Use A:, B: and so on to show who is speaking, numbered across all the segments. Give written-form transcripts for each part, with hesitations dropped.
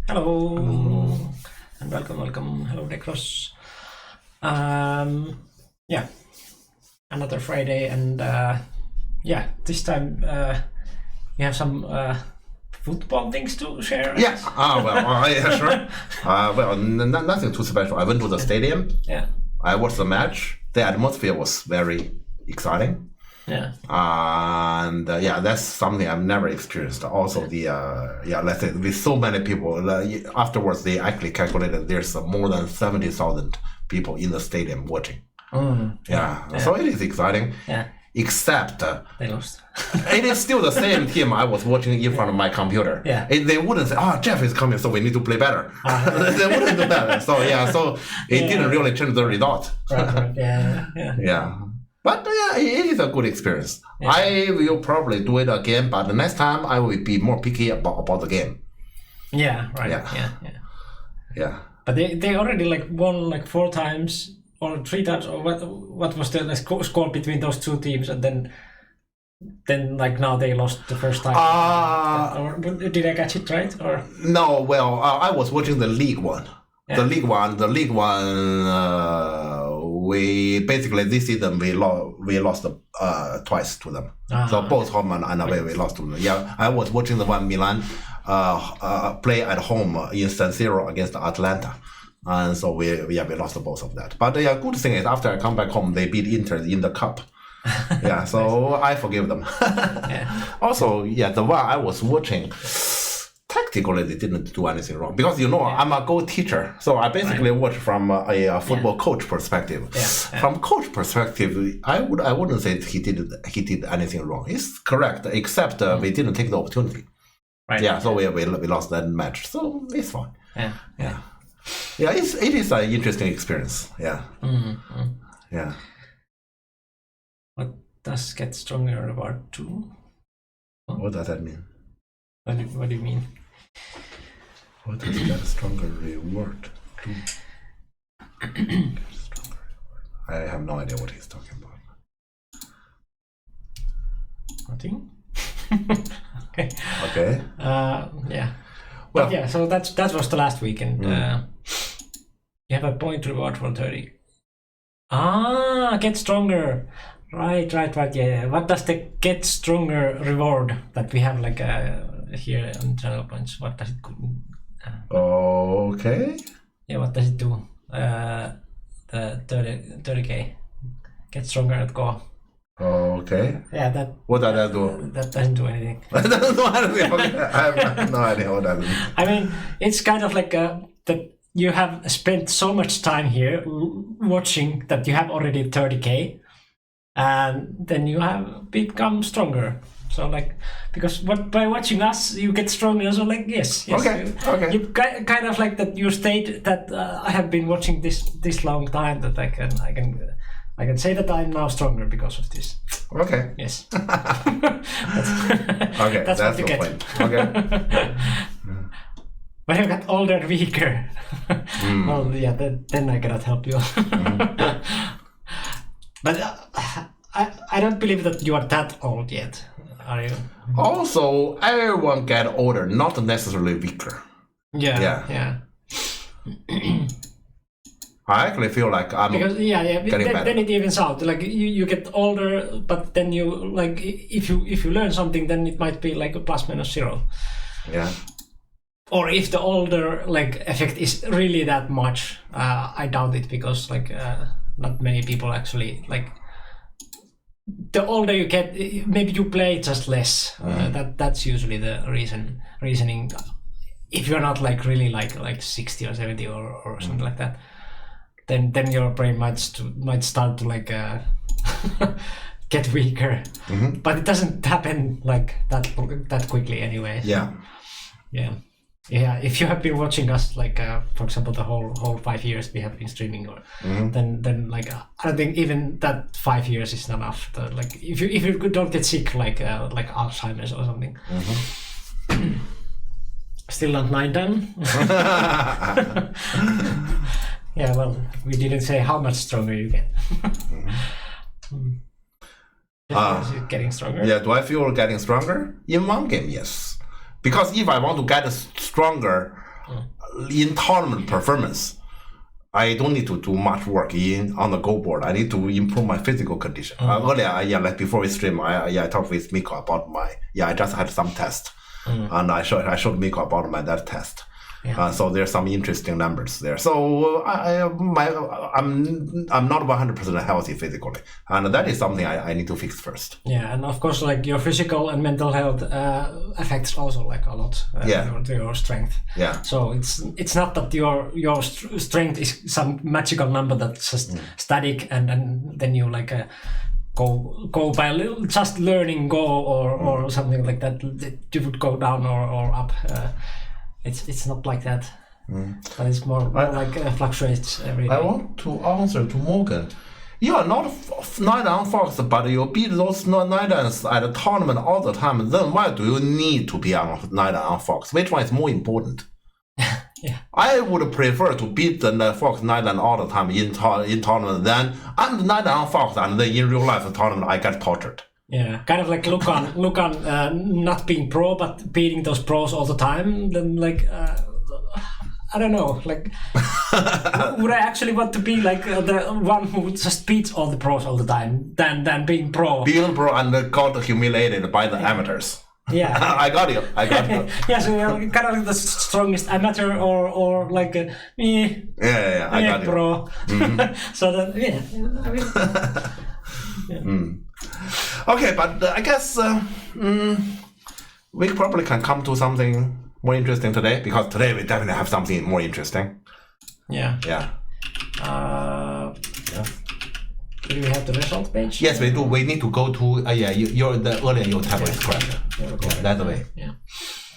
A: Hello and welcome. Hello, Dekros. Yeah, another Friday, and this time you have some football things to share.
B: Yeah. Yeah, sure. Nothing too special. I went to the stadium.
A: Yeah.
B: I watched the match. The atmosphere was very exciting.
A: Yeah.
B: And that's something I've never experienced. Also, let's say with so many people, afterwards they actually calculated there's more than 70,000 people in the stadium watching. So it is exciting.
A: Yeah.
B: Except
A: They lost.
B: it is still the same team I was watching in front of my computer.
A: Yeah.
B: They wouldn't say, Jeff is coming, so we need to play better. They wouldn't do that. So it didn't really change the result.
A: Right. Yeah.
B: Yeah. But it is a good experience. Yeah. I will probably do it again, but the next time I will be more picky about the game.
A: Yeah. Right. Yeah. But they already won 4 times or 3 times, or what was the score between those two teams, and then now they lost the first time. Or did I catch it right? Or
B: no? Well, I was watching the League One. Yeah. The League One. We basically this season we lost twice to them. So both home and away we lost to them. Yeah, I was watching the one Milan play at home in San Siro against Atlanta. And so we lost both of that. But the good thing is after I come back home, they beat Inter in the cup. Yeah, so I forgive them. Also, the one I was watching, tactically they didn't do anything wrong. Because I'm a goal teacher. So I basically watch from a football coach perspective. Yeah. From coach perspective, I wouldn't say he did anything wrong. It's correct, except we didn't take the opportunity. Right. Yeah, so we lost that match. So it's fine. Yeah. Yeah, it is an interesting experience. Yeah.
A: Mm-hmm.
B: Yeah.
A: What does Get Stronger Reward 2?
B: What does that mean?
A: What do you mean?
B: What does Get Stronger Reward 2? I have no idea what he's talking about.
A: Nothing? Okay. Yeah. Well, yeah, so that was the last weekend. You have a point reward for 30. Get Stronger. Right. Yeah. What does the Get Stronger reward that we have here on Channel Points? What does it do?
B: Okay.
A: Yeah, what does it do? The 30k. Get Stronger at Go.
B: Okay.
A: Yeah,
B: what does that do?
A: That doesn't do anything.
B: That doesn't do anything. Okay. I have no idea what that means.
A: I mean, it's kind of like that you have spent so much time here watching that you have already 30k, and then you have become stronger. So because by watching us, you get stronger. So yes.
B: Okay.
A: You kind of that you state that I have been watching this long time that I can say that I'm now stronger because of this.
B: Okay.
A: Yes.
B: Okay.
A: That's what you get.
B: Point. Okay.
A: When you get older and weaker, well, yeah, then I cannot help you. But I don't believe that you are that old yet, are you?
B: Also, everyone get older, not necessarily weaker.
A: Yeah.
B: I actually feel like I'm getting better.
A: Then it evens out. You get older, but then you if you learn something, then it might be a plus minus 0.
B: Yeah.
A: Or if the older effect is really that much, I doubt it, because not many people actually the older you get, maybe you play just less. That's usually the reasoning. If you're not really 60 or 70 or something like that, then your brain might start to get weaker. But it doesn't happen that quickly anyway.
B: Yeah.
A: If you have been watching us for example the whole 5 years we have been streaming, or then I don't think even that 5 years is enough to, if you don't get sick like Alzheimer's or something. Still not 9 done. Yeah, well, we didn't say how much stronger you get. Is it getting stronger?
B: Yeah, do I feel getting stronger? In one game, yes. Because if I want to get stronger, in tournament performance, I don't need to do much work on the Go board. I need to improve my physical condition. Earlier, like before we stream, I talked with Miko about I just had some test, and I showed Miko about that test. Yeah. So there's some interesting numbers there. So I'm not 100% healthy physically, and that is something I need to fix first.
A: Yeah, and of course, like your physical and mental health affects also like a lot your strength.
B: Yeah.
A: So it's not that your strength is some magical number that's just static, and then you like go by just learning Go or something like that. You would go down or up. It's not like that. But it's more like fluctuates every day.
B: I want to answer to Morgan. You are not Nidang Fox, but you beat those Nidangs at a tournament all the time. Then why do you need to be on Nidang Fox? Which one is more important?
A: Yeah.
B: I would prefer to beat the Fox Nidang all the time in tournament than I'm the Nidang Fox and then in real life tournament I get tortured.
A: Yeah, kind of like Lucan not being pro but beating those pros all the time. Then like I don't know, like would I actually want to be like the one who just beats all the pros all the time than being pro?
B: Being pro and got humiliated by the amateurs.
A: Yeah.
B: I got you.
A: Yeah, so you're kind of like the strongest amateur or like me.
B: Yeah, I got
A: pro.
B: You.
A: So that I mean.
B: Yeah. Okay, but I guess we probably can come to something more interesting today, because today we definitely have something more interesting.
A: Yeah.
B: Yeah.
A: Do we have the result page?
B: Yes, we do. We need to go to your tablet is correct. That way.
A: Yeah.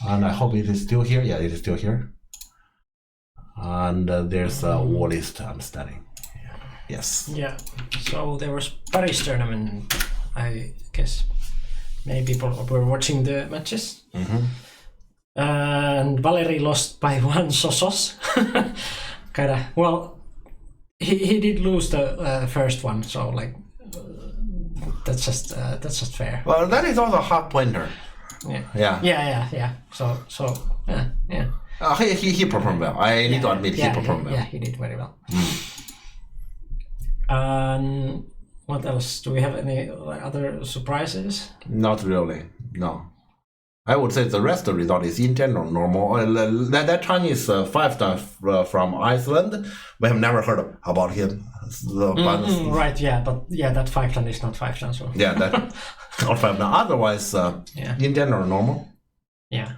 B: And I hope it is still here. Yeah, it is still here. And there's a wall list I'm studying. Yes.
A: Yeah. So there was Paris tournament. I guess many people were watching the matches. And Valery lost by 1 Sosos. Kinda. Well, he did lose the first one, so like that's just fair.
B: Well, that is also a half pointer.
A: Yeah. So yeah.
B: He performed well. I need to admit he performed well.
A: Yeah, he did very well. What else? Do we have any other surprises?
B: Not really. No. I would say the rest of the result is in general normal. That Chinese 5-star from Iceland, we have never heard about him.
A: Right, yeah, but that 5-star is not 5-star. So.
B: Yeah, that not 5-star. Otherwise, in general normal.
A: Yeah.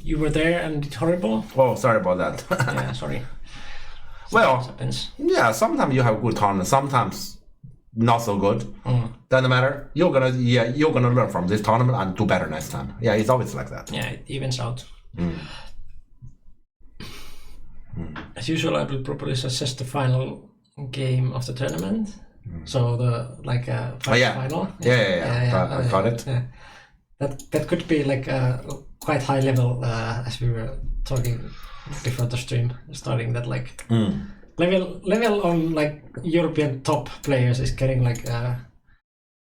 A: You were there and it's horrible?
B: Oh, sorry about that.
A: Yeah, sorry.
B: Well, yeah, sometimes you have good tournament, sometimes not so good. Doesn't matter. You're gonna learn from this tournament and do better next time. Yeah, it's always like that.
A: Yeah, it evens out. As usual, I will probably suggest the final game of the tournament. So the final.
B: Yeah. I got it.
A: Yeah. That could be like quite high level, as we were talking before the stream starting. That like level on like European top players is getting like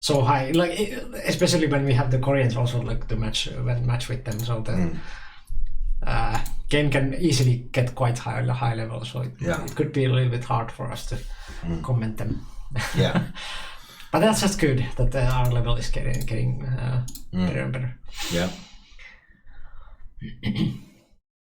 A: so high. Like especially when we have the Koreans also like to match with them. So the game can easily get quite high level. So it could be a little bit hard for us to comment them.
B: Yeah.
A: But that's just good that our level is getting better and better.
B: Yeah.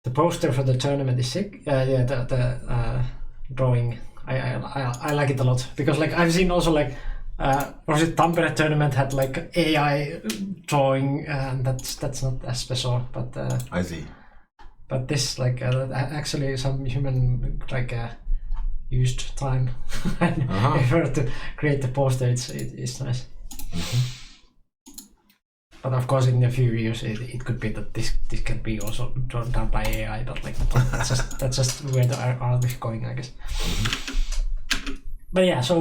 A: The poster for the tournament is sick. The drawing. I like it a lot because like I've seen also like was it Tampere tournament had like AI drawing and that's not as special. But
B: I see.
A: But this like actually some human like. Used time effort to create the poster. It's nice. But of course, in a few years, it could be that this can be also drawn down by AI. But like that's just where the art is going, I guess. But yeah, so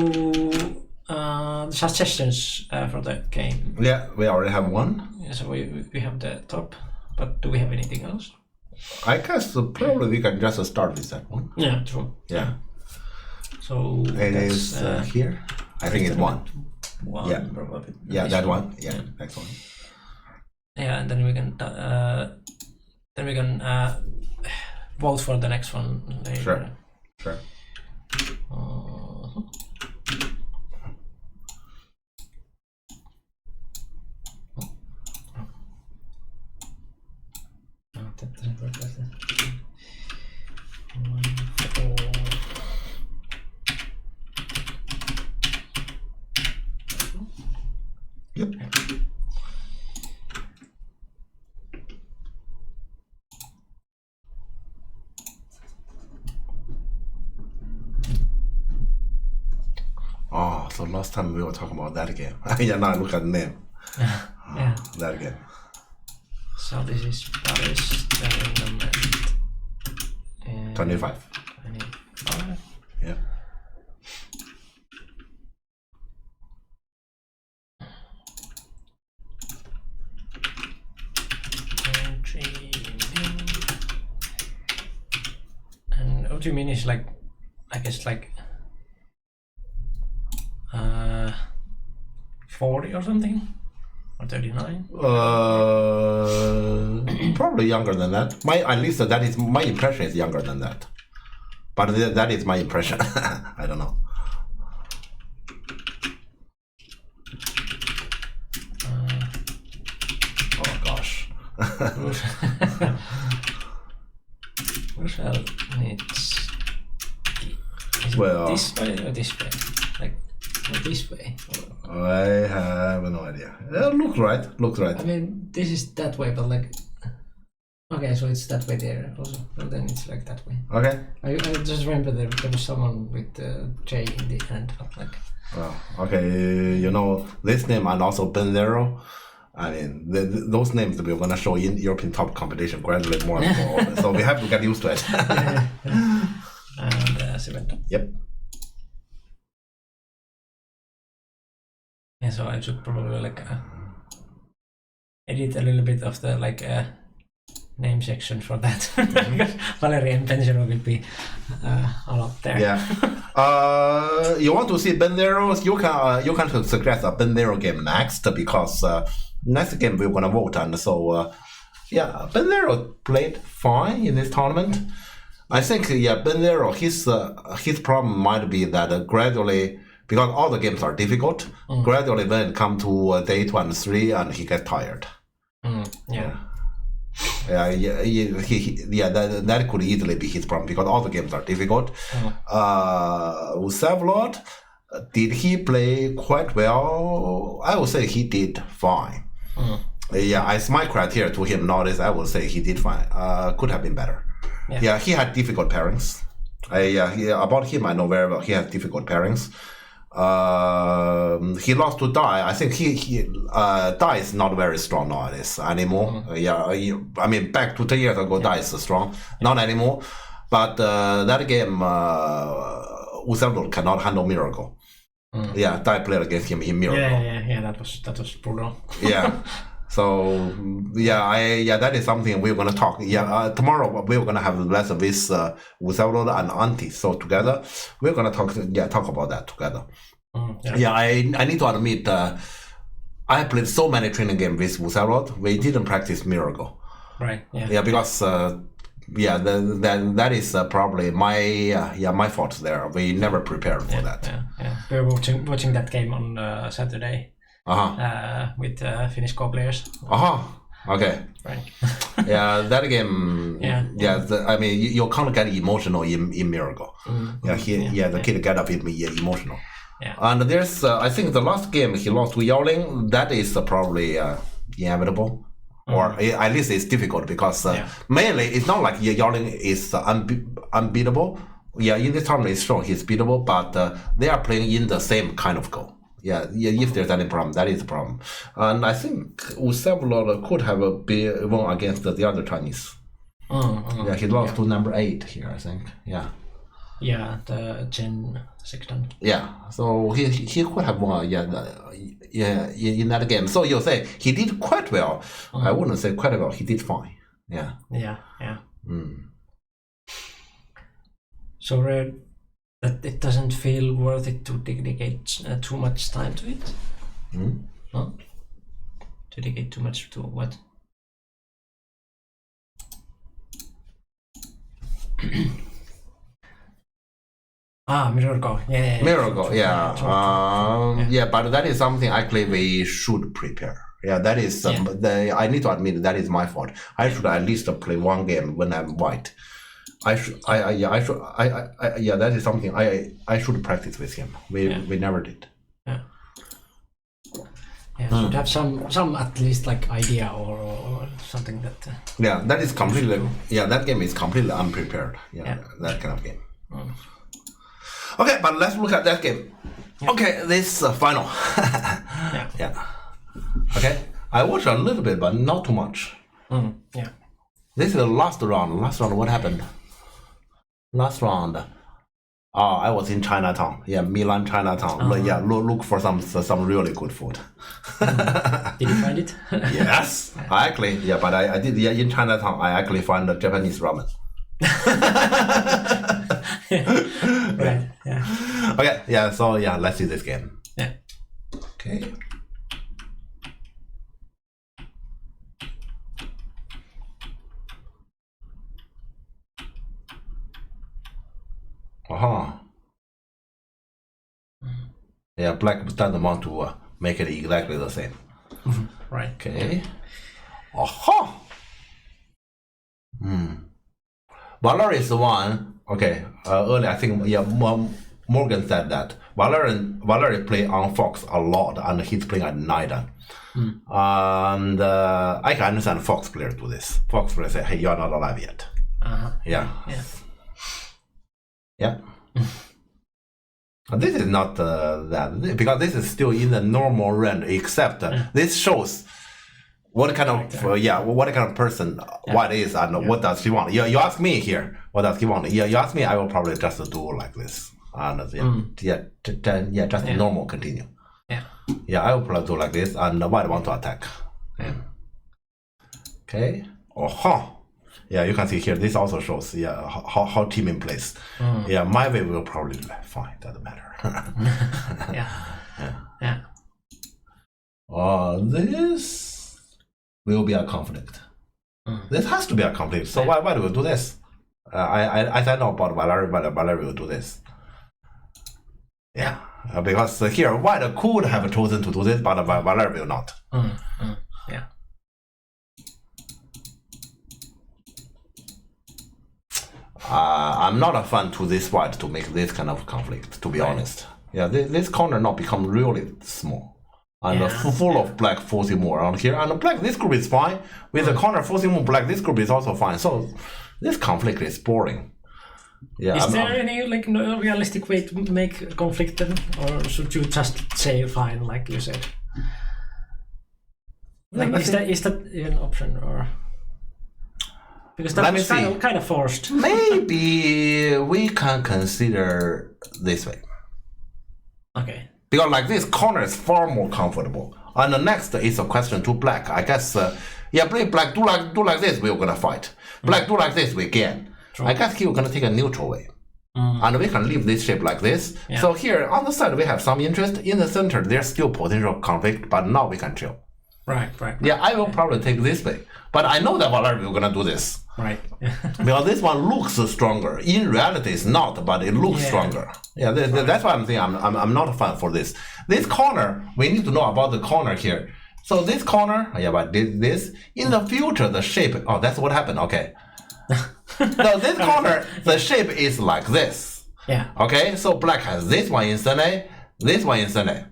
A: suggestions for the game.
B: Yeah, we already have one.
A: Yeah, so we have the top, but do we have anything else?
B: I guess probably we can just start with that one.
A: Yeah, true.
B: Yeah.
A: So
B: it is here. I think it's one.
A: Yeah, probably.
B: Yeah, that one. Yeah, next one.
A: Yeah, and then we can vote for the next one later.
B: Sure.
A: That doesn't work like that.
B: Yep. Oh, so last time we were talking about that game. Yeah, now look at the name.
A: Yeah.
B: That game.
A: So this is Paris tournament.
B: 25.
A: 25.
B: Yeah.
A: And what do you mean is like, I guess like 40 or something? Or 39?
B: Probably younger than that. At least that is my impression is younger than that. But that is my impression. I don't know. Oh gosh.
A: Well, it's
B: Well,
A: this way or this way? Like this way?
B: I have no idea. Looks right.
A: I mean, this is that way, but like, okay, so it's that way there also, and then it's like that way.
B: Okay.
A: I just remember there was someone with J in the end, but like.
B: Oh, okay. You know this name and also Benzero. I mean, those names we're gonna show in European top competition gradually more and more often. So we have to get used to it.
A: And cement.
B: Yep.
A: Yeah, so I should probably like edit a little bit of the like name section for that. Because Valerie and Benzero will be a lot there.
B: Yeah. You want to see Benzeros? You can suggest a Benzero game next because next game we're gonna vote, and so yeah, Benzero played fine in this tournament. I think Benzero his problem might be that gradually, because all the games are difficult, gradually when it comes to day 2 and 3, and he gets tired.
A: Yeah.
B: That could easily be his problem because all the games are difficult. Vsevolod, did he play quite well? I would say he did fine. As my criteria to him nowadays, I would say he did fine. Could have been better. Yeah, he had difficult pairings. About him, I know very well. He has difficult pairings. He lost to Dai. I think Dai is not very strong nowadays anymore. I mean, back to 10 years ago, Dai is strong, not anymore. But that game, Vsevolod cannot handle Miracle. Dai played against him in Miracle.
A: Yeah. That was brutal.
B: Yeah. So that is something we're gonna talk. Tomorrow we're gonna have a lesson with Vsevolod and Antti. So together we're gonna talk about that together. I need to admit, I played so many training games with Vsevolod. We didn't practice Miracle.
A: Right. Yeah.
B: Because that is probably my fault there. We never prepared for that.
A: Yeah. We were watching that game on Saturday. With Finnish co-players.
B: Okay.
A: Right.
B: That game. I mean, you can't get emotional in Miracle. The kid got a bit emotional.
A: Yeah.
B: And there's, I think the last game he lost to Yaoling. That is probably inevitable, or at least it's difficult because mainly it's not like Yaoling is unbeatable. In this tournament it's shown he's beatable, but they are playing in the same kind of goal. If there's any problem, that is the problem. And I think Vsevolod could have won against the other Chinese. He lost to number 8 here, I think.
A: Yeah, the Chen Sexton.
B: So he could have won. In that game. So you say he did quite well. I wouldn't say quite well. He did fine. Yeah.
A: So rare that it doesn't feel worth it to dedicate too much time to it. No? To dedicate too much to what? Mirror Go. Yeah.
B: Mirror Go, yeah. But that is something actually we should prepare. Yeah, that is I need to admit that is my fault. I should at least play one game when I'm white. That is something I should practice with him. We never did.
A: Should have some at least like idea or something that.
B: That is completely. That game is completely unprepared. That kind of game. Okay, but let's look at that game. Okay, this final. Okay, I watched a little bit, but not too much. This is the last round. Last round, what happened? Last round. I was in Chinatown. Milan, Chinatown. Look for some really good food.
A: Did you find it?
B: Yes, actually. But I did. In Chinatown, I actually found the Japanese ramen.
A: Right.
B: Okay. So let's see this game. Okay. Black doesn't want to make it exactly the same.
A: Right.
B: Okay. Valerie is the one. Okay. Earlier I think Morgan said that Valerie play on Fox a lot, and he's playing at Nida. And I can understand Fox players do this. Fox players say, "Hey, you're not alive yet." This is not that, because this is still in the normal range, except this shows what kind of person White is and what does he want. You ask me here, what does he want? You ask me, I will probably just do like this. And just normal continue. I will probably do like this, and White want to attack. Okay. You can see here, this also shows how team in place. My way will probably be fine, doesn't matter. This will be a conflict. This has to be a conflict. So why do we do this? I know about Valerie, but Valerie will do this. Because here White could have chosen to do this, but Valerie will not. I'm not a fan to this White to make this kind of conflict, to be honest. This corner not become really small. And full of Black forcing more around here. And Black, this group is fine. With the corner forcing more Black, this group is also fine. So this conflict is boring.
A: Is there any no realistic way to make a conflict then? Or should you just say fine, like you said? Is that an option, or? Because that was kind of forced.
B: Maybe we can consider this way.
A: Okay.
B: Because like this corner is far more comfortable. And the next is a question to Black. I guess, Black do like this, we're gonna fight. Black do like this, we can. True. I guess he's gonna take a neutral way. And we can leave this shape like this. So here on the side we have some interest. In the center there's still potential conflict, but now we can chill.
A: Right.
B: I will probably take this way. But I know that Valerie will gonna do this.
A: Right.
B: Because this one looks stronger. In reality, it's not, but it looks stronger. That's why I'm saying I'm not a fan for this. This corner, we need to know about the corner here. So this corner, but this in the future, the shape. Oh, that's what happened. Okay. So this corner, the shape is like this. Okay. So Black has this one instantly, this one instantly.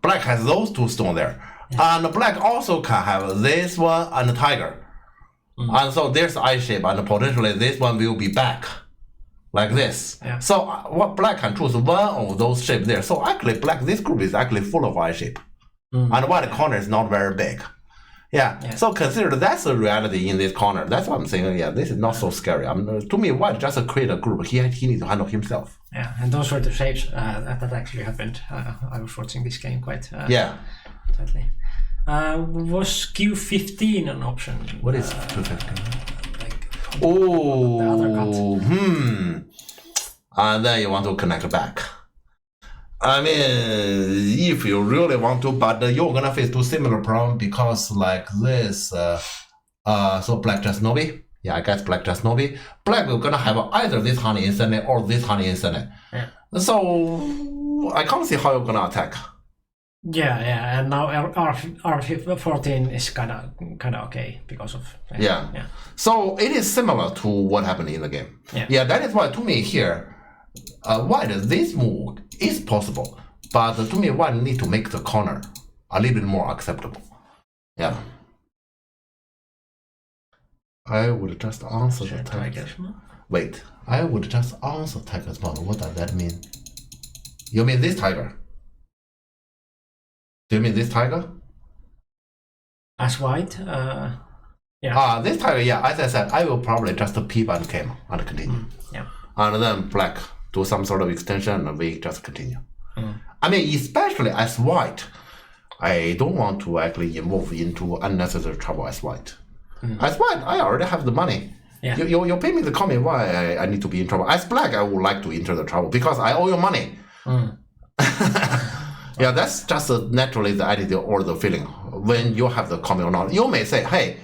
B: Black has those two stones there. And Black also can have this one and the tiger. And so there's I shape, and potentially this one will be back like this. So what Black can choose one of those shapes there. So actually Black, this group is actually full of I shape. And White corner is not very big. So consider that's the reality in this corner. That's what I'm saying. This is not so scary. To me, White just create a group. He needs to handle himself.
A: And those were the shapes that actually happened. I was watching this game quite tightly. Was Q15 an option?
B: What is Q15?
A: The other cut.
B: And then you want to connect back. I mean, if you really want to, but you're gonna face two similar problem because like this. So Black just Nobi. Yeah, I guess Black just Novi. Black will gonna have either this Honey Insane or this Honey Insane.
A: Yeah.
B: So I can't see how you're gonna attack.
A: Yeah, and now R14 is kind of okay because of
B: yeah. So it is similar to what happened in the game.
A: Yeah,
B: that is why to me here, white this move is possible, but to me white need to make the corner a little bit more acceptable. Yeah. I would just answer the tiger. Wait, I would just answer tiger's model. What does that mean? You mean this tiger? Do you mean this tiger?
A: As white?
B: Yeah. This tiger, yeah, as I said, I will probably just peep and came and continue.
A: Yeah.
B: And then black do some sort of extension and we just continue. I mean, especially as white, I don't want to actually involve into unnecessary trouble as white. As white, I already have the money.
A: Yeah.
B: You pay me the comment why I need to be in trouble. As black, I would like to enter the trouble because I owe you money. Yeah, that's just naturally the attitude or the feeling when you have the comment or not. You may say, hey,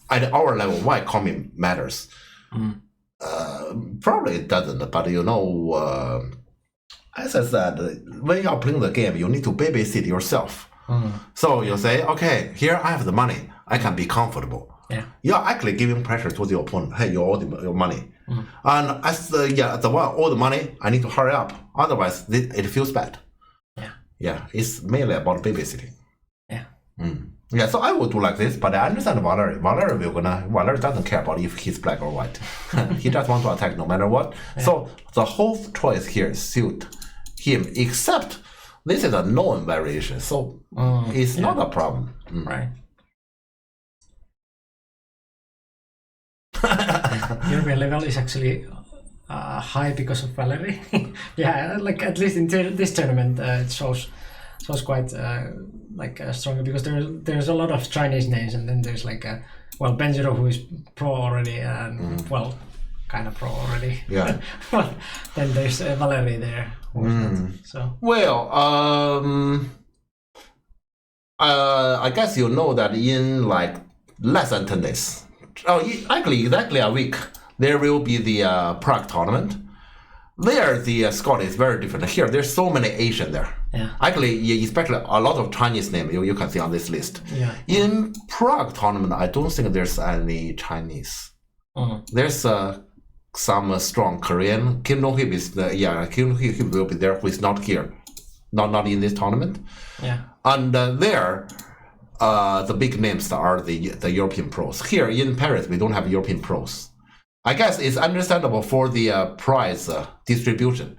B: at our level, why comment matters? Probably it doesn't, but as I said, when you're playing the game, you need to babysit yourself. So you say, okay, here I have the money. I can be comfortable.
A: Yeah.
B: You're actually giving pressure to the opponent. Hey, you owe your money. And as the one owe the money, I need to hurry up. Otherwise, it feels bad. Yeah, it's mainly about babysitting.
A: Yeah.
B: Yeah, so I would do like this, but I understand Valerie. Valerie doesn't care about if he's black or white. He just wants to attack no matter what. Yeah. So the whole choice here suit him, except this is a known variation, so it's not a problem.
A: Right. Your level is actually high because of Valerie. Yeah, like at least in this tournament, it shows quite stronger because there's a lot of Chinese names, and then there's Benjiro, who is pro already, and kind of pro already.
B: Yeah.
A: Well, then there's Valerie there. So.
B: Well, I guess you know that in less than 10 days, actually exactly a week, there will be the Prague tournament. There, the score is very different. Here, there's so many Asian there.
A: Yeah.
B: Actually, especially a lot of Chinese names you can see on this list.
A: Yeah.
B: In Prague tournament, I don't think there's any Chinese. There's some strong Korean. Kim Dong-hip is Kim Dong-hip will be there, who is not here, not in this tournament.
A: Yeah.
B: And there, the big names are the European pros. Here in Paris, we don't have European pros. I guess it's understandable for the prize distribution.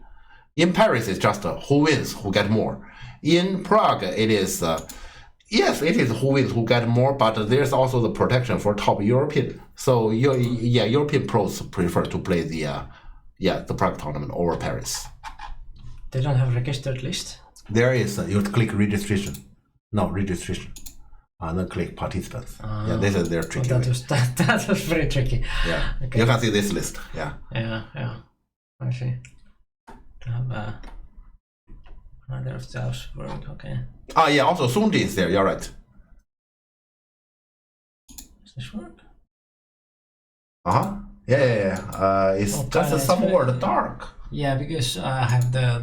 B: In Paris, it's just who wins, who get more. In Prague, it is, yes, it is who wins, who get more, but there's also the protection for top European. So, European pros prefer to play the Prague tournament over Paris.
A: They don't have a registered list?
B: There is, you click registration. No, registration. And then click participants. This is their tricky.
A: That was very tricky.
B: Yeah,
A: okay.
B: You can see this list. Yeah.
A: Yeah. I see. To have another of those work. Okay.
B: Also Sunji is there. You're right.
A: Does this work?
B: Yeah. It's just somewhat dark.
A: Yeah, because I have the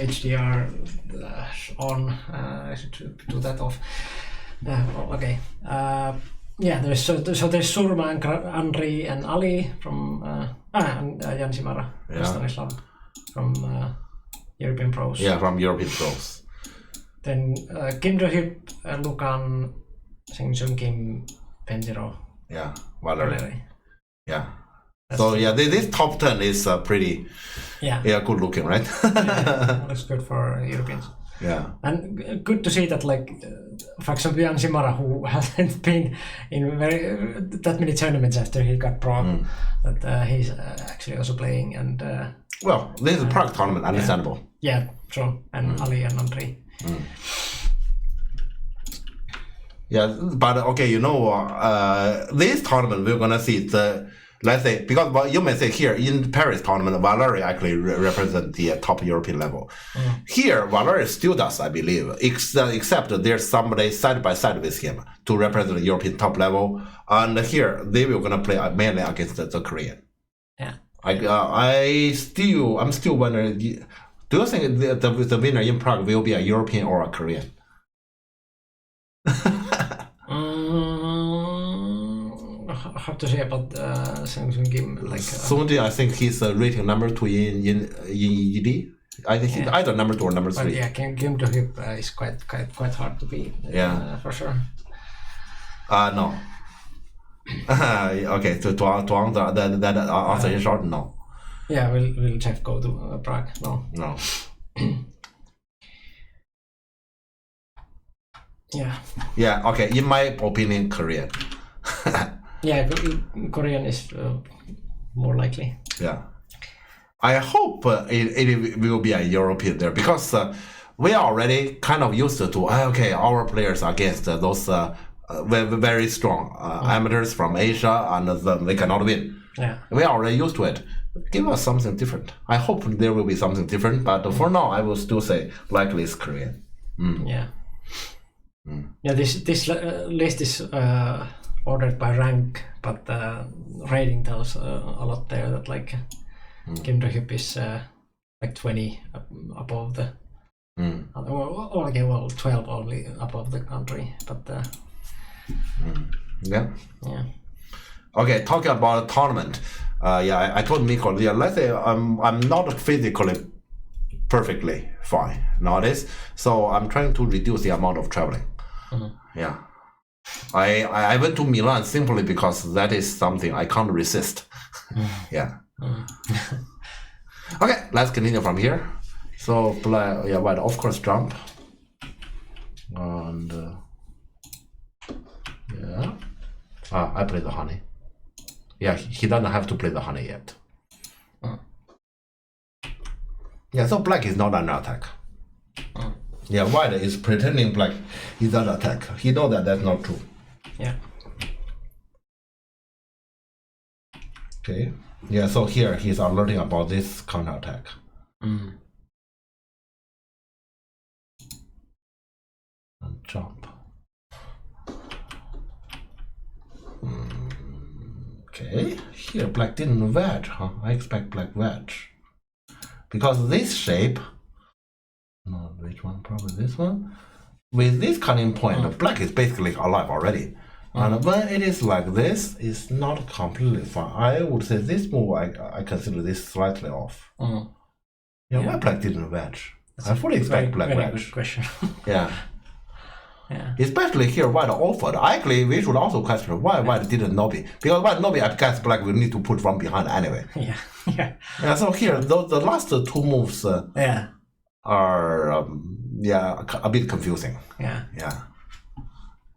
A: HDR on. I should do that off. Okay. There's Surma and Andri and Ali from and Jan Simara, Stanislav from European pros.
B: Yeah, from European pros.
A: Then Kim Do-hip, Lukan, Seng Kim, Benjiro.
B: Yeah, Valerie. Yeah.
A: That's
B: this top 10 is pretty good looking, right?
A: Looks good for Europeans.
B: Yeah.
A: And good to see that, for example, Jan Simara, who hasn't been in that many tournaments after he got pro, that he's actually also playing. And
B: this is a Prague tournament, understandable.
A: Yeah, true. And Ali and Andrei.
B: Yeah, but okay, this tournament we're gonna see let's say, because you may say here in Paris tournament, Valery actually represent the top European level. Here, Valery still does, I believe, except there's somebody side by side with him to represent the European top level. And here, they will gonna play mainly against the Korean.
A: Yeah.
B: I'm still wondering, do you think the winner in Prague will be a European or a Korean?
A: How to say about Samsung Kim? Like
B: Sunji, I think he's rating number 2 in ED. I think he's either number 2 or number 3.
A: But yeah, Kim Do-hyuk is quite hard to beat. For sure.
B: No. Okay, to answer that answer in short, no.
A: Yeah, will Jeff go to Prague? No.
B: No.
A: Yeah.
B: Yeah. Okay. In my opinion, Korean.
A: Yeah, Korean is more likely.
B: Yeah. I hope it will be a European there because we are already kind of used to our players against those very strong amateurs from Asia and they cannot win.
A: Yeah.
B: We are already used to it. Give us something different. I hope there will be something different, but for now, I will still say likely it's Korean.
A: Yeah. Yeah, this list is ordered by rank, but rating tells a lot there that like Kim Do-hyuk is like 20 above the or okay, well 12 only above the country, but
B: yeah.
A: Okay,
B: talking about a tournament. I told Mikko, let's say I'm not physically perfectly fine nowadays, so I'm trying to reduce the amount of traveling. Yeah, I went to Milan simply because that is something I can't resist. Yeah. Okay, let's continue from here. So play, white of course jump, and I play the honey. Yeah, he doesn't have to play the honey yet. Yeah, so black is not under attack. Yeah, white is pretending black is under attack. He knows that that's not true.
A: Yeah.
B: Okay. Yeah, so here he's alerting about this counter attack. And jump. Okay, here black didn't wedge, huh? I expect black wedge. Because this shape, no, which one? Probably this one. With this cutting point, black is basically alive already. And when it is like this, it's not completely fine. I would say this move, I consider this slightly off. Yeah, why black didn't wedge? I fully expect black wedge.
A: Good question.
B: Yeah.
A: Yeah.
B: Especially here, white offered. Actually, we should also question why white didn't Nobi. Because white Nobi, I guess black will need to put from behind anyway. Yeah, so here, the last two moves are a bit confusing.
A: Yeah.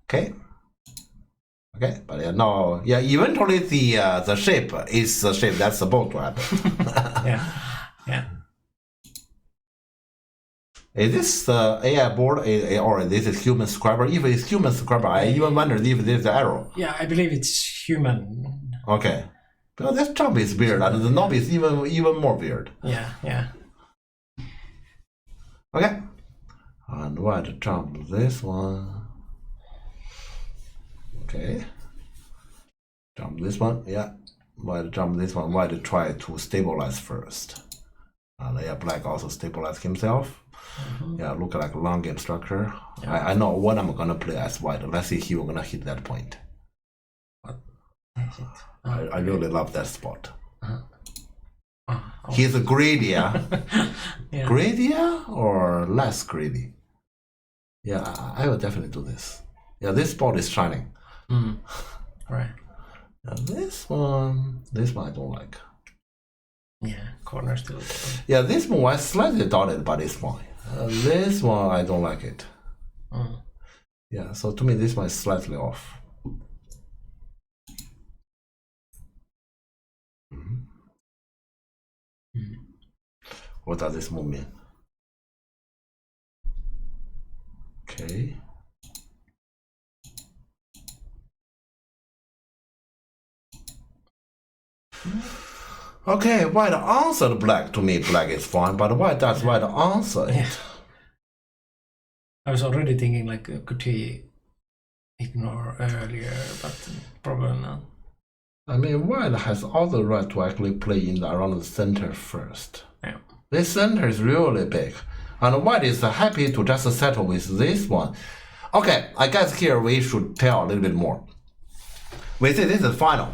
B: Okay, but eventually the shape is the shape that's supposed to happen.
A: Yeah.
B: Is this AI board or this is human scriber? If it's human scriber, I even wonder if there's an arrow.
A: Yeah, I believe it's human.
B: Okay. Because this jump is weird and the knob is even more weird.
A: Yeah.
B: Okay. And why to jump this one? Okay. Jump this one, yeah. Why to jump this one? Why to try to stabilize first? And black also stabilize himself. Yeah, look like a long game structure. Yeah. I know what I'm gonna play as white. Let's see if he's gonna hit that point.
A: What is it?
B: I really love that spot. He's a greedy, yeah. Greedy or less greedy? Yeah, I will definitely do this. Yeah, this spot is shining.
A: Right.
B: This one I don't like.
A: Yeah, corner still.
B: Yeah, this one I slightly dotted, but it's fine. This one I don't like it. Yeah, so to me this one is slightly off. What does this move mean? Okay. Okay, white answered black. To me, black is fine, but why does white answer it?
A: Yeah. I was already thinking, like, could he ignore earlier, but probably not.
B: I mean, white has all the right to actually play around the center first.
A: Yeah.
B: This center is really big, and white is happy to just settle with this one. Okay, I guess here we should tell a little bit more. We say this is final.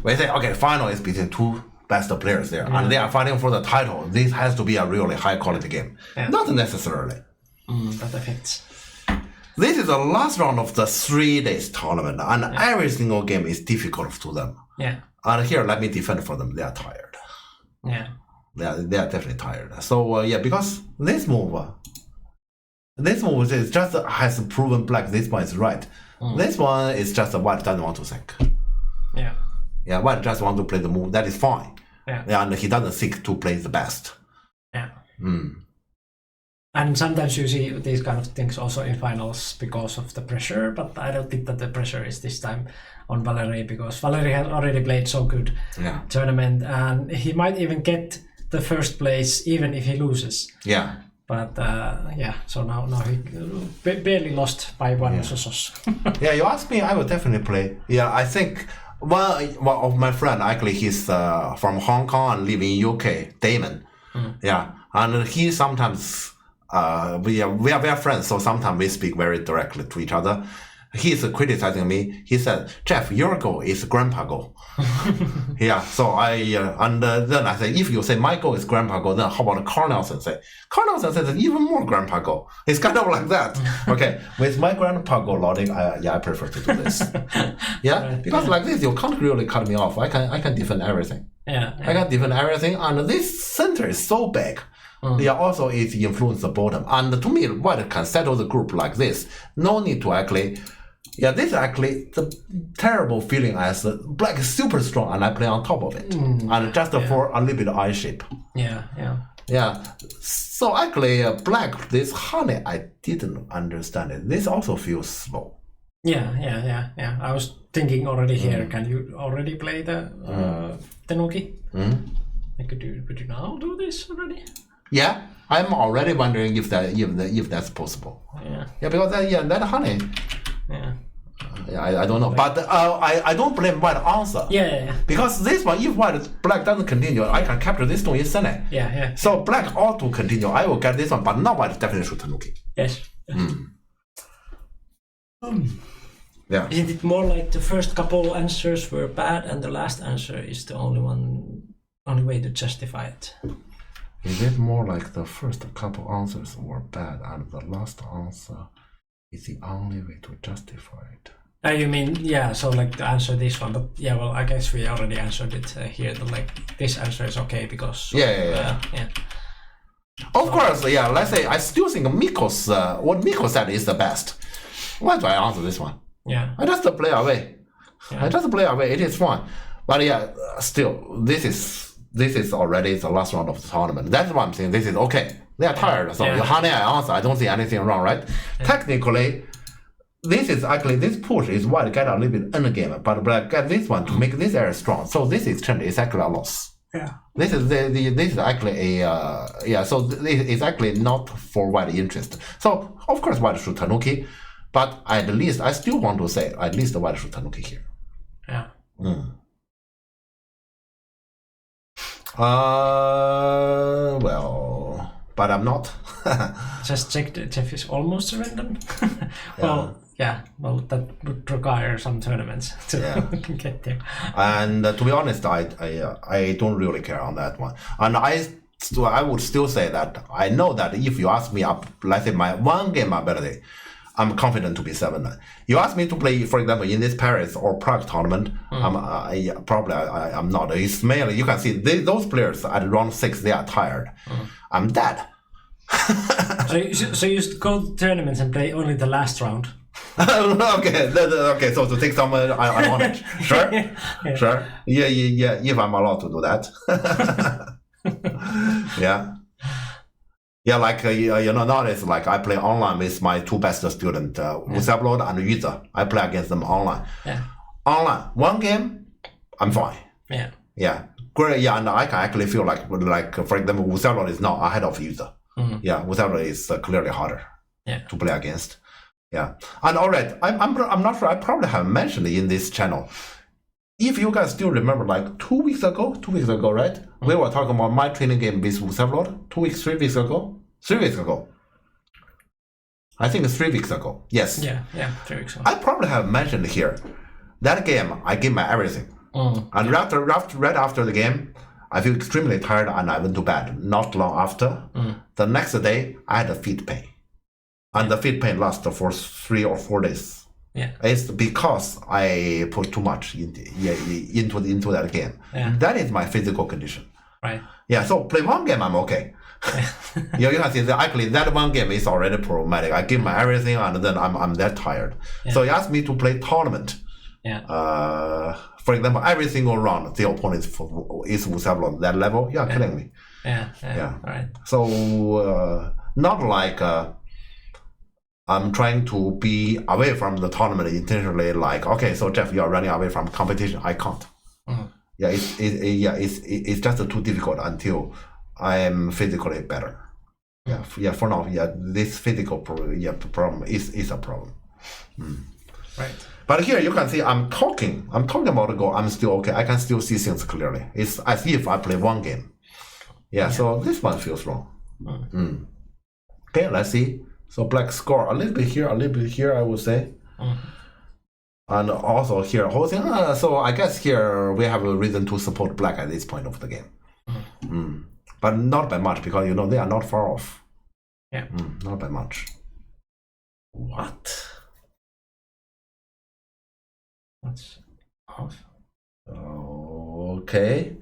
B: We say, okay, final is between two best players there, and they are fighting for the title. This has to be a really high quality game.
A: Yeah.
B: Not necessarily.
A: That affects.
B: This is the last round of the 3 days tournament, and every single game is difficult to them.
A: Yeah.
B: And here, let me defend for them. They are tired.
A: Yeah.
B: They are definitely tired. So because this move is just has proven black. This one is right. This one is just white doesn't want to think.
A: Yeah.
B: Yeah, white just want to play the move. That is fine.
A: Yeah.
B: And he doesn't seek to play the best.
A: Yeah. And sometimes you see these kind of things also in finals because of the pressure, but I don't think that the pressure is this time on Valerie, because Valerie has already played so good tournament, and he might even get the first place even if he loses.
B: Yeah.
A: But so now he barely lost by one Sosos.
B: Yeah, you ask me, I will definitely play. Yeah, I think one of my friend, actually, he's from Hong Kong and live in UK, Damon. Yeah, and he sometimes we are friends, so sometimes we speak very directly to each other. He's criticizing me. He said, "Jeff, your goal is grandpa goal." Yeah, so then I say, if you say my goal is grandpa goal, then how about Carl Nelson say? Carl Nelson says even more grandpa goal. It's kind of like that. Okay, with my grandpa goal logic, I prefer to do this. Yeah, because like this, you can't really cut me off. I can defend everything.
A: Yeah.
B: I can defend everything, and this center is so big. Yeah, also it influences the bottom. And to me, white can settle the group like this. No need to actually. Yeah, this is actually the terrible feeling as black is super strong and I play on top of it. And just for a little bit of eye shape.
A: Yeah.
B: Yeah. So actually, black, this honey, I didn't understand it. This also feels slow.
A: Yeah. I was thinking already here, can you already play the Tenuki? Could you now do this already?
B: Yeah, I'm already wondering if that's possible. Yeah, because that honey. Yeah, I don't know, but I don't blame white answer.
A: Yeah.
B: Because this one, if black doesn't continue, I can capture this one in Senate.
A: Yeah.
B: So black ought to continue. I will get this one, but now white definitely should Tanuki.
A: Yes.
B: Yeah.
A: Isn't it more like the first couple answers were bad and the last answer is the only way to justify it?
B: Is it more like the first couple answers were bad and the last answer is the only way to justify it?
A: You mean, so like to answer this one, but I guess we already answered it here. That like this answer is okay because
B: yeah. Of course, let's say I still think Mikko's what Mikko said is the best. Why do I answer this one?
A: Yeah,
B: I just play away. It is fine. But still, this is already the last round of the tournament. That's why I'm saying this is okay. They are tired, so honey, I answer. I don't see anything wrong, right? Technically, this push is white get a little bit end game, but black get this one to make this area strong. So this exchange is actually a loss.
A: Yeah.
B: This is actually a So this is actually not for white interest. So of course white should Tanuki, but at least I still want to say at least the white should Tanuki here.
A: Yeah.
B: Well, but I'm not.
A: Just checked Jeff is almost surrendered. Well, that would require some tournaments to get there.
B: And to be honest, I don't really care on that one. And I would still say that I know that if you ask me, let's say my one game ability, I'm confident to be 7-9. You ask me to play, for example, in this Paris or Prague tournament, I'm not. It's mainly, you can see those players at round 6, they are tired. I'm dead.
A: So you go to tournaments and play only the last round?
B: Okay, so to take some advantage. Sure. Sure. Yeah, if I'm allowed to do that. Yeah, like, nowadays, like, I play online with my two best students, Usablod and Yuza. I play against them online.
A: Yeah.
B: Online, one game, I'm fine.
A: Yeah.
B: Yeah. Yeah, and I can actually feel like for example, Wucello is not ahead of user. Yeah, Wucello is clearly harder to play against. Yeah, and all right, I'm not sure. I probably have mentioned in this channel. If you guys still remember, like 2 weeks ago, right? We were talking about my training game with Wucello. 3 weeks ago. I think it's 3 weeks ago. Yes.
A: Yeah, 3 weeks ago.
B: I probably have mentioned here that game. I gave my everything. And right after the game, I feel extremely tired and I went to bed. Not long after, the next day, I had a feet pain. And the feet pain lasted for 3 or 4 days.
A: Yeah.
B: It's because I put too much into that game.
A: Yeah.
B: That is my physical condition.
A: Right.
B: Yeah, so play one game, I'm okay. You can see that actually that one game is already problematic. I give my everything and then I'm that tired. Yeah. So you asked me to play tournament.
A: Yeah.
B: For example, every single round the opponent is Wucello that level. You're killing me.
A: Yeah. Right.
B: So not like I'm trying to be away from the tournament intentionally. Like, okay, so Jeff, you are running away from competition. I can't. Yeah, it's just too difficult until I am physically better. Yeah. For now, this physical problem is a problem.
A: Right.
B: But here you can see I'm talking about the goal. I'm still okay. I can still see things clearly. It's as if I play one game. Yeah. So this one feels wrong. Okay, let's see. So black score a little bit here, I would say. And also here, whole thing. So I guess here we have a reason to support black at this point of the game. But not by much because they are not far off.
A: Yeah.
B: Not by much. What?
A: That's off.
B: Okay.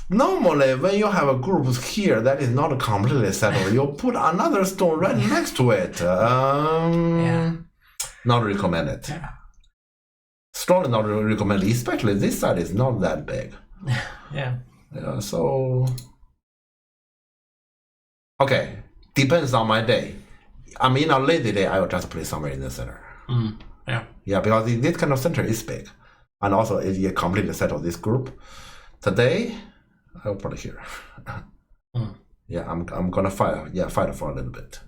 B: Normally, when you have a group here that is not completely settled, you put another stone right next to it. Not recommended.
A: Yeah.
B: Strongly not recommended, especially this side is not that big.
A: Yeah.
B: So, okay, depends on my day. I mean, on a lazy day, I will just play somewhere in the center. Yeah, because this kind of center is big, and also it completely settled this group. Today, I'll put it here. Yeah, I'm gonna fight. Yeah, fight for a little bit.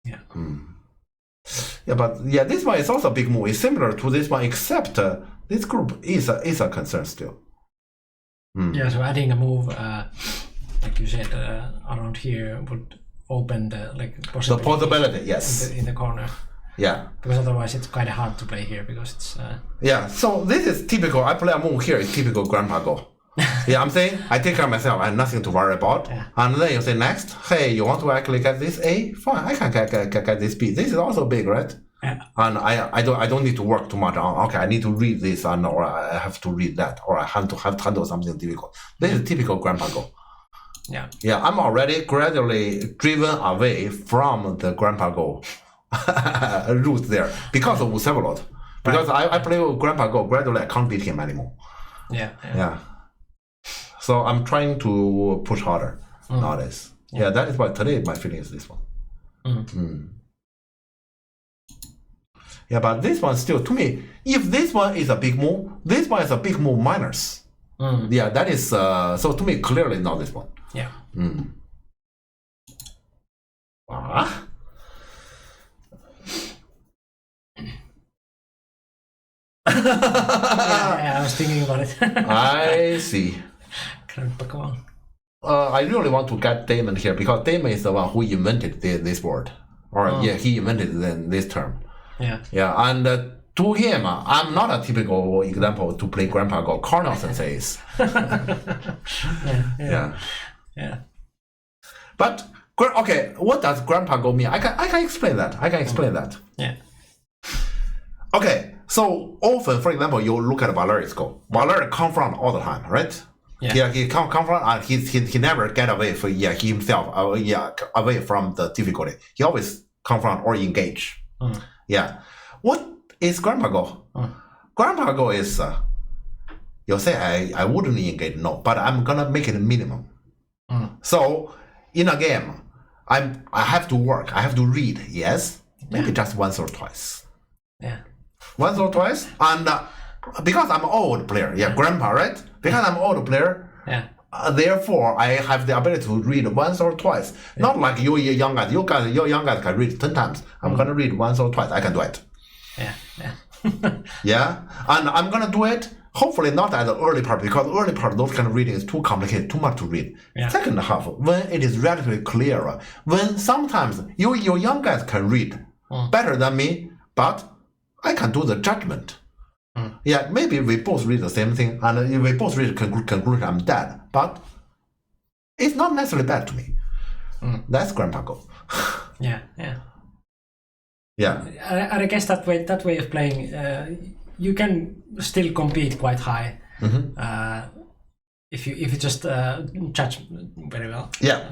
A: Yeah.
B: Yeah, but this one is also a big move. It's similar to this one, except this group is a concern still.
A: Yeah, so adding a move, like you said, around here would open the
B: possibility. Yes.
A: In the corner.
B: Yeah.
A: Because otherwise it's kind of hard to play here because it's.
B: Yeah. So this is typical. I play a move here. It's typical grandpa go. Yeah, I'm saying I take care of myself. I have nothing to worry about.
A: Yeah.
B: And then you say next, hey, you want to actually get this A? Fine, I can get this B. This is also big, right?
A: Yeah.
B: And I don't need to work too much on. Okay, I need to read this, or I have to read that, or I have to handle something difficult. This is typical grandpa go.
A: Yeah.
B: Yeah, I'm already gradually driven away from the grandpa go route there because of Wucello. Because I play with grandpa go gradually, I can't beat him anymore.
A: Yeah.
B: So I'm trying to push harder nowadays. Yeah, that is why today my feeling is this one. Yeah, but this one still, to me, if this one is a big move, this one is a big move minus. Yeah, that is, so to me, clearly not this one.
A: Yeah. Yeah, I was thinking about it.
B: I see. I really want to get Damon here because Damon is the one who invented this word. He invented this term. Yeah, and to him, I'm not a typical example to play grandpa go. Carnelson says. Yeah. But okay, what does grandpa go mean? I can explain that.
A: Yeah.
B: Okay, so often, for example, you look at Valeri's go. Valeri confront all the time, right?
A: Yeah.
B: He confront and he never get away from himself. Away from the difficulty. He always confront or engage. Yeah. What is grandpa go? Grandpa go is you say I wouldn't engage, no, but I'm gonna make it a minimum. So in a game, I have to work. I have to read. Yes, maybe just once or twice.
A: Yeah.
B: Once or twice, and because I'm an old player, grandpa, right? Because I'm an old player, therefore I have the ability to read once or twice. Not like you young guys. Your young guys can read 10 times. I'm gonna read once or twice. I can do it. Yeah, and I'm gonna do it. Hopefully not at the early part, because early part those kind of reading is too complicated, too much to read. Second half, when it is relatively clearer, when sometimes your young guys can read better than me, but I can do the judgment. Yeah, maybe we both read the same thing, and if we both read the conclusion, I'm dead. But it's not necessarily bad to me. That's Grandpa Go.
A: Yeah.
B: Yeah.
A: I guess that way of playing, you can still compete quite high if you just judge very well.
B: Yeah.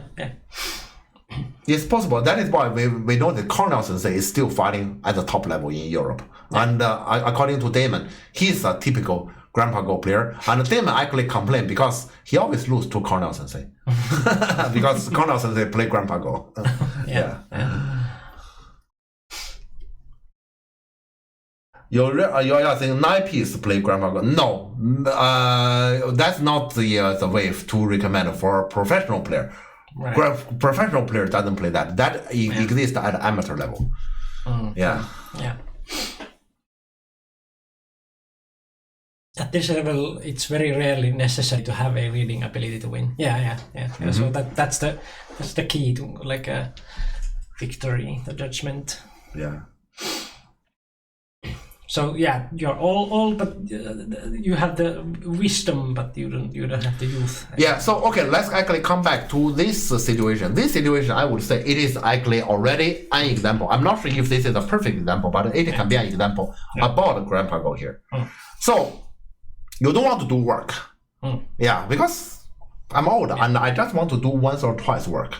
B: It's possible. That is why we know that Cornell Sensei is still fighting at the top level in Europe. And according to Damon, he's a typical Grandpa Go player. And Damon actually complained because he always loses to Cornell Sensei. Because Cornell Sensei play Grandpa Go. Yeah. You're saying 9-piece play Grandpa Go? No, that's not the way to recommend for a professional player. Right. Professional player doesn't play that. That exists at amateur level. Yeah.
A: At this level, it's very rarely necessary to have a reading ability to win. Yeah. So that's the key to like a victory, the judgment.
B: Yeah.
A: So you're all, but you have the wisdom, but you don't have the youth.
B: Yeah. So okay, let's actually come back to this situation. This situation, I would say, it is actually already an example. I'm not sure if this is a perfect example, but it can be an example about Grandpa Go here. So you don't want to do work. Yeah, because I'm old and I just want to do once or twice work.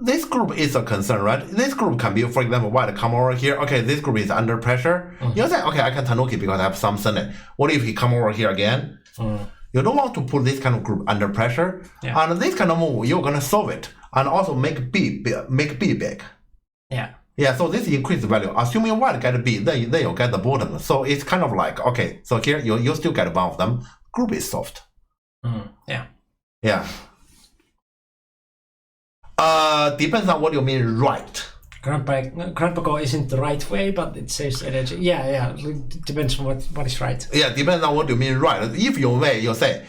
B: This group is a concern, right? This group can be, for example, why come over here? Okay, this group is under pressure. You say, okay, I can Tanuki because I have some Senate. What if he come over here again? You don't want to put this kind of group under pressure. And this kind of move, you're gonna solve it and also make B big. Yeah, so this increase value. Assuming white get B, then you get the bottom. So it's kind of like, okay, so here you still get one of them. Group is solved. Yeah. Depends on what you mean right.
A: Grandpa Go isn't the right way, but it saves energy. It depends on what is right.
B: Yeah, depends on what you mean right. If you say,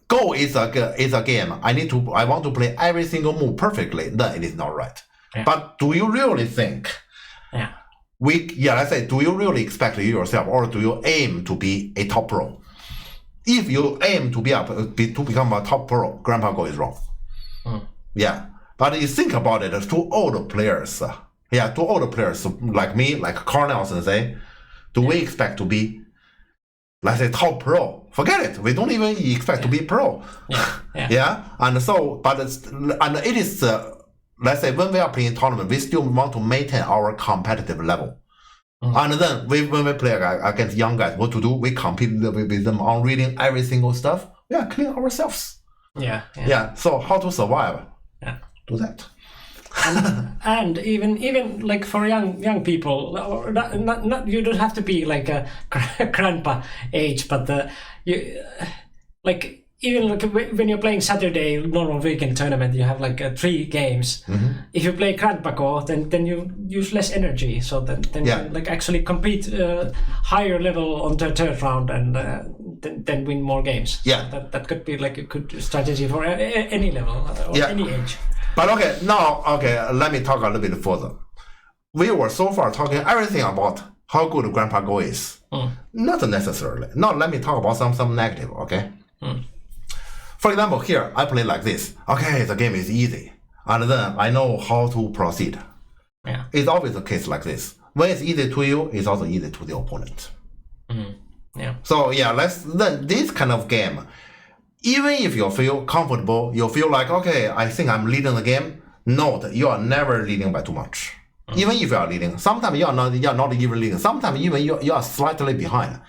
B: Go is a game. I want to play every single move perfectly, then it is not right. But do you really think? Let's say, do you really expect yourself, or do you aim to be a top pro? If you aim to become a top pro, Grandpa Go is wrong. Yeah. But you think about it, to older players, like me, like Cornell Sensei, do we expect to be, let's say, top pro? Forget it. We don't even expect to be pro. And so, it is, let's say, when we are playing tournament, we still want to maintain our competitive level. And then when we play against young guys, what to do? We compete with them on reading every single stuff. We are clean ourselves. So how to survive? Do that.
A: and even like for young people, not you don't have to be like a grandpa age, but you like even like when you're playing Saturday normal weekend tournament, you have like 3 games. If you play Grandpa Go, then you use less energy, so then you like actually compete higher level on the third round and then win more games. So that could be like a good strategy for any level or any age.
B: But let me talk a little bit further. We were so far talking everything about how good Grandpa Go is. Not necessarily. Now let me talk about some negative, okay? For example, here I play like this. Okay, the game is easy. And then I know how to proceed. It's always the case like this. When it's easy to you, it's also easy to the opponent. So then this kind of game, even if you feel comfortable, you feel like, okay, I think I'm leading the game. Note, you are never leading by too much. Even if you are leading, sometimes you are not even leading. Sometimes even you are slightly behind.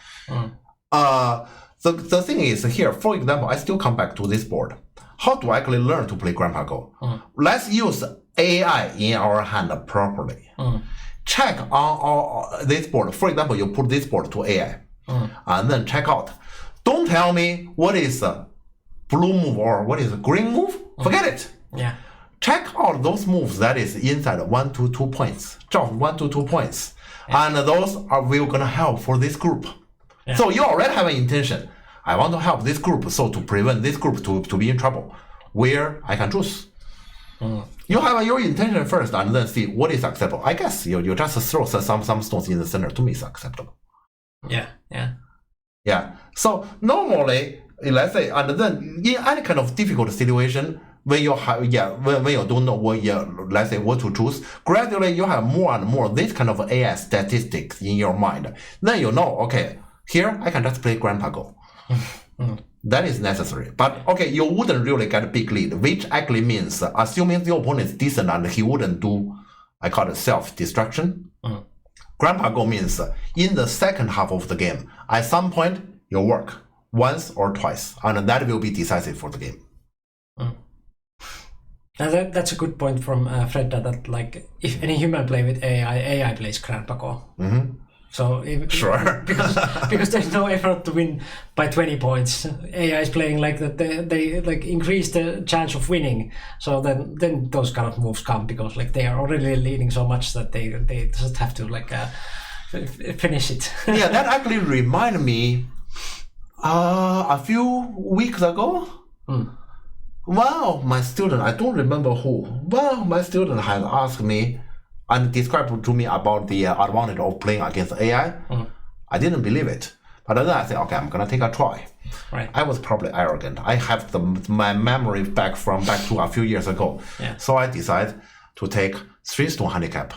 B: The thing is here, for example, I still come back to this board. How do I actually learn to play Grandpa Go? Let's use AI in our hand properly. Check on this board. For example, you put this board to AI. and then check out. Don't tell me what is a blue move or what is a green move. Forget it.
A: Yeah.
B: Check out those moves that is inside 1 to 2 points. Drop 1 to 2 points. Yeah. And those are will gonna help for this group. Yeah. So you already have an intention. I want to help this group, so to prevent this group to be in trouble, where I can choose. You have your intention first and then see what is acceptable. I guess you just throw some stones in the center to me is acceptable.
A: Yeah.
B: Yeah. So normally, let's say, and then in any kind of difficult situation, when you when you don't know what let's say what to choose, gradually you have more and more this kind of AI statistics in your mind. Then you know, okay, here I can just play Grandpa Go. That is necessary. But okay, you wouldn't really get a big lead, which actually means assuming the opponent is decent and he wouldn't do, I call it self-destruction. Grandpa Go means in the second half of the game, at some point you work once or twice, and that will be decisive for the game.
A: That's a good point from Fredda, that like if any human play with AI plays Grandpa Go. So
B: sure,
A: because there's no effort to win by 20 points. AI is playing like that. They like increase the chance of winning. So then those kind of moves come, because like they are already leading so much that they just have to like finish it.
B: Yeah, that actually reminded me a few weeks ago. Wow, my student, I don't remember who. Well, my student had asked me and described to me about the advantage of playing against AI. I didn't believe it. But then I said, okay, I'm going to take a try.
A: Right.
B: I was probably arrogant. I have my memory back to a few years ago.
A: Yeah.
B: So I decided to take 3-stone handicap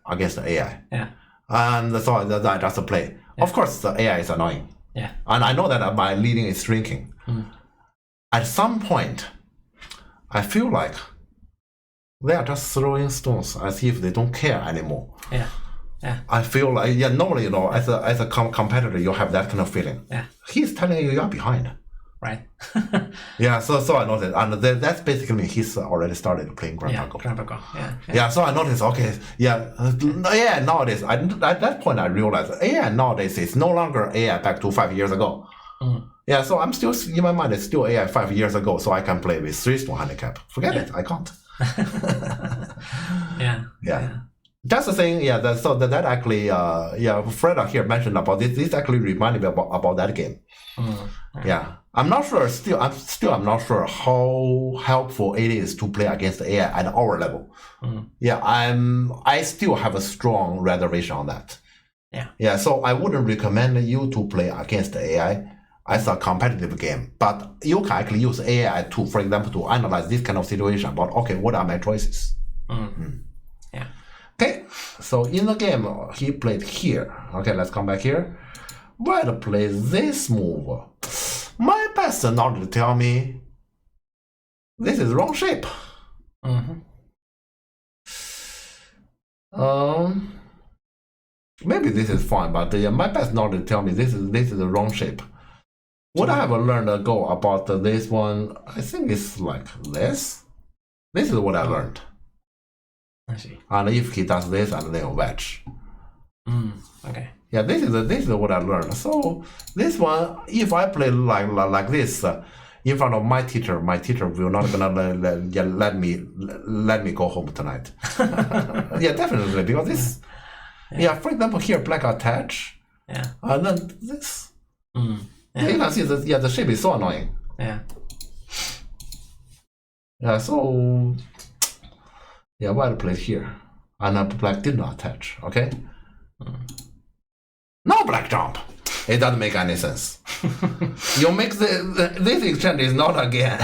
B: against the AI.
A: Yeah.
B: And so I just play. Yeah. Of course, the AI is annoying.
A: Yeah.
B: And I know that my leading is shrinking. At some point, I feel like they are just throwing stones as if they don't care anymore.
A: Yeah.
B: I feel like, normally, as a competitor, you have that kind of feeling.
A: Yeah.
B: He's telling you are behind.
A: Right.
B: Yeah, so I noticed. And that's basically me. He's already started playing Grandpa Go.
A: Grandpa Go.
B: Yeah, so I noticed, okay, AI nowadays, at that point I realized AI nowadays is no longer AI back to 5 years ago. Yeah, so I'm still, in my mind, it's still AI 5 years ago, so I can play with 3-stone handicap. Forget it, I can't. Yeah. That's the thing. Yeah. That actually. Freda here mentioned about this. This actually reminded me about that game. Yeah. I'm not sure. I'm not sure how helpful it is to play against AI at our level. Yeah. I still have a strong reservation on that.
A: Yeah.
B: Yeah. So I wouldn't recommend you to play against AI as a competitive game, but you can actually use AI to, for example, to analyze this kind of situation about, okay, what are my choices?
A: Yeah.
B: Okay, so in the game, he played here. Okay, let's come back here. Why to play this move? My best knowledge tell me this is wrong shape. Maybe this is fine, but my best knowledge tell me this is the wrong shape. What I have learned ago about this one, I think it's like this. This is what I learned.
A: I see.
B: And if he does this, and then wedge.
A: Okay.
B: Yeah, this is what I learned. So this one, if I play like this in front of my teacher will not gonna let me go home tonight. Yeah, definitely, because this. Yeah, for example, here black attach.
A: Yeah.
B: And then this. Yeah, you can see the shape is so annoying.
A: Yeah.
B: Yeah, so white play here, and black did not attach. Okay. Now black jump. It doesn't make any sense. You make this exchange is not again.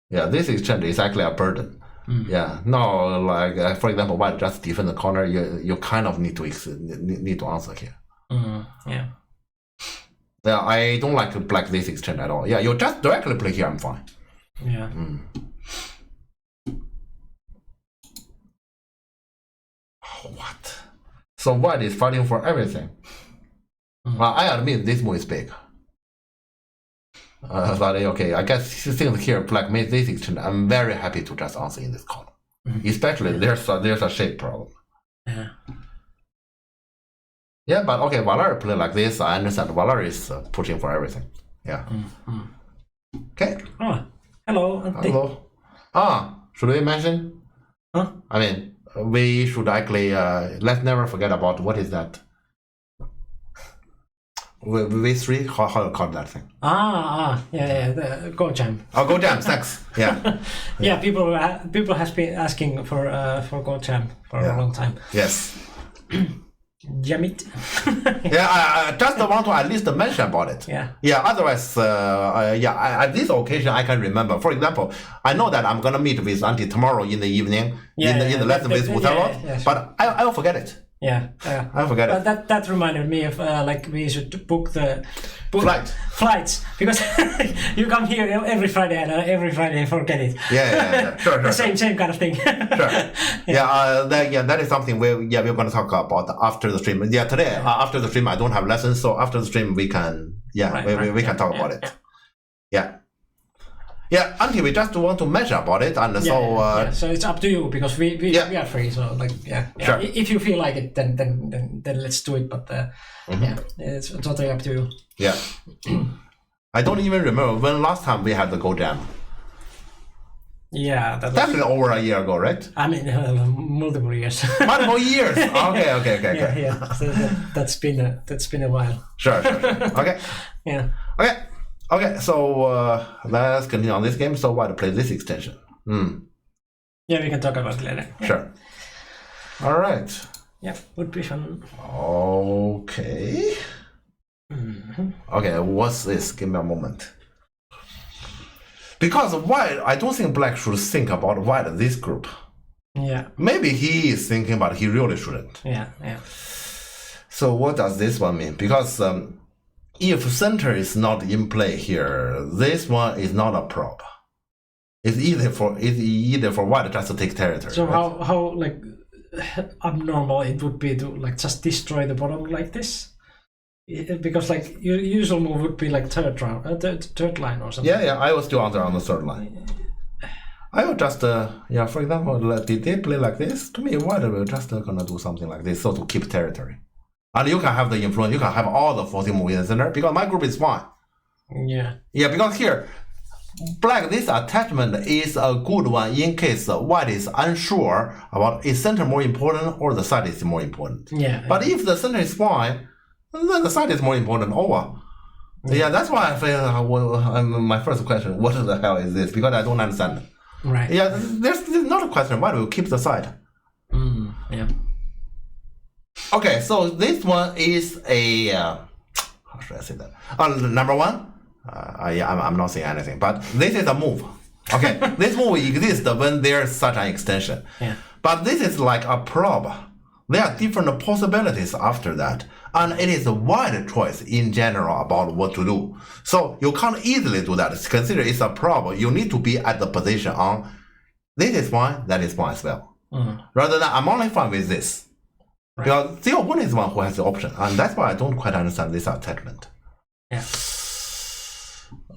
B: Yeah, this exchange is actually a burden. Yeah, no, like for example, white just defend the corner. You kind of need to answer here. Yeah, I don't like black this exchange at all. Yeah, you just directly play here. I'm fine.
A: Yeah.
B: What? So white is fighting for everything. Well, I admit this move is big. But okay, I guess since here black made this exchange, I'm very happy to just answer in this column. Especially there's a shape problem.
A: Yeah.
B: Yeah, but okay, Valar play like this. I understand. Valar is pushing for everything. Yeah. Okay.
A: Oh, hello. Antti.
B: Hello. Should we mention?
A: Huh?
B: I mean, we should actually let's never forget about what is that. V3, how you call that thing?
A: Yeah, the Go Jam.
B: Oh, Go Jam, thanks. Yeah.
A: Yeah, people has been asking for Go Jam for a long time.
B: Yes.
A: Jam it.
B: Yeah, I just want to at least mention about it.
A: Yeah.
B: Yeah, otherwise, at this occasion, I can remember. For example, I know that I'm going to meet with Auntie tomorrow in the evening, in the lesson with Utarot, but I will forget it.
A: Yeah,
B: I forget it.
A: That reminded me of like we should book flights because you come here every Friday and every Friday forget it.
B: Yeah. Sure.
A: The same kind of thing.
B: Sure. That is something we're going to talk about after the stream. Yeah, today after the stream I don't have lessons, so after the stream we can we can talk about it. Yeah. Yeah, Auntie, we just want to mention about it, and
A: so it's up to you because we are free. So like
B: Sure.
A: If you feel like it, then let's do it. But it's totally up to you.
B: Yeah. I don't even remember when last time we had the Go Jam.
A: Yeah,
B: Definitely over a year ago, right?
A: I mean, multiple years.
B: Multiple years. Okay.
A: Yeah. So that's been a while.
B: Sure. Okay.
A: Yeah.
B: Okay, so let's continue on this game. So why to play this extension?
A: Yeah, we can talk about it later. Yeah.
B: Sure. All right.
A: Yeah, would be fun.
B: Okay. Okay, what's this? Give me a moment. Because white, I don't think black should think about white this group.
A: Yeah.
B: Maybe he is thinking, but he really shouldn't.
A: Yeah.
B: So what does this one mean? Because if center is not in play here, this one is not a probe. It's either for white just to take territory.
A: So
B: right?
A: how like abnormal it would be to like just destroy the bottom like this? Because like your usual move would be like third line or something.
B: Yeah, I was still on the third line. I will just for example, did they play like this? To me, white will just gonna do something like this, so to keep territory. And you can have the influence, you can have all the forcing move in the center, because my group is fine.
A: Yeah.
B: Yeah, because here, black, this attachment is a good one in case white is unsure about is center more important or the side is more important.
A: Yeah.
B: But if the center is fine, then the side is more important over. Yeah, that's why I feel my first question, what the hell is this? Because I don't understand.
A: Right.
B: Yeah, there's not a question, why do you keep the side?
A: Yeah.
B: Okay, so this one is a how should I say that? Number one, I'm not saying anything, but this is a move. Okay, this move exists when there's such an extension.
A: Yeah.
B: But this is like a probe. There are different possibilities after that, and it is a wide choice in general about what to do. So you can't easily do that. Consider it's a probe. You need to be at the position on this is fine, that is fine as well. Rather than I'm only fine with this. Right. Because the opponent is the one who has the option, and that's why I don't quite understand this attachment.
A: Yeah.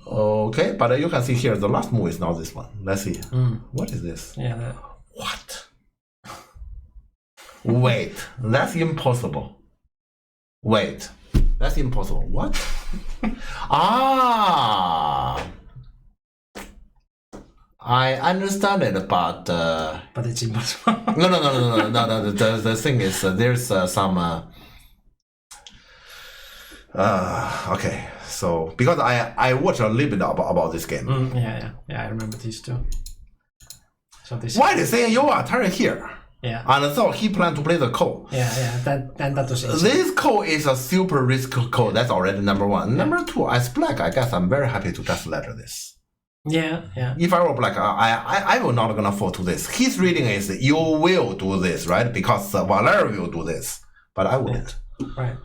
B: Okay, but you can see here the last move is not this one. Let's see. What is this?
A: Yeah.
B: What? Wait, that's impossible. Wait, that's impossible. What? I understand it, but
A: it's impossible.
B: No. The thing is, there's some. Okay, so because I watched a little bit about this game.
A: Yeah. I remember these two. So this.
B: Why they saying you are turning here?
A: Yeah.
B: And so he planned to play the code.
A: Yeah. That was it.
B: This code is a super risk code. That's already number one. Number two, as black, I guess I'm very happy to just letter this.
A: Yeah.
B: If I were black, I will not gonna fall to this. His reading is you will do this, right? Because Valer will do this, but I wouldn't.
A: Yeah. Right.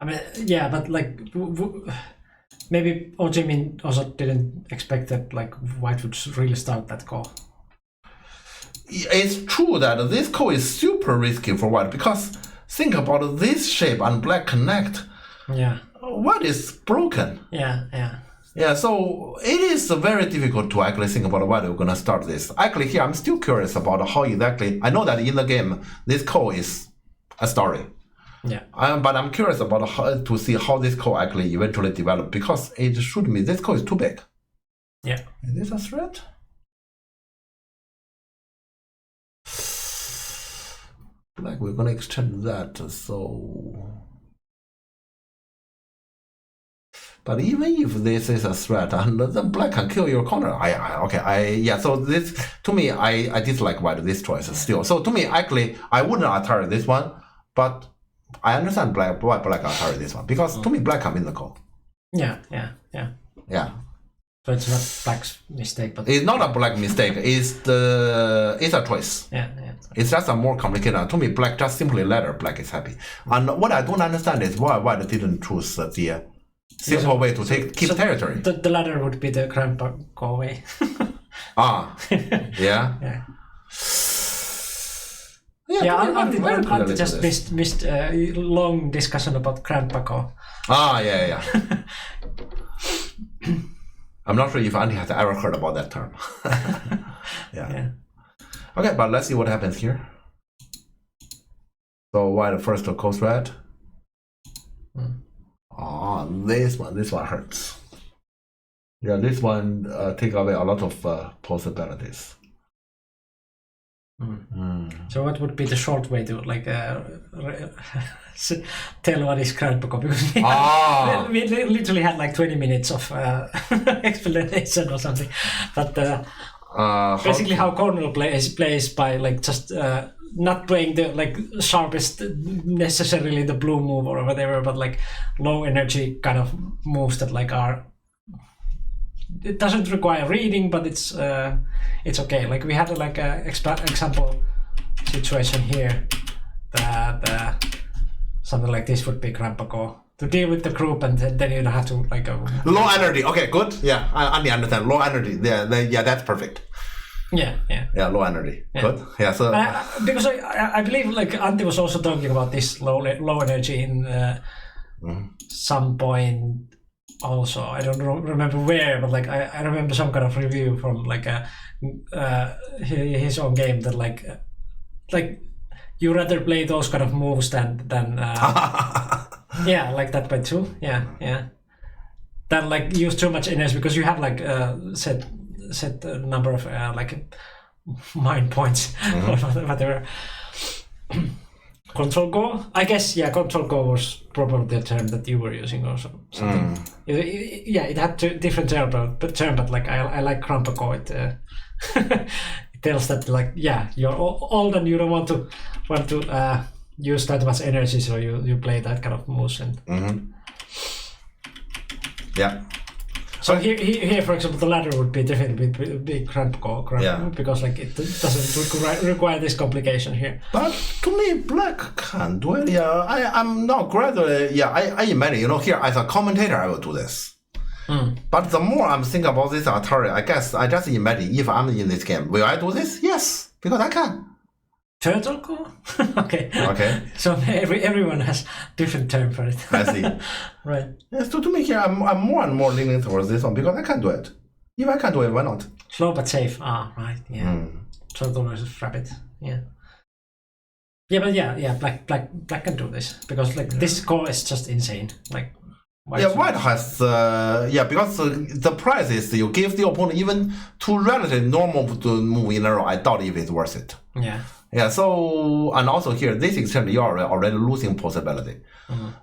A: I mean, yeah, but like maybe Jimin also didn't expect that like white would really start that call.
B: It's true that this code is super risky for white because think about this shape and black connect.
A: Yeah.
B: White is broken.
A: Yeah,
B: so it is very difficult to actually think about why we're going to start this. Actually, here, I'm still curious about how exactly... I know that in the game, this code is a story.
A: Yeah.
B: But I'm curious about to see how this code actually eventually develop, because it should be this code is too big.
A: Yeah.
B: Is this a threat? Like we're gonna extend that, so. But even if this is a threat, and then black can kill your corner, yeah. So this, to me, I dislike white this choice still. So to me, actually, I wouldn't Atari this one, but I understand why black Atari this one, because to me, black can win the call.
A: Yeah. So it's not black's mistake, but
B: it's not a black mistake. It's a choice.
A: Yeah.
B: It's just a more complicated. To me, black just simply let black is happy. And what I don't understand is why white didn't choose the simple way to keep territory.
A: The ladder would be the grandpa go away.
B: Yeah.
A: Antti just missed a long discussion about grandpa go.
B: Yeah. I'm not sure if Antti has ever heard about that term. Yeah. Okay, but let's see what happens here. So white first coast red. This one hurts. Yeah, this one take away a lot of possibilities.
A: So what would be the short way to tell what is grandpa? Because we literally had like 20 minutes of explanation or something. But basically how Cornell plays by like just not playing the like sharpest necessarily the blue move or whatever, but like low energy kind of moves that like are, it doesn't require reading, but it's okay. Like we had like a example situation here that something like this would be grandpa go to deal with the group, and then you don't have to like
B: low energy. Okay, good. Yeah, I understand. Low energy. Yeah, that's perfect.
A: Yeah,
B: low energy. Yeah. Good. Yeah, so
A: because I believe like Antti was also talking about this low energy in some point also. I don't remember where, but like I remember some kind of review from like his own game that like you rather play those kind of moves than yeah, like that way too. Yeah. Than like use too much energy, because you have like set a number of like mind points or whatever. Control go, I guess. Yeah, control go was probably the term that you were using or something. It had different term, but like I like grandpa go. It tells that like you're old and you don't want to use that much energy, so you play that kind of moves and. Yeah. So here, for example, the ladder would be definitely be grandpa because like it doesn't require this complication here. But
B: to me, black can do it. Yeah, I'm not gradually. Yeah, I imagine here as a commentator I will do this. But the more I'm thinking about this Atari, I guess I just imagine if I'm in this game, will I do this? Yes, because I can.
A: Turtle go? Okay. So everyone has different term for it.
B: I see.
A: Right.
B: Yes, to me here, I'm more and more leaning towards this one because I can do it. If I can do it, why not?
A: Slow but safe. Right. Yeah. Turtle versus rabbit. Yeah. Yeah, but black can do this because like this score is just insane. Like.
B: White has because the price is you give the opponent even two relatively normal to move in a row. I doubt if it's worth it. Yeah, so, and also here, this extent, you are already losing possibility.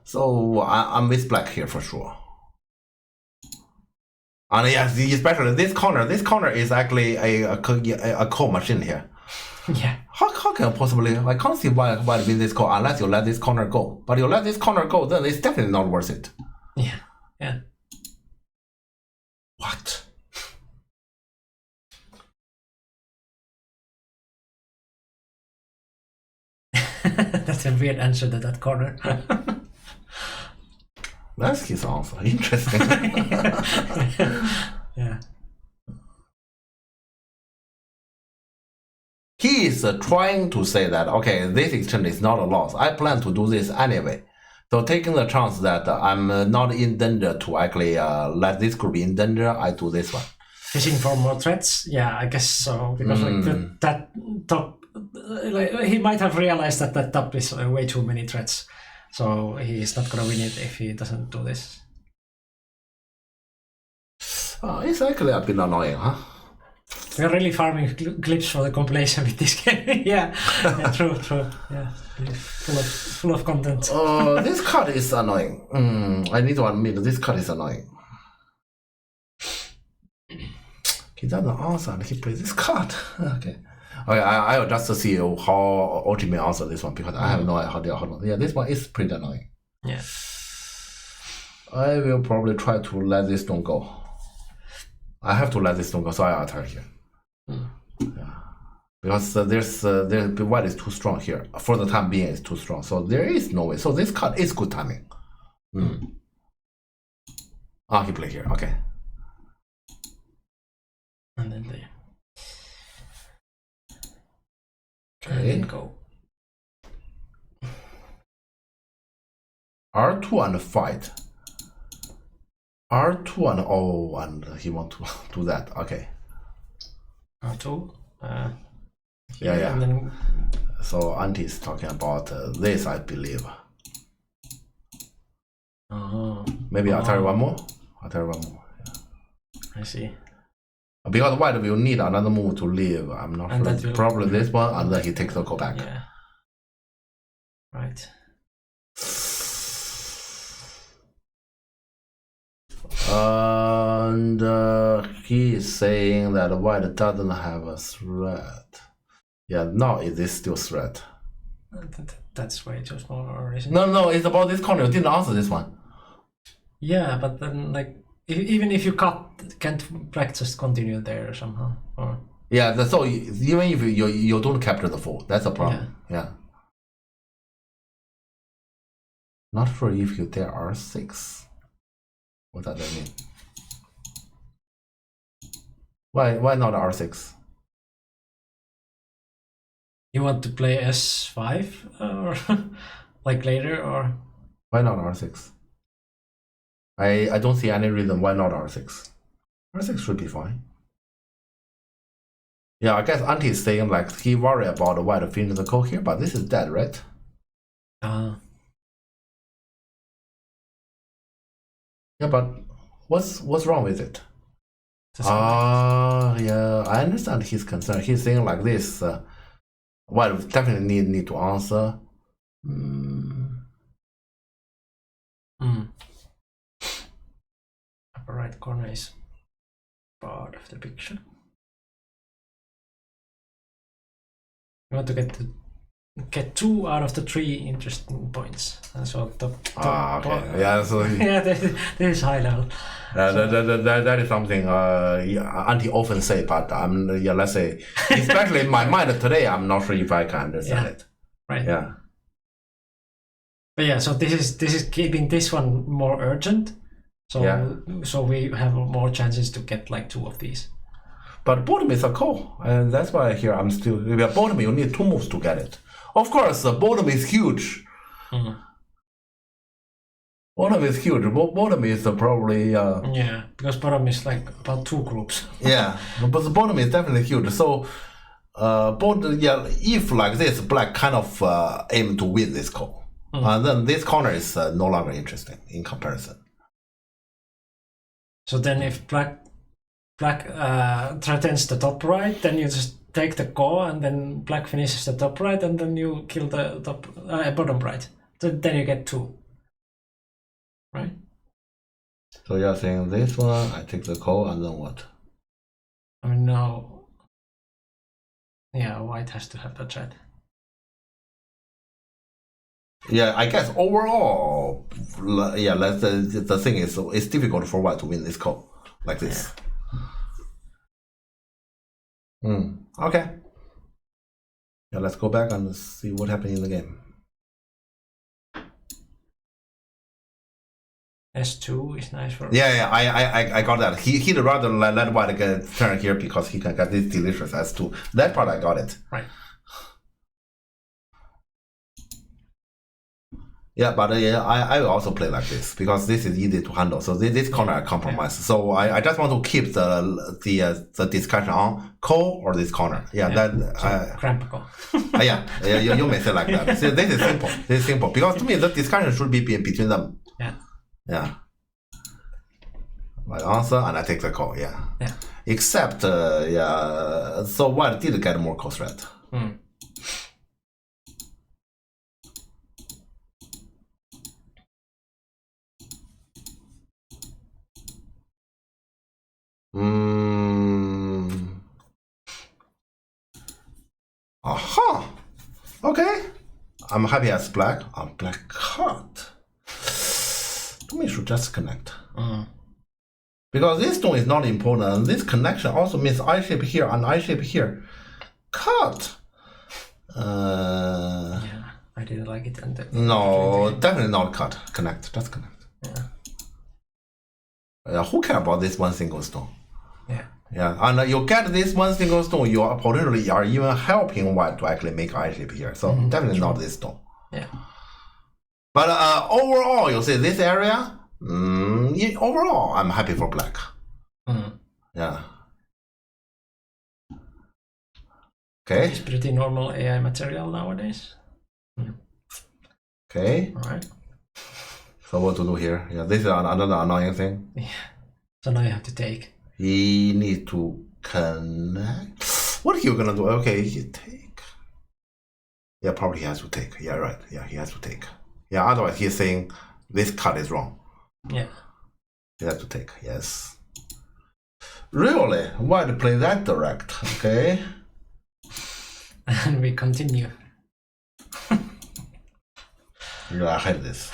B: So, I'm with black here for sure. And yes, especially this corner is actually a call machine here.
A: Yeah.
B: How can possibly, I can't see why win this call unless you let this corner go. But you let this corner go, then it's definitely not worth it.
A: Yeah.
B: What?
A: That's a weird answer to that corner.
B: That's his answer. Interesting.
A: Yeah.
B: He is trying to say that, okay, this exchange is not a loss. I plan to do this anyway. So taking the chance that I'm not in danger to actually let this group be in danger, I do this one.
A: Fishing for more threats? Yeah, I guess so. Because like that top, like, he might have realized that top is way too many threats. So he's not gonna win it if he doesn't do this.
B: It's actually a bit annoying, huh?
A: We're really farming clips for the compilation with this game. yeah, true. Yeah, full of content.
B: This card is annoying. I need to admit, this card is annoying. He doesn't answer and he plays this card. Okay, I'll just see how Ultimate answer this one because I have no idea how to. Yeah, this one is pretty annoying.
A: Yeah.
B: I will probably try to let this don't go. I have to let this don't go, so I attack here. Yeah. Because the white is too strong here. For the time being, it's too strong. So there is no way. So this card is good timing. He played here. Okay.
A: And then they.
B: Okay.
A: And then go.
B: R2 and fight. R2 and and he want to do that. Okay.
A: R2.
B: Yeah.
A: And then
B: so Auntie is talking about this, I believe. Maybe I'll tell you one more. Yeah.
A: I see.
B: Because white will need another move to leave. I'm not sure. Probably this one, and then he takes the call back.
A: Yeah. Right.
B: And he is saying that white doesn't have a threat. Yeah, now is this still threat?
A: That's way too small, or isn't it?
B: No, it's about this corner. You didn't answer this one.
A: Yeah, but then like even if you cut, can't black just continue there somehow? Or
B: yeah, so even if you don't capture the four, that's a problem. Yeah. Not sure if you dare R6. What does that mean? Why not R6?
A: You want to play S5 or like later, or
B: why not R6? I don't see any reason why not R6. R6 should be fine. Yeah, I guess Auntie is saying like he worry about why to finish the code here, but this is dead, right? Yeah, but what's wrong with it? Yeah, I understand his concern. He's saying like this. Well, definitely need to answer.
A: Upper right corner is part of the picture. You want to get 2 out of the 3 interesting points. So
B: okay. Yeah, so
A: yeah, this is high level.
B: That is something Auntie often say, but let's say, especially in my mind today, I'm not sure if I can understand it.
A: Right.
B: Yeah.
A: But yeah, so this is keeping this one more urgent. So so we have more chances to get like 2 of these.
B: But bottom is a call, and that's why here I'm still. If you're bottom, you need 2 moves to get it. Of course, the bottom is huge. Bottom is huge. Bottom is probably.
A: Yeah, because bottom is like about 2 groups.
B: Yeah, but the bottom is definitely huge. So, if like this, black kind of aim to win this call, and then this corner is no longer interesting in comparison.
A: So then, if black threatens the top right, then you just take the call, and then black finishes the top right, and then you kill the bottom right. So then you get 2. Right?
B: So you're saying this one, I take the call, and then what?
A: I mean, no. Yeah, white has to have the threat.
B: Yeah, I guess overall, yeah, the thing is, it's difficult for white to win this call like this. Okay. Yeah, let's go back and see what happened in the game.
A: S2 is nice for.
B: Yeah, I got that. He'd rather let white get turn here because he can get this delicious S2. That part I got it.
A: Right.
B: Yeah, but I will also play like this because this is easy to handle. So this corner I compromise. Yeah. So I just want to keep the discussion on call or this corner. Yeah, that
A: cramp call.
B: Yeah, you may say like that. So this is simple. This is simple because to me the discussion should be between them.
A: Yeah.
B: Yeah. I answer and I take the call. Yeah.
A: Yeah.
B: Except so white did get more call threat. Aha. Okay. I'm happy as black. I'm black card. To me, should just connect. Because this stone is not important. This connection also means I shape here and I shape here. Cut.
A: Yeah, I didn't like it.
B: No, definitely not cut. Connect. Just connect. Yeah. Who cares about this one single stone?
A: Yeah.
B: Yeah, and you get this one single stone, you are potentially are even helping white to actually make I shape here. So definitely not this stone.
A: Yeah.
B: But overall, you see this area. Overall, I'm happy for black. Yeah. Okay.
A: It's pretty normal AI material nowadays.
B: Okay.
A: All right.
B: So what to do here? Yeah, this is another annoying thing.
A: Yeah. So now you have to take.
B: He needs to connect. What are you gonna do? Okay, he take. Yeah, probably he has to take. Yeah, right. Yeah, he has to take. Yeah, otherwise he's saying this cut is wrong.
A: Yeah.
B: You have to take, yes. Really? Why to play that direct? Okay.
A: And we continue.
B: Yeah, I hate this.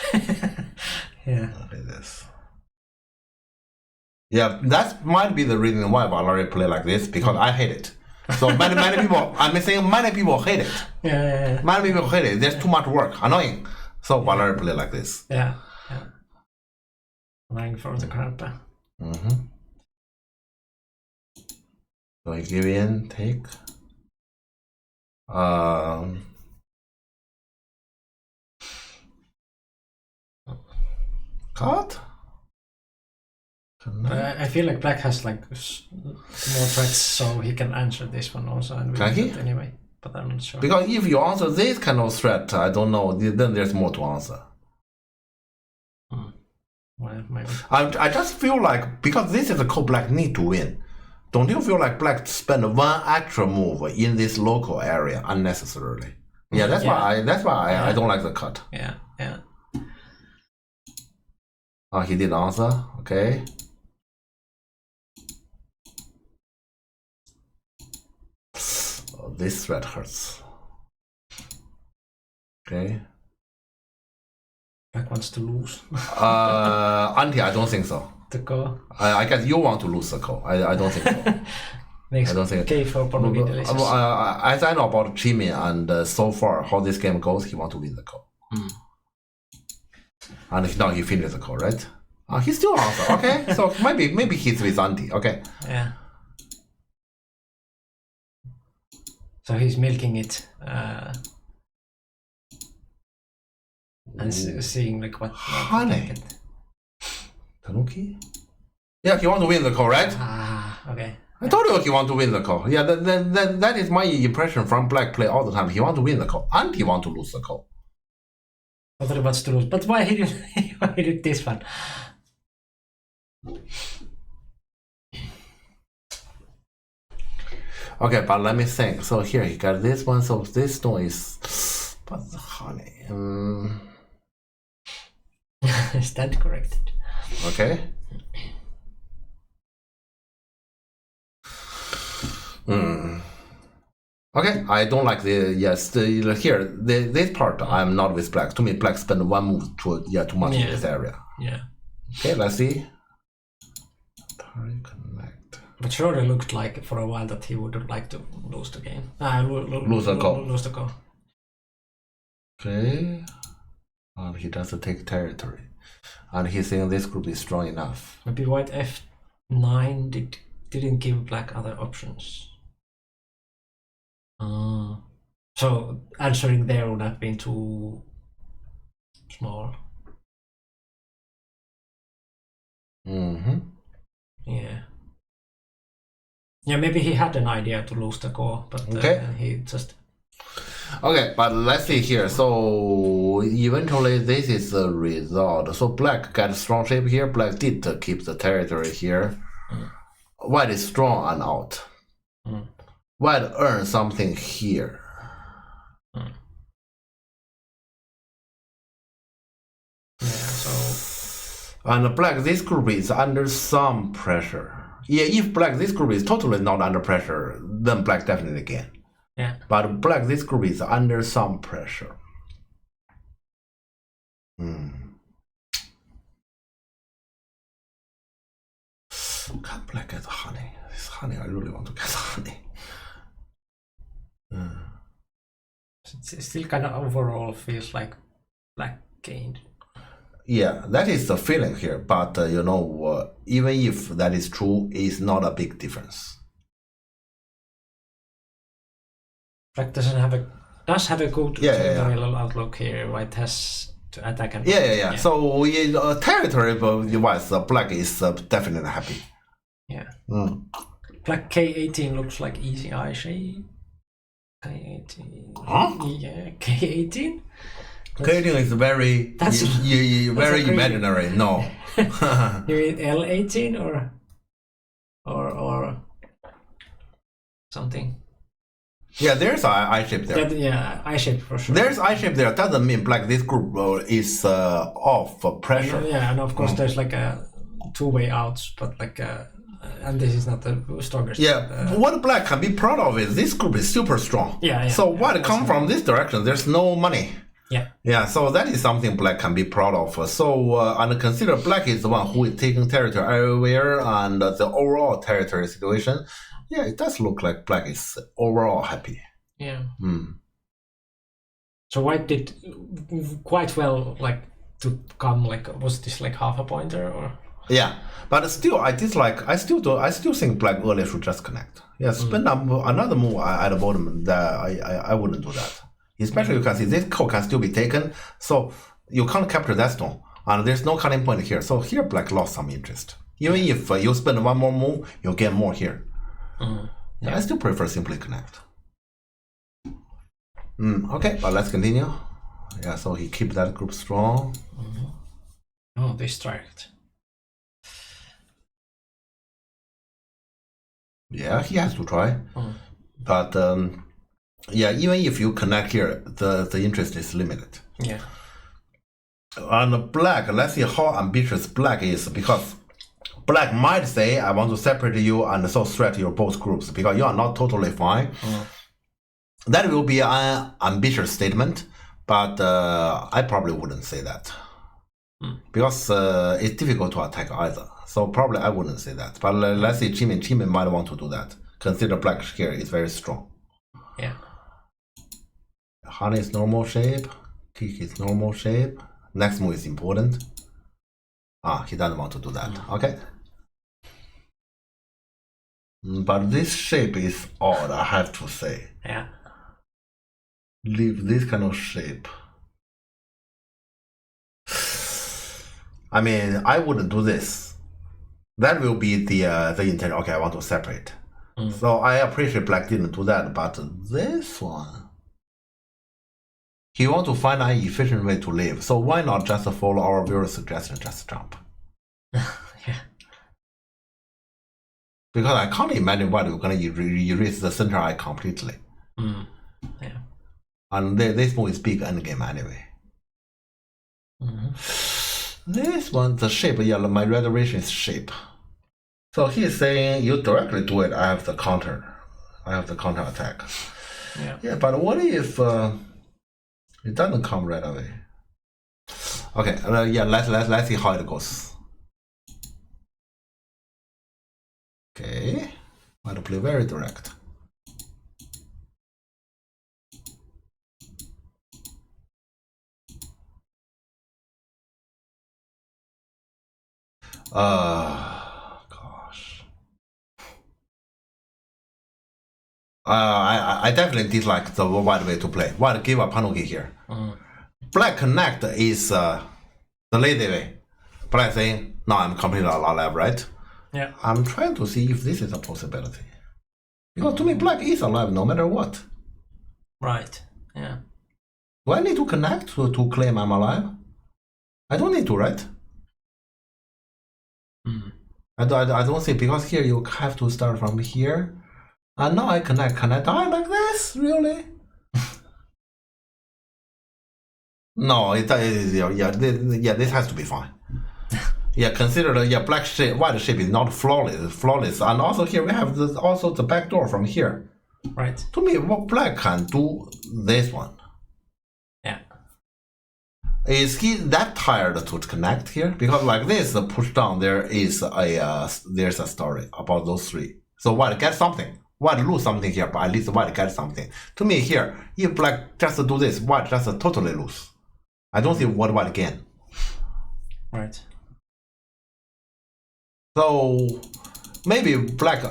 A: Yeah.
B: I hate this. Yeah, that might be the reason why Valerie play like this, because I hate it. So many people, I'm saying many people hate it.
A: Yeah.
B: Many people hate it. There's too much work, annoying. So Valerie play like this.
A: Yeah. Lying for the crampa.
B: So you give in, take. Cut.
A: I feel like black has like more threats, so he can answer this one also, and we
B: can he?
A: Anyway. But I'm not sure.
B: Because if you answer this kind of threat, I don't know. Then there's more to answer.
A: Well, maybe.
B: I just feel like because this is a call black need to win. Don't you feel like black spend one extra move in this local area unnecessarily? Yeah, that's why I don't like the cut.
A: Yeah.
B: Oh, he did answer. Okay. Oh, this threat hurts. Okay.
A: Black wants to lose.
B: Auntie, I don't think so.
A: To go.
B: I guess you want to lose the call. I don't think so.
A: Makes
B: I don't think
A: okay for probably delicious.
B: As I know about Jimmy and so far how this game goes, he wants to win the call. And now he finished the call, right? He still answer. Okay, so maybe he's with Auntie. Okay.
A: Yeah. So he's milking it. And seeing like what.
B: Honey. Tanuki? Yeah, he wants to win the call, right?
A: Okay.
B: I told you he wants to win the call. Yeah, that is my impression from black play all the time. He wants to win the call, and he wants to lose the call.
A: I thought he wants to lose, but why he did this one?
B: Okay, but let me think. So here he got this one. So this stone is, but honey.
A: Stand corrected.
B: Okay. Okay, I don't like here this part. I'm not with black. To me, black spend one move too much in this area.
A: Yeah.
B: Okay, let's see. Connect.
A: But sure, it looked like for a while that he would like to lose the game.
B: Lose the call.
A: Lose the call.
B: Okay. And he doesn't take territory, and he's saying this could be strong enough.
A: Maybe white f9 didn't give black other options. So answering there would have been too small.
B: Mm-hmm.
A: Yeah. Yeah, maybe he had an idea to lose the core, but he just...
B: Okay, but let's see here. So eventually this is the result. So black got strong shape here. Black did keep the territory here. White is strong and out. White earned something here.
A: Yeah, so...
B: And black, this group is under some pressure. Yeah, if black, this group is totally not under pressure, then black definitely can.
A: Yeah.
B: But black, this group is under some pressure. Can black get honey? This honey, I really want to get honey.
A: It still kind of overall feels like black gained.
B: Yeah, that is the feeling here. But even if that is true, it's not a big difference.
A: Black does have a good territorial outlook here. White has to attack and
B: So territory wise, black is definitely happy.
A: Yeah. Black K18 looks like easy eye shape. K18.
B: Huh?
A: Yeah, K18.
B: K18 is very very imaginary. No.
A: You mean L18 or something?
B: Yeah, there's an eye shape there.
A: Eye shape for sure.
B: There's eye shape there. Doesn't mean black this group is off pressure.
A: And of course there's like a two-way outs, but like and this is not the strongest.
B: Yeah, what black can be proud of is this group is super strong. So what come from this direction? There's no money. Yeah, so that is something black can be proud of. So and consider black is the one who is taking territory everywhere and the overall territory situation. Yeah, it does look like black is overall happy.
A: Yeah. So white did quite well, like to come. Like, was this like half a pointer or?
B: Yeah, but still, I still think black earlier should just connect. Yeah, spend another move at the bottom. I wouldn't do that. Especially you can see this core can still be taken, so you can't capture that stone, and there's no cutting point here. So here black lost some interest. Even if you spend one more move, you'll get more here. Yeah, I still prefer simply connect. Okay, but let's continue. Yeah, so he keep that group strong.
A: Oh, distract.
B: Yeah, he has to try. But yeah, even if you connect here, the interest is limited.
A: Yeah.
B: And black, let's see how ambitious black is, because black might say, I want to separate you and so threat your both groups because you are not totally fine. That will be an ambitious statement, but I probably wouldn't say that. Because it's difficult to attack either. So probably I wouldn't say that. But let's say Jimin might want to do that. Consider black here is very strong.
A: Yeah.
B: Honey is normal shape. Kick is normal shape. Next move is important. He doesn't want to do that. Okay. But this shape is odd, I have to say.
A: Yeah.
B: Leave this kind of shape. I mean, I wouldn't do this. That will be the intent. Okay, I want to separate. So I appreciate black didn't do that, but this one, he want to find an efficient way to live. So why not just follow our viewer's suggestion, just jump?
A: Yeah.
B: Because I can't imagine why we're going to erase the center eye completely.
A: Yeah.
B: And this move is big endgame anyway. This one, the shape, my reservation is shape. So he's saying, you directly do it, I have the counter. I have the counter attack. Yeah, but what if it doesn't come right away? Okay, let's see how it goes. Okay, I want to play very direct. Gosh. I definitely dislike the white way to play. White give up Hanuki here. black connect is the lazy way. Black saying, now I'm completely alive, right?
A: Yeah.
B: I'm trying to see if this is a possibility. Because to me, black is alive no matter what.
A: Right. Yeah.
B: Do I need to connect to claim I'm alive? I don't need to, right? I don't think, because here you have to start from here. And now I connect. Can I die like this? Really? No, this has to be fine. Yeah, consider the black shape, white shape is not flawless. And also here we have also the back door from here.
A: Right.
B: To me, what black can do this one?
A: Yeah.
B: Is he that tired to connect here? Because like this, push down, there's a story about those three. So white get something. White lose something here, but at least white get something. To me here, if black just do this, white just totally lose. I don't see what white gain.
A: Right.
B: So maybe black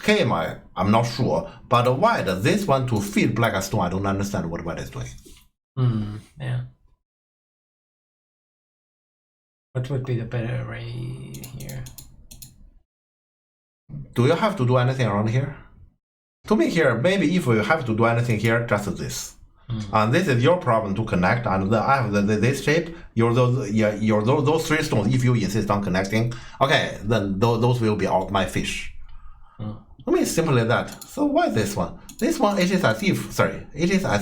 B: came, I'm not sure. But white, this one to feed black a stone, I don't understand what white is doing.
A: Yeah. What would be the better way here?
B: Do you have to do anything around here? To me here, maybe if you have to do anything here, just this. And this is your problem to connect. And then I have this shape. Those three stones. If you insist on connecting, okay, then those will be all my fish. I mean, simply that. So why this one? This one, it is as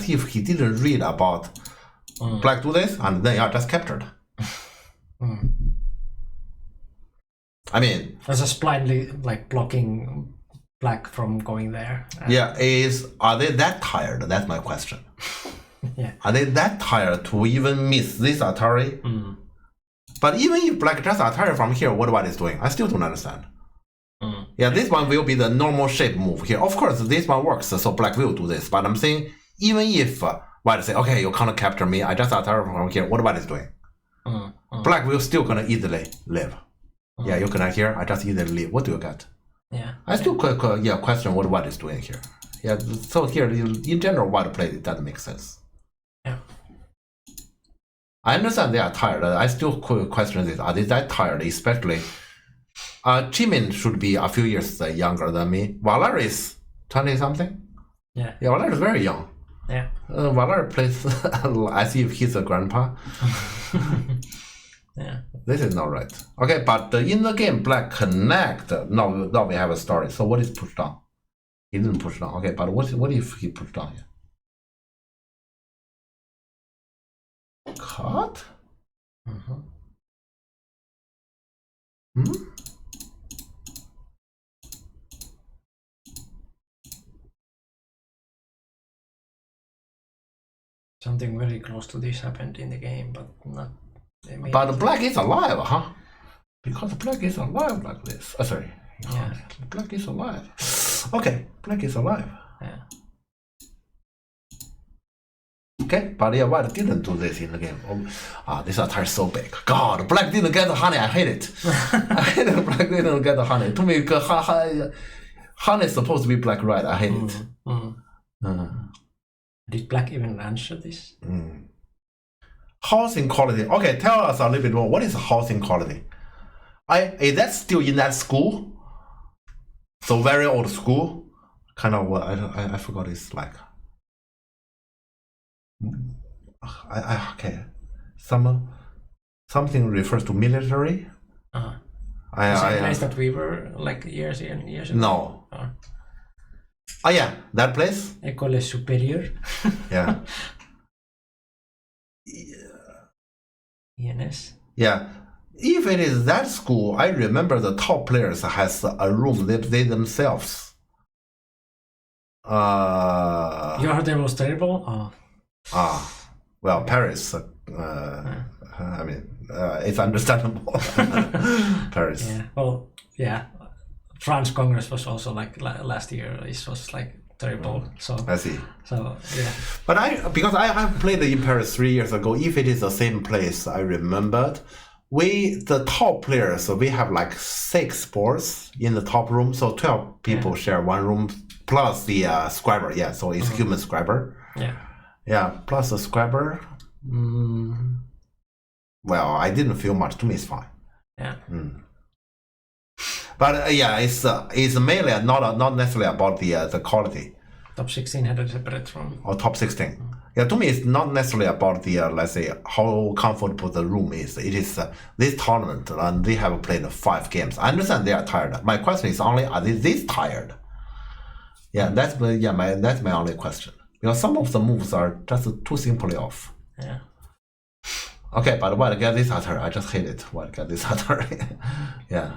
B: if he didn't read about black do this, and then you are just captured. I mean,
A: that's just blindly like blocking black from going there.
B: Yeah, are they that tired? That's my question.
A: Yeah.
B: Are they that tired to even miss this Atari? But even if black just Atari from here, what white is doing, I still don't understand. Yeah, this one will be the normal shape move here. Of course, this one works, so black will do this. But I'm saying, even if white say, okay, you can't capture me, I just Atari from here, what white is doing? Black will still gonna easily live. Yeah, you connect here, I just easily leave. What do you get?
A: Yeah.
B: I still question what white is doing here. Yeah, so here, in general, white play, it doesn't make sense.
A: Yeah.
B: I understand they are tired. I still question this. Are they that tired? Especially, Jimin should be a few years younger than me. Valar is 20-something.
A: Yeah.
B: Yeah, Valar is very young.
A: Yeah.
B: Valar plays as if he's a grandpa.
A: Yeah.
B: This is not right. Okay, but in the game, black connect. Now we have a story. So what is pushed down? He didn't push down. Okay, but what if he pushed down here? Cut?
A: Something very close to this happened in the game, but not.
B: But black is alive, huh? Because black is alive like this. Sorry.
A: Yeah.
B: Black is alive. Okay, black is alive.
A: Yeah.
B: Okay, but yeah, white didn't do this in the game. This Atari is so big. God, black didn't get the honey. I hate it. I hate it. Black didn't get the honey. To me, honey is supposed to be black, right? I hate it.
A: Did black even answer this?
B: Housing quality. Okay, tell us a little bit more. What is housing quality? Is that still in that school? So very old school? Kind of what I forgot it's like. Okay. Something refers to military.
A: Is it a place that we were like years and years ago?
B: No. Oh yeah, that place?
A: École Supérieure.
B: Yeah.
A: ENS.
B: Yeah. If it is that school, I remember the top players has a room that they themselves.
A: You heard it was terrible?
B: Well, Paris. I mean, it's understandable. Paris.
A: Yeah. Well, yeah. France Congress was also like last year. It was like terrible. So
B: I see.
A: So yeah.
B: But because I played in Paris 3 years ago. If it is the same place, I remembered. The top players, so we have like 6 boards in the top room. So 12 people share one room plus the scriber. Yeah, so it's human scriber.
A: Yeah.
B: Yeah, plus the scriber. Well, I didn't feel much. To me, it's fine.
A: Yeah.
B: But yeah, it's mainly not necessarily about the quality.
A: Top 16 had a separate room.
B: Or top 16. Yeah, to me, it's not necessarily about the let's say how comfortable the room is. It is this tournament, and they have played 5 games. I understand they are tired. My question is only, are they this tired? Yeah, that's my only question. Because some of the moves are just too simply off.
A: Yeah.
B: Okay, but what get this Atari? I just hate it. What get this Atari? Yeah.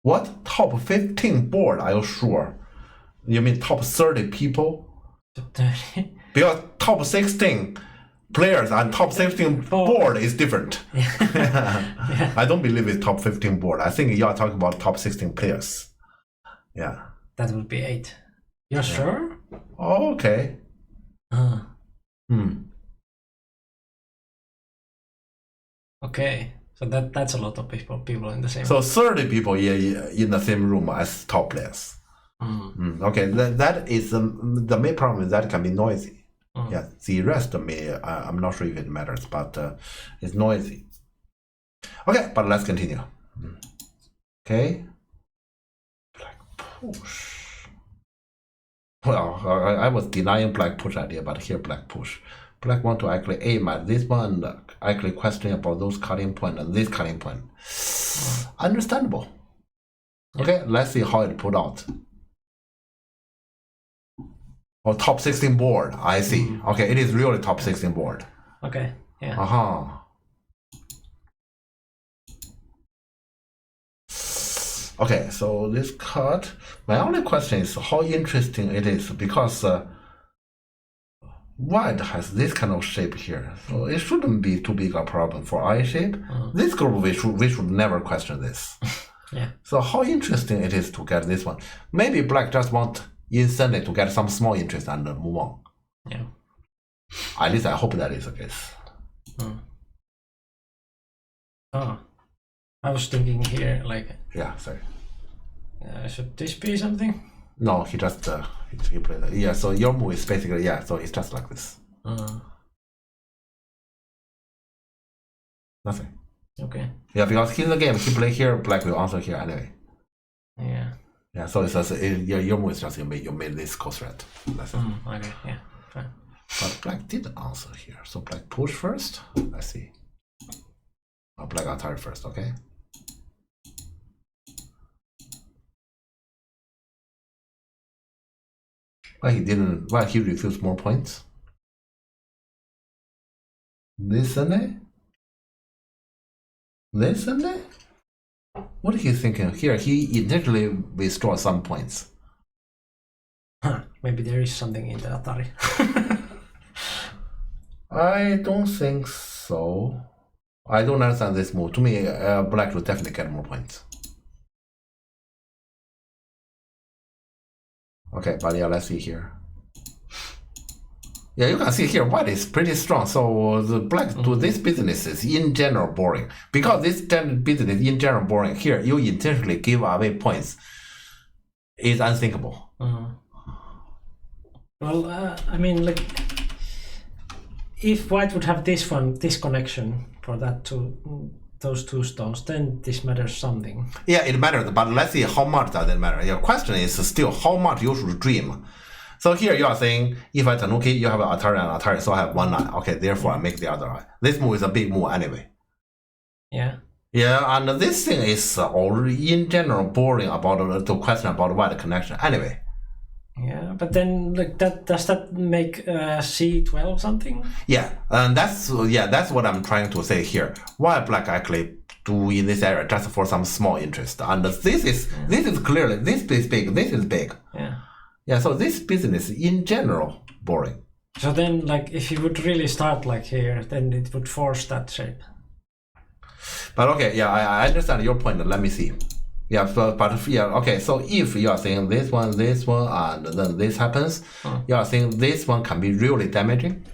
B: What top 15 board? Are you sure? You mean top 30 people?
A: Top 30.
B: Because top 16 players and top 16 board is different.
A: Yeah.
B: I don't believe it's top 15 board. I think you are talking about top 16 players. Yeah.
A: That would be 8. You're sure?
B: Oh, okay.
A: Okay. So that's a lot of people in the same.
B: So 30 people in the same room as top players. Okay, that is the main problem is that it can be noisy. Yeah, the rest I'm not sure if it matters, but it's noisy. Okay, but let's continue. Okay. Black push. Well, I was denying black push idea, but here black push. Black want to actually aim at this one, actually questioning about those cutting point and this cutting point. Understandable. Okay, let's see how it put out. Oh, top 16 board. I see. Okay, it is really top 16 board.
A: Okay. Yeah.
B: Okay, so this cut. My only question is how interesting it is because white has this kind of shape here, so it shouldn't be too big a problem for eye shape. This group we should never question this.
A: Yeah.
B: So how interesting it is to get this one. Maybe black just want instantly to get some small interest and move on.
A: Yeah.
B: At least I hope that is the case.
A: I was thinking here, like.
B: Yeah, sorry.
A: Should this be something?
B: No, he just he played that. Yeah, so your move is basically so it's just like this. Nothing.
A: Okay.
B: Yeah, because in the game he play here, black will answer here anyway.
A: Yeah.
B: Yeah, so it's just your move is just you made this coast red. That's it.
A: Okay. Yeah. Fine.
B: But black did answer here, so black push first. Let's see. Black Atari first, okay. Why he refused more points? Listen. What is he thinking here? He intentionally withdraw some points.
A: Maybe there is something in the Atari.
B: I don't think so. I don't understand this move. To me, black will definitely get more points. Okay, but yeah, let's see here. Yeah, you can see here white is pretty strong. So the black to this business is in general boring. Because this business in general boring, here you intentionally give away points. It's unthinkable.
A: Well, I mean, like, if white would have this connection for those two stones, then this matters something.
B: Yeah, it matters, but let's see how much does it matter. Your question is still how much you should dream. So here you are saying, if I Tanuki, you have an Atari and Atari, so I have one eye. Okay, therefore I make the other eye. This move is a big move anyway.
A: Yeah.
B: Yeah, and this thing is already in general boring about the question about white connection anyway.
A: Yeah, but then like does that make C12 something?
B: Yeah, and that's what I'm trying to say here. Why black actually do in this area just for some small interest, and this is clearly this is big, this is big.
A: Yeah.
B: Yeah, so this business in general boring.
A: So then, like, if you would really start like here, then it would force that shape.
B: But okay, yeah, I understand your point. Let me see. Yeah, but yeah, okay. So if you are saying this one, and then this happens, you are saying this one can be really damaging.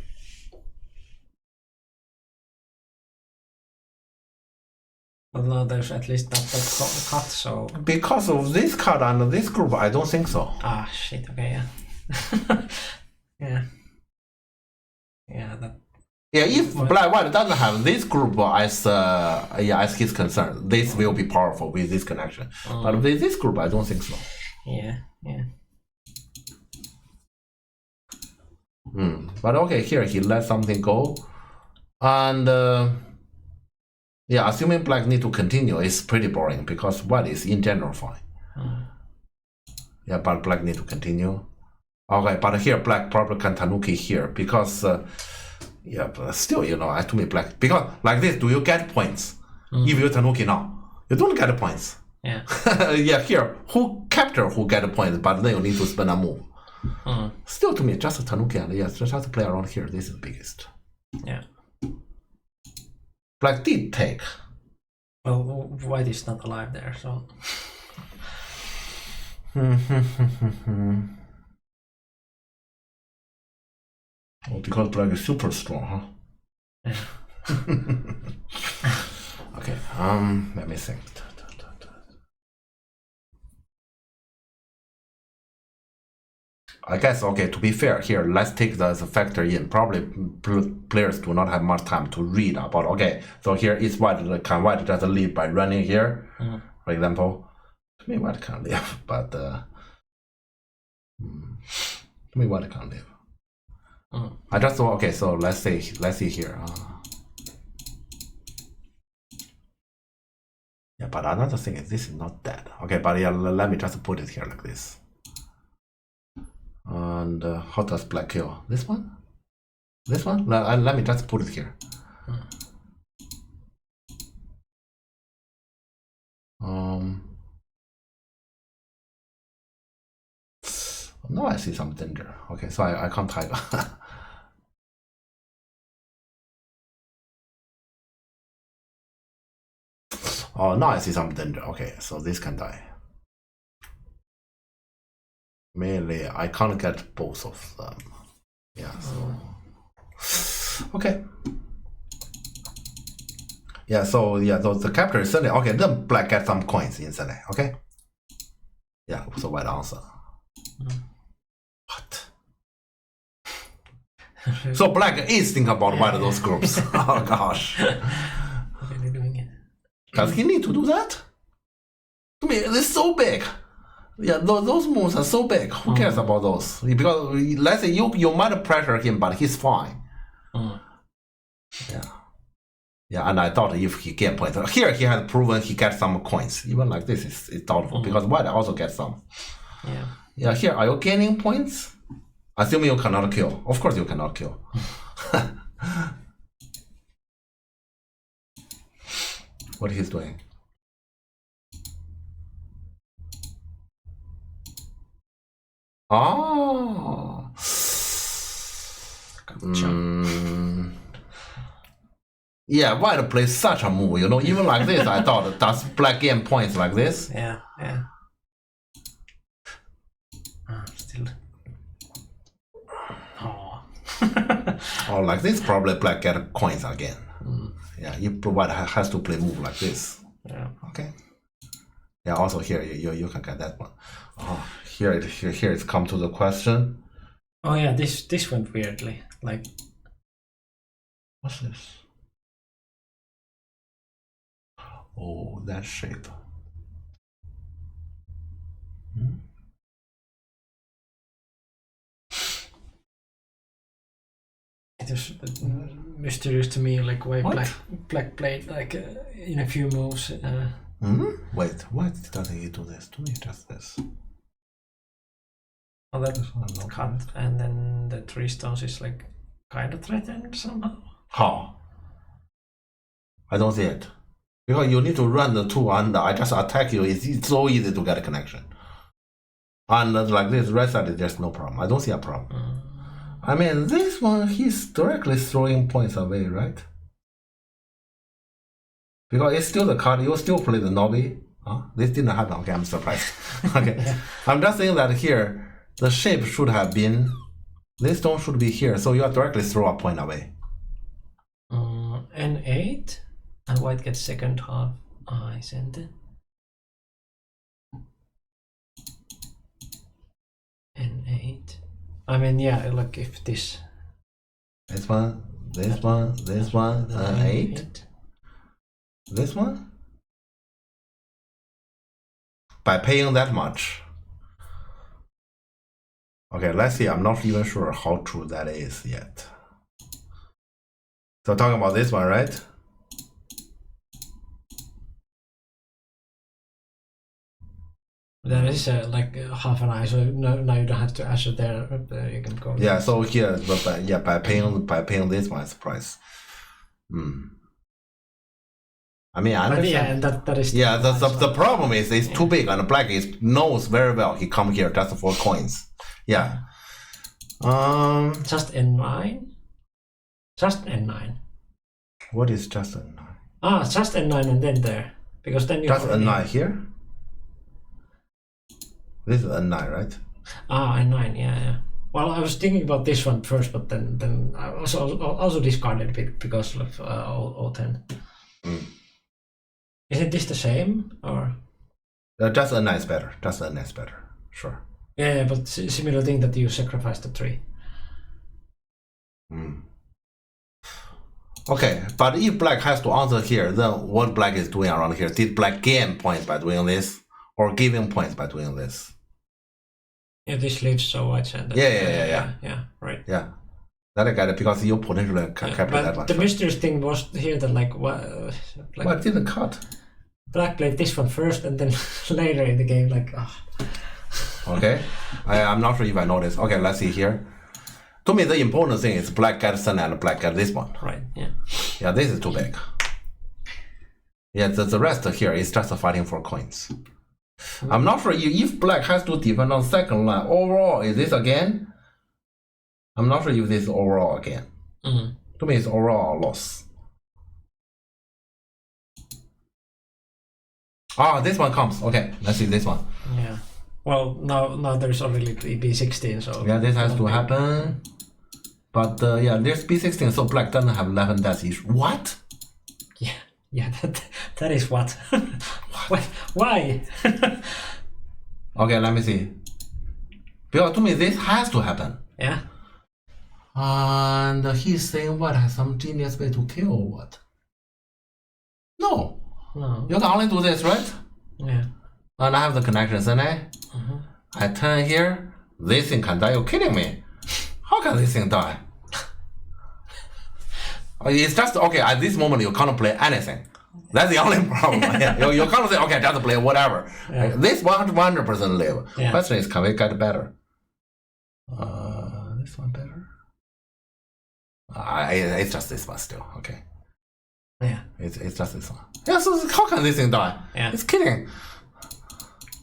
A: Well, no, there's at least that cut, so...
B: Because of this cut and this group, I don't think so.
A: Ah, shit, okay, yeah. Yeah. yeah, that.
B: Yeah, if Black-White doesn't have this group as his concern, this will be powerful with this connection. But with this group, I don't think so.
A: Yeah, yeah.
B: But okay, here he let something go, and yeah, assuming Black need to continue is pretty boring because White is in general fine. Yeah, but Black need to continue. Okay, but here Black probably can Tanuki here because yeah, but still, you know, to me Black, because like this, do you get points? If you Tanuki now, you don't get points.
A: Yeah.
B: Yeah, here who capture who get points, but then you need to spend a move. Still, to me, just a Tanuki and yes, just play around here. This is the biggest.
A: Yeah.
B: Black did take.
A: Well, White is not alive there, so.
B: Oh, because Black is super strong, huh? Okay. Let me think. I guess, okay, to be fair here, let's take that as a factor in. Probably players do not have much time to read about, okay, so here is White, can White just live by running here, for example? To me, White can live, but to me, White can live. I just thought, okay, so let's see here. Yeah, but another thing is this is not dead. Okay, but yeah, let me just put it here like this. And how does Black kill? This one? This one? Let me just put it here. Now I see some danger. Okay, so I can't tiger. Oh, now I see some danger. Okay, so this can die. Mainly, I can't get both of them. Yeah, so. Okay. Yeah, so yeah, the capture is certainly okay. Then Black get some coins instantly. Okay. Yeah, so White answer. What? So Black is thinking about one of those groups. Oh gosh.
A: Really doing it.
B: Does he need to do that? I mean, it's so big. Yeah, those moves are so big. Who cares about those? Because let's say you might pressure him, but he's fine. Yeah. Yeah, and I thought if he get points. Here he has proven he gets some coins. Even like this is doubtful because White also gets some.
A: Yeah.
B: Yeah, here are you gaining points? Assuming you cannot kill. Of course you cannot kill. What he's doing? Oh. Yeah, White plays such a move, you know, even like this, I thought, does Black gain points like this?
A: Yeah, yeah. Still. Oh.
B: Or like this, probably Black get coins again. Yeah, you White has to play move like this.
A: Yeah.
B: Okay. Yeah, also here, you can get that one. Oh, here it's come to the question.
A: Oh yeah, this went weirdly. Like,
B: what's this? Oh, that shape.
A: It was mysterious to me, like why Black played like in a few moves.
B: Wait, why doesn't he do this? To me, just this.
A: Oh, that cut, and then the 3 stones is like kind of threatened somehow.
B: How? I don't see it. Because you need to run the 2 and I just attack you. It's so easy to get a connection. And like this, right side, there's no problem. I don't see a problem. I mean, this one, he's directly throwing points away, right? Because it's still the card, you still play the Novi. This didn't happen. Okay, I'm surprised. Okay, I'm just saying that here, the shape should have been, this stone should be here, so you are directly throw a point away.
A: N8, and White gets second half. Isn't it? N8. I mean, yeah, like if this
B: This one, this one, this one, 8. This one? By paying that much. Okay, let's see. I'm not even sure how true that is yet. So talking about this one, right?
A: There is like half an eye, so now you don't have to usher there. You can go.
B: Yeah. So here, by paying this one's price. I mean, I understand.
A: Yeah, that is.
B: Yeah, the problem is it's too big, and Black knows very well he come here just for coins. Yeah.
A: Just N9. Just N9.
B: What is just N9?
A: Ah, just N9 and then there, because then you
B: just N9 here. This is N9, right?
A: Ah, N9, yeah. Well, I was thinking about this one first, but then I also discarded a bit because of O10. Isn't this the same, or?
B: Just N9 is better. Just N9 is better. Sure.
A: Yeah, but similar thing that you sacrifice the 3.
B: Okay, but if Black has to answer here, then what Black is doing around here? Did Black gain points by doing this, or giving points by doing this?
A: Yeah, this leaves so white-handed.
B: Yeah,
A: right.
B: Yeah, that I got it because you potentially can capture that one.
A: The mysterious thing was here that like
B: what didn't cut?
A: Black played this one first, and then later in the game, like.
B: Okay, I'm not sure if I noticed. Okay, let's see here. To me, the important thing is Black gets Sun and Black gets this one.
A: Right. Yeah.
B: Yeah, this is too big. Yeah, the rest here is just fighting for coins. I'm not sure if Black has to defend on second line overall. Is this again? I'm not sure if this is overall again. To me, it's overall a loss. Ah, this one comes. Okay, let's see this one.
A: Yeah. Well, now there's already B16, so...
B: Yeah, this has to happen. But yeah, there's B16, so Black doesn't have 11 death issue. What?
A: Yeah, that is what? Why?
B: Okay, let me see. Because to me, this has to happen.
A: Yeah.
B: And he's saying what? Has some genius way to kill or what? No. You can only do this, right?
A: Yeah.
B: And I have the connections, and I turn here. This thing can die. You're kidding me? How can this thing die? It's just okay. At this moment, you can't play anything. That's the only problem. You can't say okay, just play whatever. Yeah. This 100% live.
A: Yeah.
B: Question is, can we get better? This one better? It's just this one still. Okay.
A: Yeah.
B: It's just this one. Yeah. So how can this thing die?
A: Yeah.
B: It's kidding.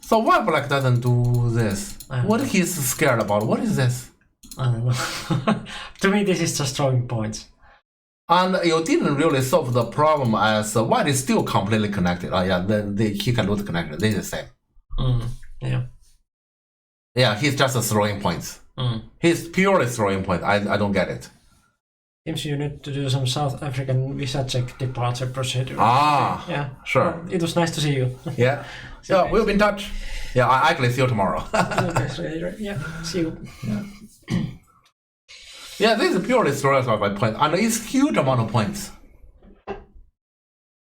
B: So why Black doesn't do this? What he's scared about? What is this?
A: I don't know. To me, this is just drawing points.
B: And you didn't really solve the problem as White is still completely connected. Yeah, then he can lose the connection. This is the same.
A: Yeah.
B: Yeah, he's just throwing points. He's purely throwing points. I don't get it.
A: Seems you need to do some South African visa check departure procedure.
B: Ah,
A: yeah.
B: Sure.
A: Well, it was nice to see you.
B: Yeah. Yeah, we'll be in touch. Yeah, I actually see you tomorrow.
A: Yeah, see you.
B: Yeah. Yeah, this is purely throwing by points, and it's huge amount of points. How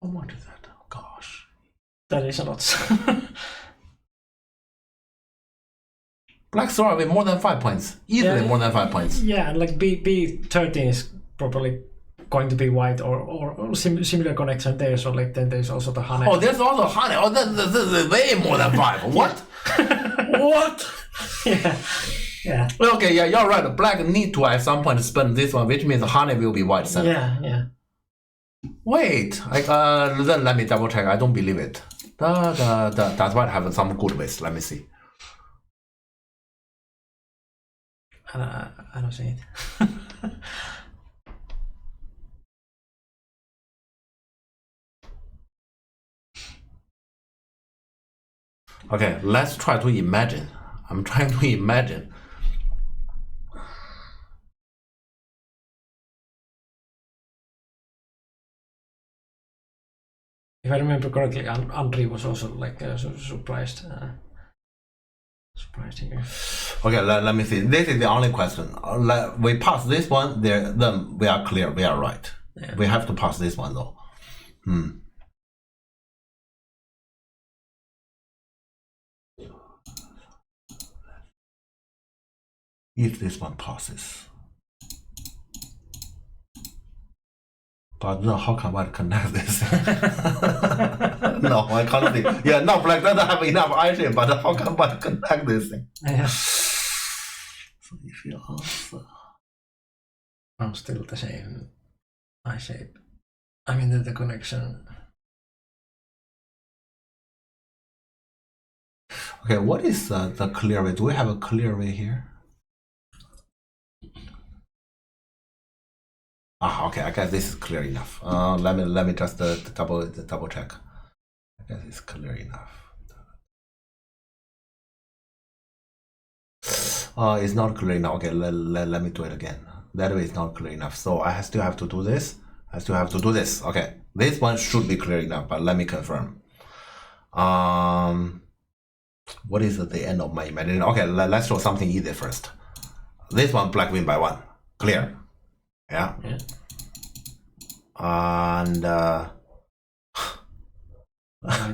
B: much is that? Oh, gosh.
A: That is a lot.
B: Black throw away more than 5 points. Easily more than 5 points.
A: Yeah, like B13 is probably going to be white or similar connection there, so like then there's also the honey.
B: Oh, there's also honey. Oh, that's way more than 5. What? What?
A: Yeah.
B: Okay, yeah, you're right. Black need to at some point spend this one, which means honey will be white center.
A: Yeah.
B: Wait, then let me double check. I don't believe it. That's why I have some good ways. Let me see.
A: I don't see it.
B: Okay, let's try to imagine. I'm trying to imagine.
A: If I remember correctly, Andri was also like surprised here.
B: Okay, let me see. This is the only question. We pass this one, then we are clear. We are right.
A: Yeah.
B: We have to pass this one though. If this one passes. But no, how can I connect this? No, I can't see. Yeah, no, black doesn't have enough eye shape, but how can I connect this thing?
A: Yeah.
B: So if you answer.
A: I'm still the same eye shape. I mean the connection.
B: Okay, what is the clear way? Do we have a clear way here? Okay, I guess this is clear enough. Let me just double check. I guess it's clear enough. It's not clear enough. Okay, let me do it again. That way is not clear enough. So I still have to do this. I still have to do this. Okay, this one should be clear enough, but let me confirm. What is at the end of my imagination? Okay, let's show something easy first. This one, black win by 1. Clear. Yeah. And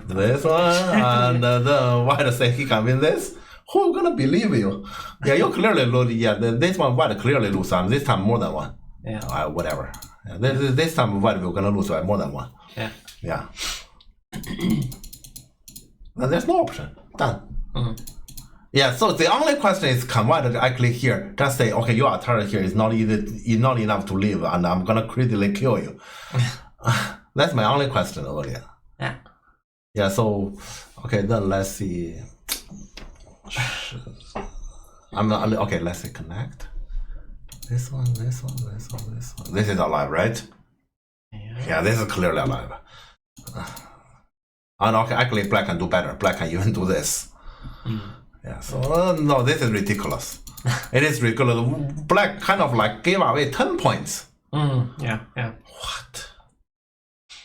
B: this one, and the white say he can win this. Who's gonna believe you? Yeah, you clearly lose. Yeah, this one white clearly lose, and this time more than 1.
A: Yeah.
B: Whatever. Yeah, this time white we're gonna lose by more than 1.
A: Yeah.
B: Yeah. There's no option. Done. Yeah, so the only question is, can white actually here just say, okay, your turret here is not enough to live, and I'm gonna critically kill you. That's my only question over here.
A: Yeah.
B: Yeah. So, okay, then let's see. Okay. Let's see. Connect. This one. This is alive, right? Yeah. This is clearly alive. And okay, actually, black can do better. Black can even do this. Yeah, so no, this is ridiculous. It is ridiculous. Black kind of like gave away 10 points.
A: Yeah.
B: What?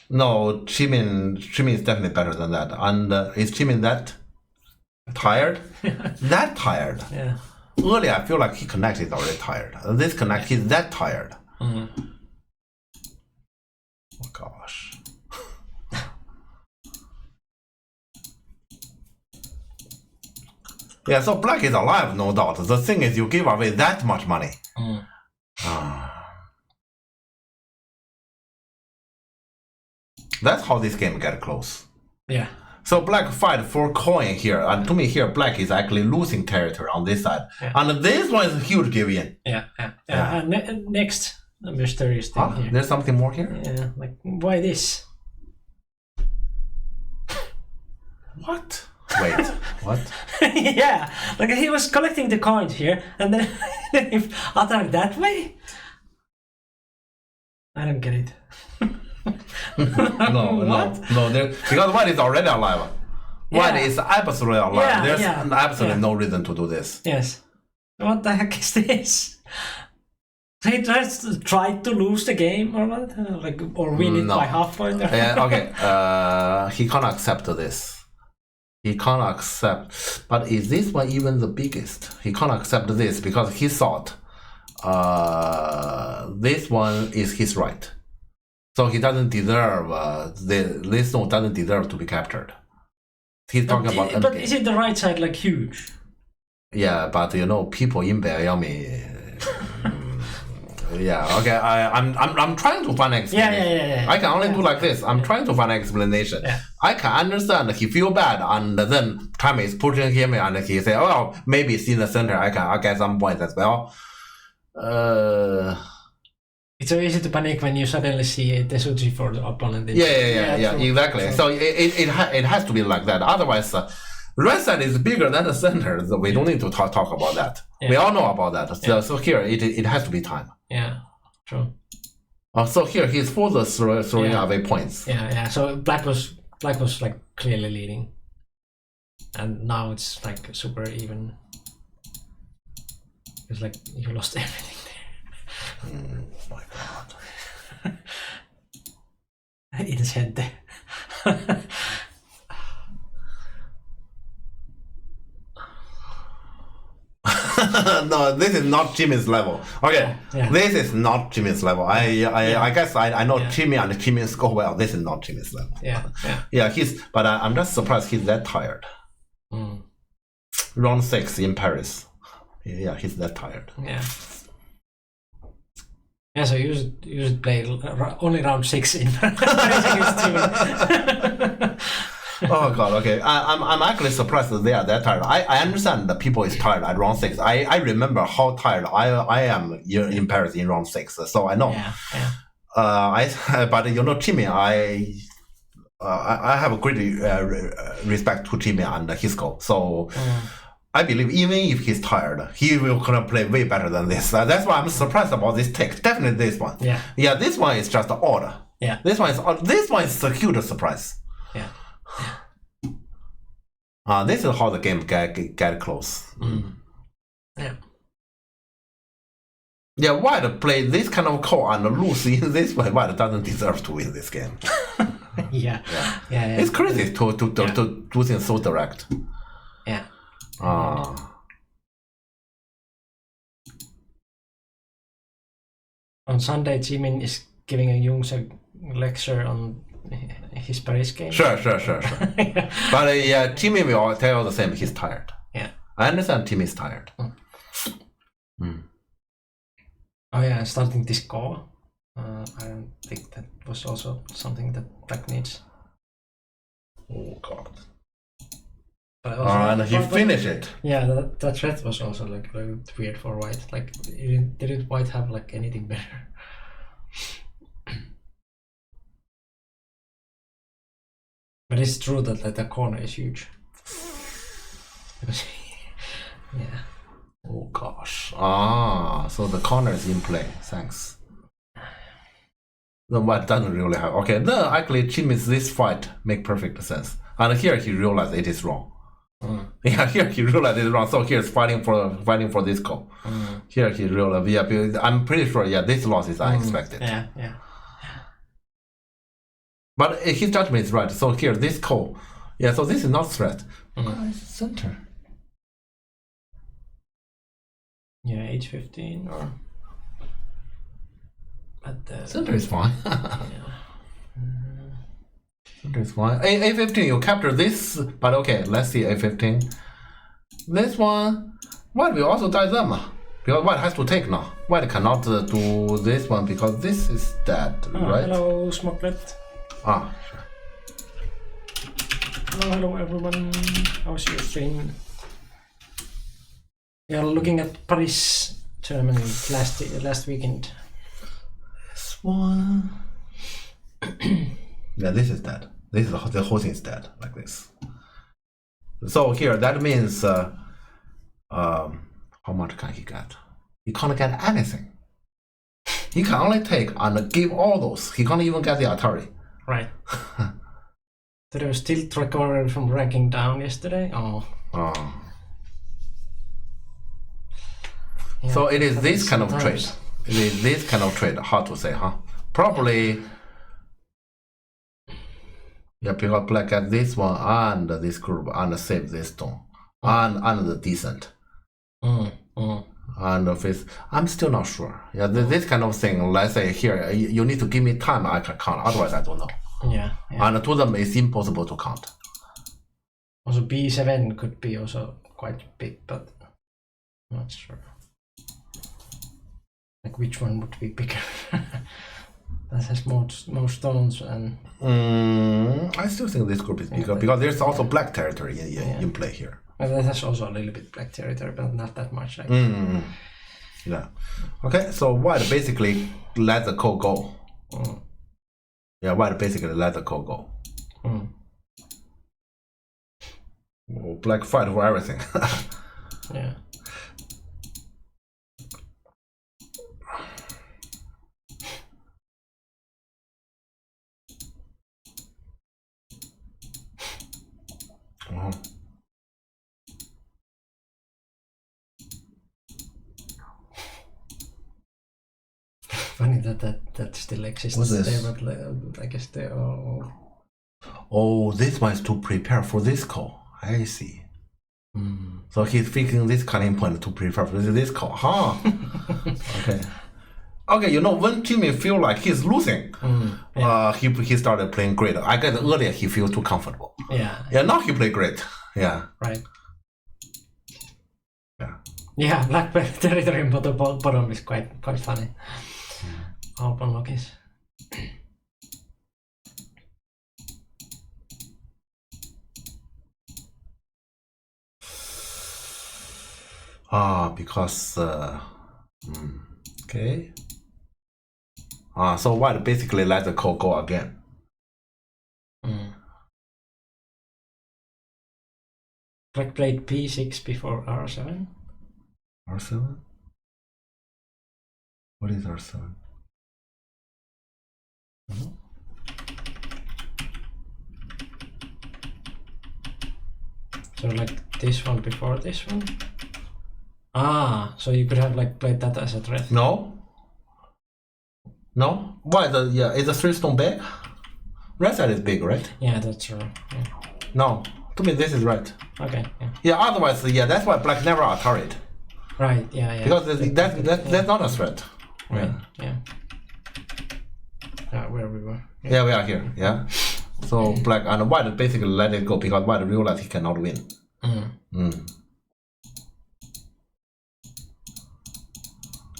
B: No, Chimin is definitely better than that. And is Chimin that tired? That tired?
A: Yeah.
B: Earlier, I feel like he connected already tired. This connect, he's that tired. Oh gosh. Yeah, so black is alive, no doubt. The thing is, you give away that much money. That's how this game get close.
A: Yeah.
B: So black fight for coin here, and to me here, black is actually losing territory on this side. Yeah. And this one is a huge give in.
A: Yeah. Next mysterious thing here.
B: There's something more here?
A: Yeah, like, why this?
B: What? Wait, what?
A: Yeah, like he was collecting the coins here, and then if attack that way? I don't get it.
B: No, because white is already alive. White is absolutely alive. There's absolutely no reason to do this.
A: Yes. What the heck is this? He tried to lose the game or what? Or win it by half point?
B: Okay, he can't accept this. He can't accept, but is this one even the biggest? He can't accept this because he thought this one is his right. So he doesn't deserve, this node doesn't deserve to be captured. He's talking about...
A: But is it the right side like huge?
B: Yeah, but you know, people in Miami... Yeah, okay, I'm trying to find an explanation.
A: Yeah.
B: I can only do like this. I'm trying to find an explanation.
A: Yeah.
B: I can understand he feel bad, and then time is pushing him, and he say, "Oh, maybe it's in the center. I get some points as well."
A: It's so easy to panic when you suddenly see Tesuji for the opponent.
B: Yeah, exactly. So it has to be like that. Otherwise, right side is bigger than the center. So we don't need to talk about that. Yeah. We all know about that. So here it has to be time.
A: Yeah, true.
B: So here he's further throwing away points.
A: Yeah. So black was like clearly leading, and now it's like super even. It's like you lost everything there.
B: Oh my god.
A: Inocente.
B: No, this is not Jimmy's level. Okay, this is not Jimmy's level. I guess I know Jimmy and Jimmy score well. This is not Jimmy's level. Yeah. But I'm just surprised he's that tired. Round 6 in Paris. Yeah, he's that tired.
A: Yeah, so you should play only round 6 in Paris against Jimmy.
B: Oh god, okay. I'm actually surprised that they are that tired. I understand that people is tired at round 6. I remember how tired I am in Paris in round 6, so I know. But Jimmy, I have a great respect to Jimmy and his goal. So I believe even if he's tired, he will gonna play way better than this. That's why I'm surprised about this take. Definitely this one. Yeah. This one is just odd.
A: Yeah.
B: This one is a huge surprise. This is how the game get close. Yeah, White play this kind of call and lose in this way. White doesn't deserve to win this game.
A: Yeah.
B: It's crazy to do things so direct.
A: Yeah. On Sunday, Jimin is giving a Jungsuk lecture on his Paris game.
B: Sure. But Jimmy will tell you the same. He's tired.
A: Yeah.
B: I understand Jimmy's tired.
A: Oh yeah, starting this call. I don't think that was also something that Black needs.
B: Oh god.
A: But also,
B: and he finished it.
A: Yeah, that threat was also like very weird for White. Like, didn't White have like anything better? But it's true that like, the corner is huge. Yeah.
B: Oh gosh. So the corner is in play. Thanks. The White doesn't really have. Okay, then actually Jimmy's this fight make perfect sense. And here he realized it is wrong. Yeah, here he realized it's wrong. So here's fighting for this call. Here he realized, because I'm pretty sure, this loss is unexpected.
A: Yeah.
B: But his judgment is right. So here, this call, so this is not threat. Center.
A: Yeah, H15 or. But
B: center is fine. Center is fine. A15, you capture this, but okay, let's see A15. This one, White will also die them. Because White has to take now. White cannot do this one because this is dead, right?
A: Hello, Smokelet.
B: Sure.
A: Hello everyone. How's your stream? We are looking at Paris tournament last weekend.
B: This one. Yeah, this is dead. This is the whole thing is dead like this. So here that means how much can he get? He can't get anything. He can only take and give all those. He can't even get the Atari.
A: Right. Did I still recover from ranking down yesterday? Yeah,
B: so it is this kind of trade. It is this kind of trade. Hard to say, huh? Probably. Yeah, because Black get this one and this group and save this stone and the decent. And face, I'm still not sure. Yeah, this kind of thing. Let's say here, you need to give me time. I can count. Otherwise, I don't know.
A: Yeah.
B: And to them, it's impossible to count.
A: Also, B7 could be also quite big, but I'm not sure. Like which one would be bigger? That has more stones and.
B: I still think this group is bigger because there's also Black territory in play here.
A: But that has also a little bit Black territory, but not that much. Like.
B: Yeah. Okay, so White basically let the call go. Yeah, White basically let the call go. Black fight for everything.
A: Yeah. Funny that still exists.
B: What's this?
A: There, but I guess they are.
B: Oh, this one is to prepare for this call. I see. So he's fixing this cutting point to prefer this call. Huh? Okay. Okay, you know, when Jimmy feel like he's losing, he started playing great. I guess earlier he feel too comfortable.
A: Yeah.
B: Yeah, now he play great. Yeah.
A: Right.
B: Yeah.
A: Yeah, black territory in the bottom is quite funny. Open lock is.
B: Because okay. So white basically let the call go again.
A: Black played p6 before r7.
B: R7? What is R7?
A: So like this one before this one? So you could have like played that as a threat.
B: No. Why is the 3 stone big? Right side is big, right?
A: Yeah, that's true. Yeah.
B: No. To me this is right.
A: Okay.
B: Yeah, otherwise that's why black never attack it.
A: Right, yeah.
B: Because that's not a threat.
A: Right, yeah. Where we were.
B: Yeah, we are here, yeah. So black and white basically let it go because white realized he cannot win.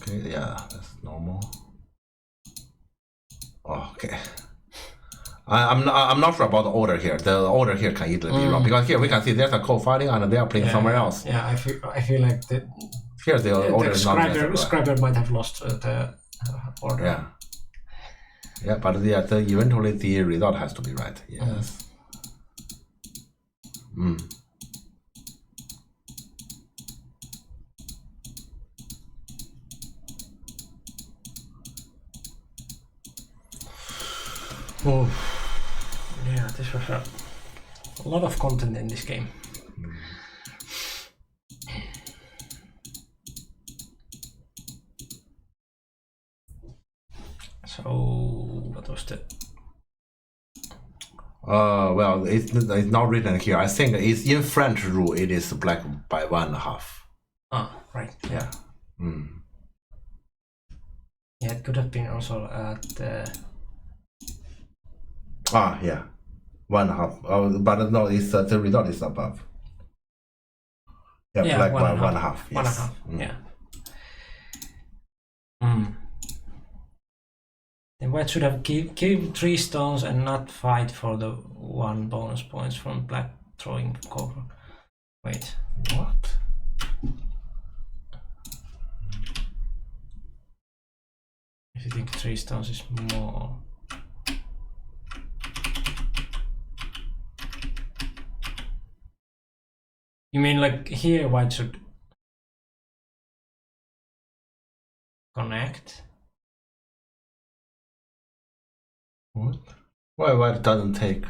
B: Okay, yeah, that's normal. Okay. I'm not sure about the order here. The order here can easily be wrong because here we can see there's a co-fighting and they are playing somewhere else.
A: Yeah, I feel like
B: here the order is not necessary.
A: Scriber might have lost the order.
B: Yeah. Yeah, but eventually the result has to be right. Yes.
A: Oh. Yeah, this was a lot of content in this game. So, what was the...
B: well, it's not written here. I think it's in French rule. It is black by 1.5.
A: Right.
B: Yeah.
A: Yeah, it could have been also at.
B: Yeah, 1.5. But no, it's the result is above. Yeah, black by 1.5. Yes.
A: 1.5. Yeah. Then white should have give 3 stones and not fight for the 1 bonus points from black throwing cover. Wait,
B: what?
A: If you think 3 stones is more. You mean like here white should connect?
B: What? Why white doesn't take?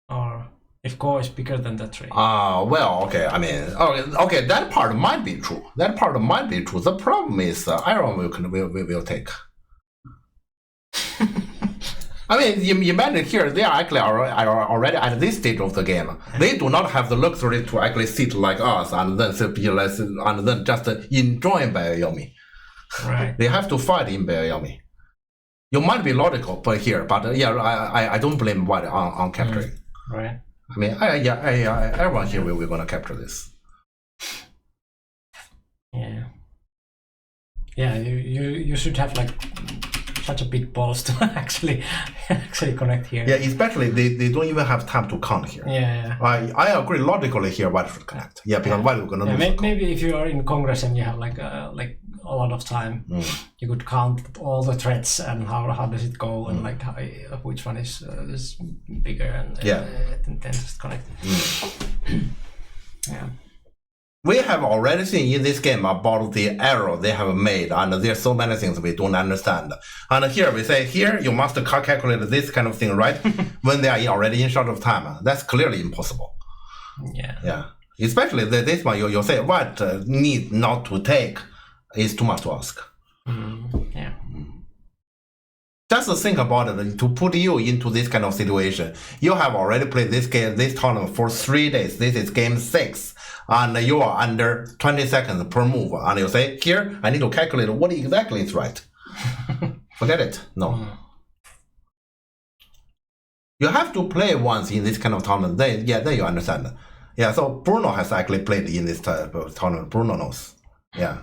A: Or if go is bigger than the 3.
B: Well, okay. I mean, okay. That part might be true. The problem is iron will take. I mean, imagine here they are actually already at this stage of the game. They do not have the luxury to actually sit like us and then be less and then just enjoy Bayoyomi.
A: Right.
B: They have to fight in Bayoyomi. You might be logical, but I don't blame white on capturing.
A: Right.
B: I mean, everyone here we're gonna capture this.
A: Yeah. Yeah, you should have like such a big balls to actually connect here.
B: Yeah, especially they don't even have time to count here.
A: Yeah.
B: I agree logically here white should connect. Yeah, because white we're gonna lose.
A: Maybe if you are in Congress and you have like a lot of time, you could count all the threats and how does it go and like which one is bigger and then just connect. Yeah.
B: We have already seen in this game about the error they have made, and there's so many things we don't understand. And here we say, here you must calculate this kind of thing, right? when they are already in short of time. That's clearly impossible.
A: Yeah.
B: Yeah. Especially this one, you say what need not to take is too much to ask.
A: Yeah.
B: just think about it. To put you into this kind of situation, you have already played this game, this tournament for 3 days. This is game 6, and you are under 20 seconds per move. And you say, here, I need to calculate what exactly is right. Forget it. No. You have to play once in this kind of tournament. Then you understand. Yeah, so Bruno has actually played in this type of tournament. Bruno knows. Yeah.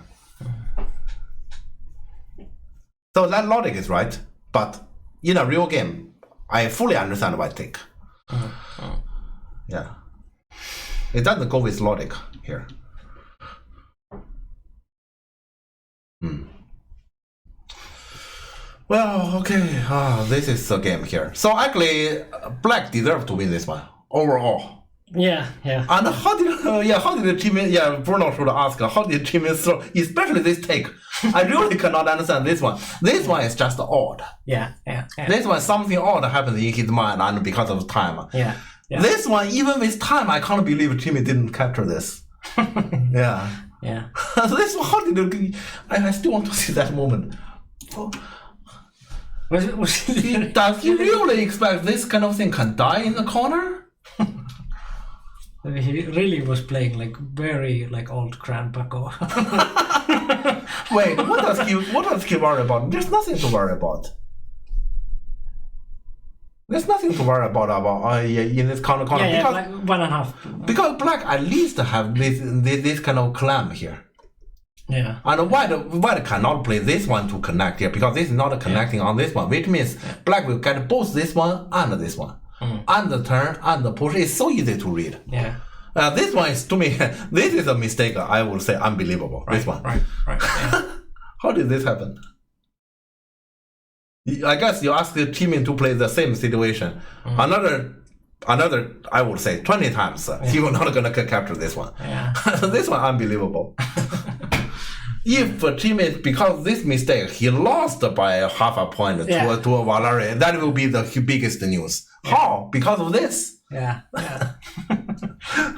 B: So that logic is right. But in a real game, I fully understand white take. Yeah. It doesn't go with logic here. Well, okay. This is the game here. So actually, black deserved to win this one overall.
A: Yeah.
B: And how did the team? Yeah, Bruno should ask. How did team throw, especially this take? I really cannot understand this one. This one is just odd.
A: Yeah.
B: This one, something odd happens in his mind, and because of time.
A: Yeah.
B: This one, even with time, I can't believe Timmy didn't capture this. Yeah. This one, how did it? I still want to see that moment. Does he really expect this kind of thing can die in the corner?
A: He really was playing like very like old grandpa go.
B: Wait, what does he worry about? There's nothing to worry about. There's nothing to worry about in this corner.
A: Yeah, like 1.5.
B: Because black at least have this kind of clamp here.
A: Yeah.
B: And white cannot play this one to connect here because this is not connecting on this one, which means black will get both this one and this one. And the turn and the push is so easy to read.
A: Yeah.
B: This one is, to me, this is a mistake. I would say unbelievable.
A: Right,
B: this one.
A: Right. Yeah.
B: How did this happen? I guess you ask the team to play the same situation. Another, I would say 20 times. He will not gonna capture this one.
A: Yeah.
B: This one unbelievable. If a teammate, because this mistake, he lost by half a point to Valari, that will be the biggest news. How? Because of this.
A: Yeah.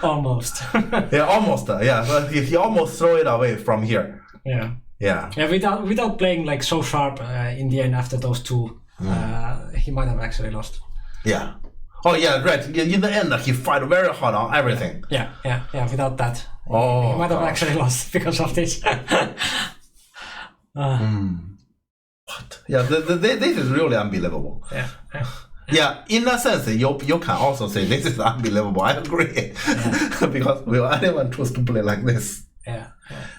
A: Almost.
B: Almost. But he almost throw it away from here.
A: Yeah. Without playing like so sharp in the end after those two, he might have actually lost.
B: Yeah. Oh yeah, right. In the end, he fight very hard on everything.
A: Yeah. Without that,
B: he
A: might have actually lost because of this.
B: What? Yeah, this is really unbelievable.
A: Yeah.
B: In a sense, you can also say this is unbelievable. I agree. Because will anyone choose to play like this?
A: Yeah.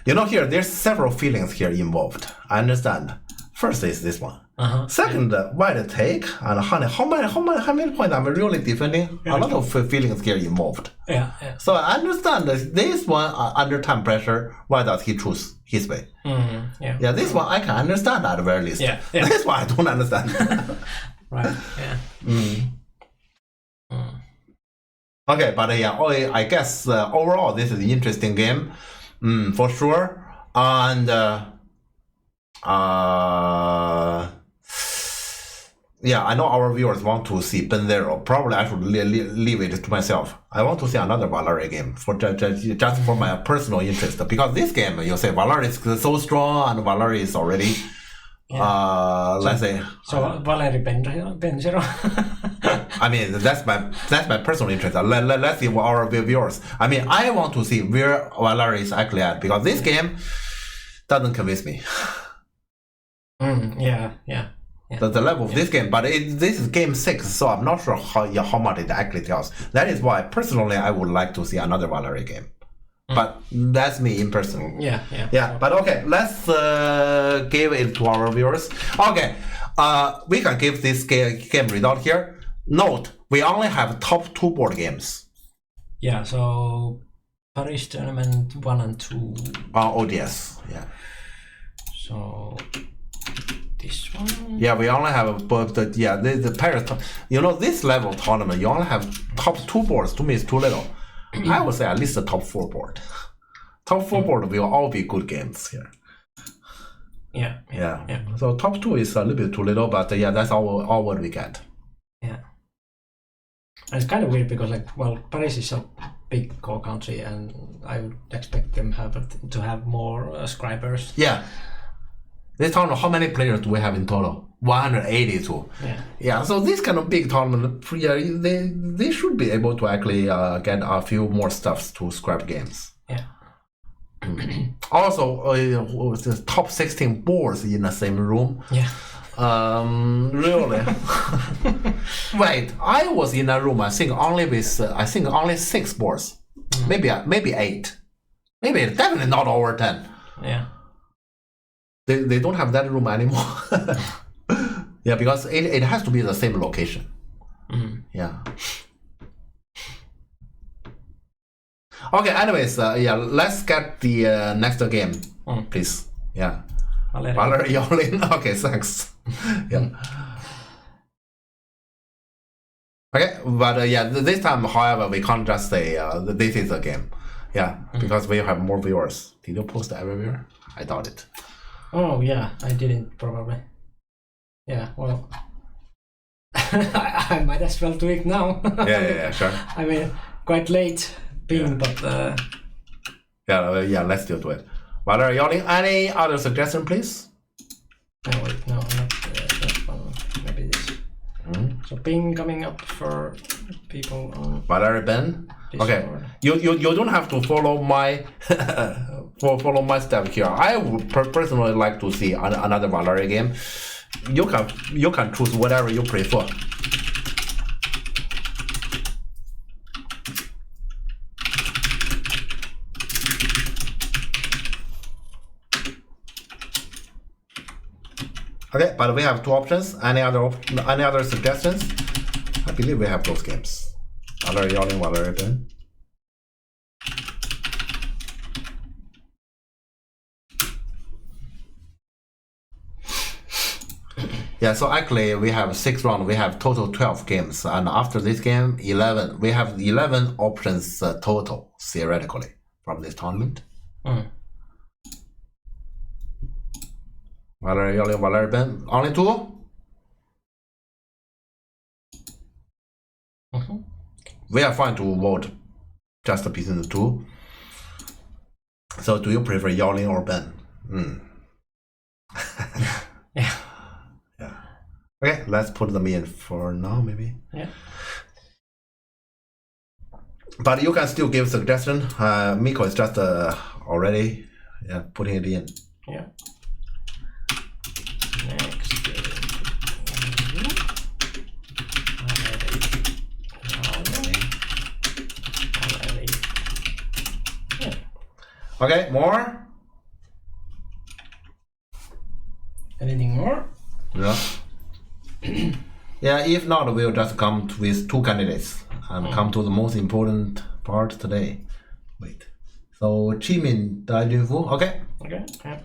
B: Here, there's several feelings here involved. I understand. First is this one. Second, white take and honey. How many points I'm really defending? A lot of feelings here involved.
A: Yeah.
B: So I understand this one under time pressure. Why does he choose his way?
A: Yeah.
B: This one I can understand at the very least.
A: Yeah.
B: This one I don't understand.
A: Right. Yeah.
B: Okay, but I guess overall this is an interesting game, for sure. And I know our viewers want to see Ben0. Probably I should leave it to myself. I want to see another Valari game for just for my personal interest, because this game you say Valari is so strong and Valari is already. Let's say.
A: So Valeri Ben0.
B: I mean that's my personal interest. Let's see what our viewers. I mean I want to see where Valeri is actually at, because this game doesn't convince me.
A: Yeah.
B: The level of this game, but this is game 6, so I'm not sure how much it actually tells. That is why personally I would like to see another Valeri game. But that's me in person.
A: Yeah.
B: But okay, let's give it to our viewers. Okay, we can give this game result here. Note, we only have top 2 board games.
A: Yeah, so Paris Tournament 1 and 2.
B: ODS, yeah.
A: So this one.
B: Yeah, we only have the Paris. This level tournament, you only have top 2 boards. To me, it's too little. I would say at least the top 4 board. Top 4 board will all be good games here.
A: Yeah.
B: So top 2 is a little bit too little, but that's all what we get.
A: Yeah. And it's kind of weird because Paris is a big core country, and I would expect them to have more scribers.
B: Yeah. This tournament, how many players do we have in total? 182. Yeah. So this kind of big tournament, yeah, they should be able to actually get a few more stuffs to scrap games.
A: Yeah.
B: Also, the top 16 boards in the same room.
A: Yeah.
B: Really? Wait, I was in a room. I think only 6 boards, maybe 8, maybe definitely not over 10.
A: Yeah.
B: They don't have that room anymore. Yeah, because it has to be the same location. Yeah. Okay. Anyways, yeah. Let's get the next game, please. Yeah. Valerie Yolin. Okay. Thanks. Yeah. Okay, but yeah, this time, however, we can't just say this is a game. Yeah, because we have more viewers. Did you post everywhere? I doubt it.
A: Oh yeah, I didn't probably. Yeah, well, I might as well do it now.
B: Yeah, sure.
A: I mean, quite late being, but.
B: Yeah, let's still do it. Valerie Yolin, any other suggestion, please?
A: No, wait, no, not that one. Maybe this. So Bing coming up for people on.
B: Valerie Ben. Okay, you don't have to follow my follow my step here. I would personally like to see another Valerie game. You can choose whatever you prefer. Okay, but we have 2 options. Any other suggestions? I believe we have those games. Valerie Yolin, Valerie Ben. Yeah, so actually we have 6 rounds. We have total 12 games, and after this game, 11. We have 11 options total theoretically from this tournament. Valerie Yolin, Valerie Ben. Only 2. We are fine to vote just between the 2. So, do you prefer Yolin or Ben?
A: Yeah.
B: Okay, let's put them in for now, maybe.
A: Yeah.
B: But you can still give suggestion. Miko is just already putting it in.
A: Yeah. Next.
B: Okay, more?
A: Anything more?
B: Yeah. Yeah, if not, we'll just come with 2 candidates and come to the most important part today. Wait. So, Chimin Dai Junfu. Okay.
A: Okay. Yeah.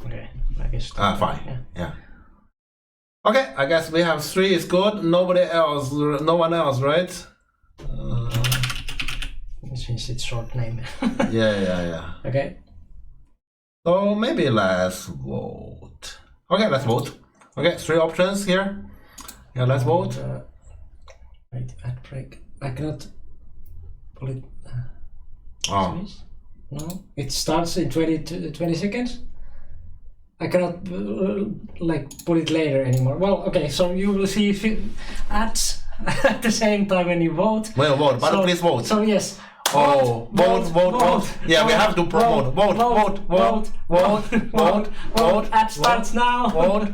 A: Okay. I guess.
B: Fine. Yeah. Okay, I guess we have 3 is good. No one else, right?
A: Since it's short name.
B: Yeah.
A: Okay.
B: So maybe let's vote. Okay, let's vote. Okay, 3 options here. Yeah, let's vote.
A: Wait, ad break. I cannot pull it. No, it starts in 20 seconds. I cannot put it later anymore. Well, okay, so you will see ads at the same time when you vote.
B: Well, vote, but please vote.
A: So yes.
B: Vote. Yeah, we have to promote. Vote.
A: Ad starts now.
B: Vote.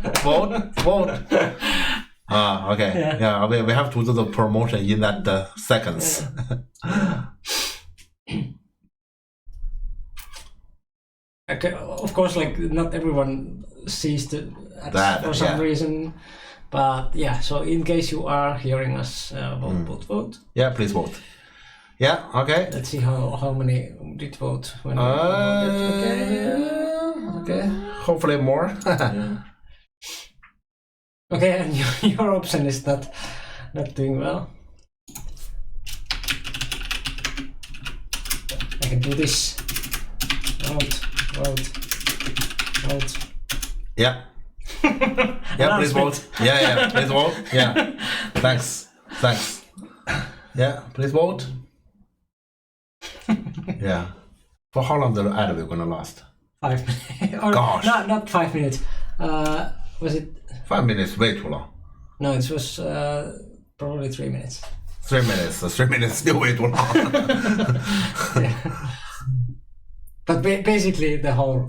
B: Okay. Yeah, we have to do the promotion in that seconds.
A: Okay, of course, not everyone sees the ads for some reason, but yeah. So in case you are hearing us, vote.
B: Yeah, please vote. Yeah. Okay.
A: Let's see how many did vote. When okay.
B: Hopefully more.
A: Okay, and your option is not doing well. I can do this. Vote.
B: Yeah. Yeah, please vote. Yeah, please vote. Yeah. Thanks. Yeah, please vote. Yeah. For how long the ad will gonna last?
A: 5 minutes. Or
B: Gosh.
A: not 5 minutes. Was it?
B: 5 minutes, way too long.
A: No, it was probably 3 minutes.
B: 3 minutes. 3 minutes still way too long.
A: Yeah. But basically the whole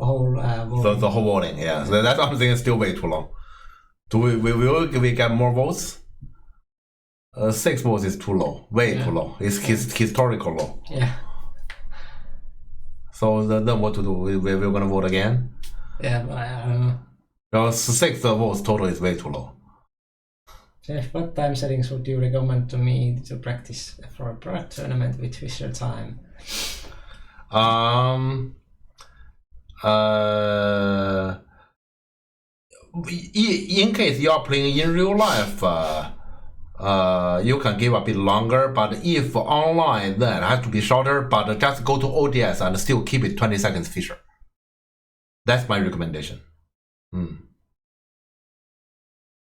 B: So the whole voting, yeah. So that's what I'm saying. Still way too long. Do we get more votes? 6 votes is too low. Way too low. It's historical low.
A: Yeah.
B: So then what to do? We're gonna vote again?
A: Yeah, but I don't know.
B: Because 6 votes total is way too low.
A: Jeff, what time settings would you recommend to me to practice for a pro tournament with Fisher time?
B: In case you are playing in real life, you can give a bit longer, but if online, then it has to be shorter, but just go to ODS and still keep it 20 seconds Fisher. That's my recommendation.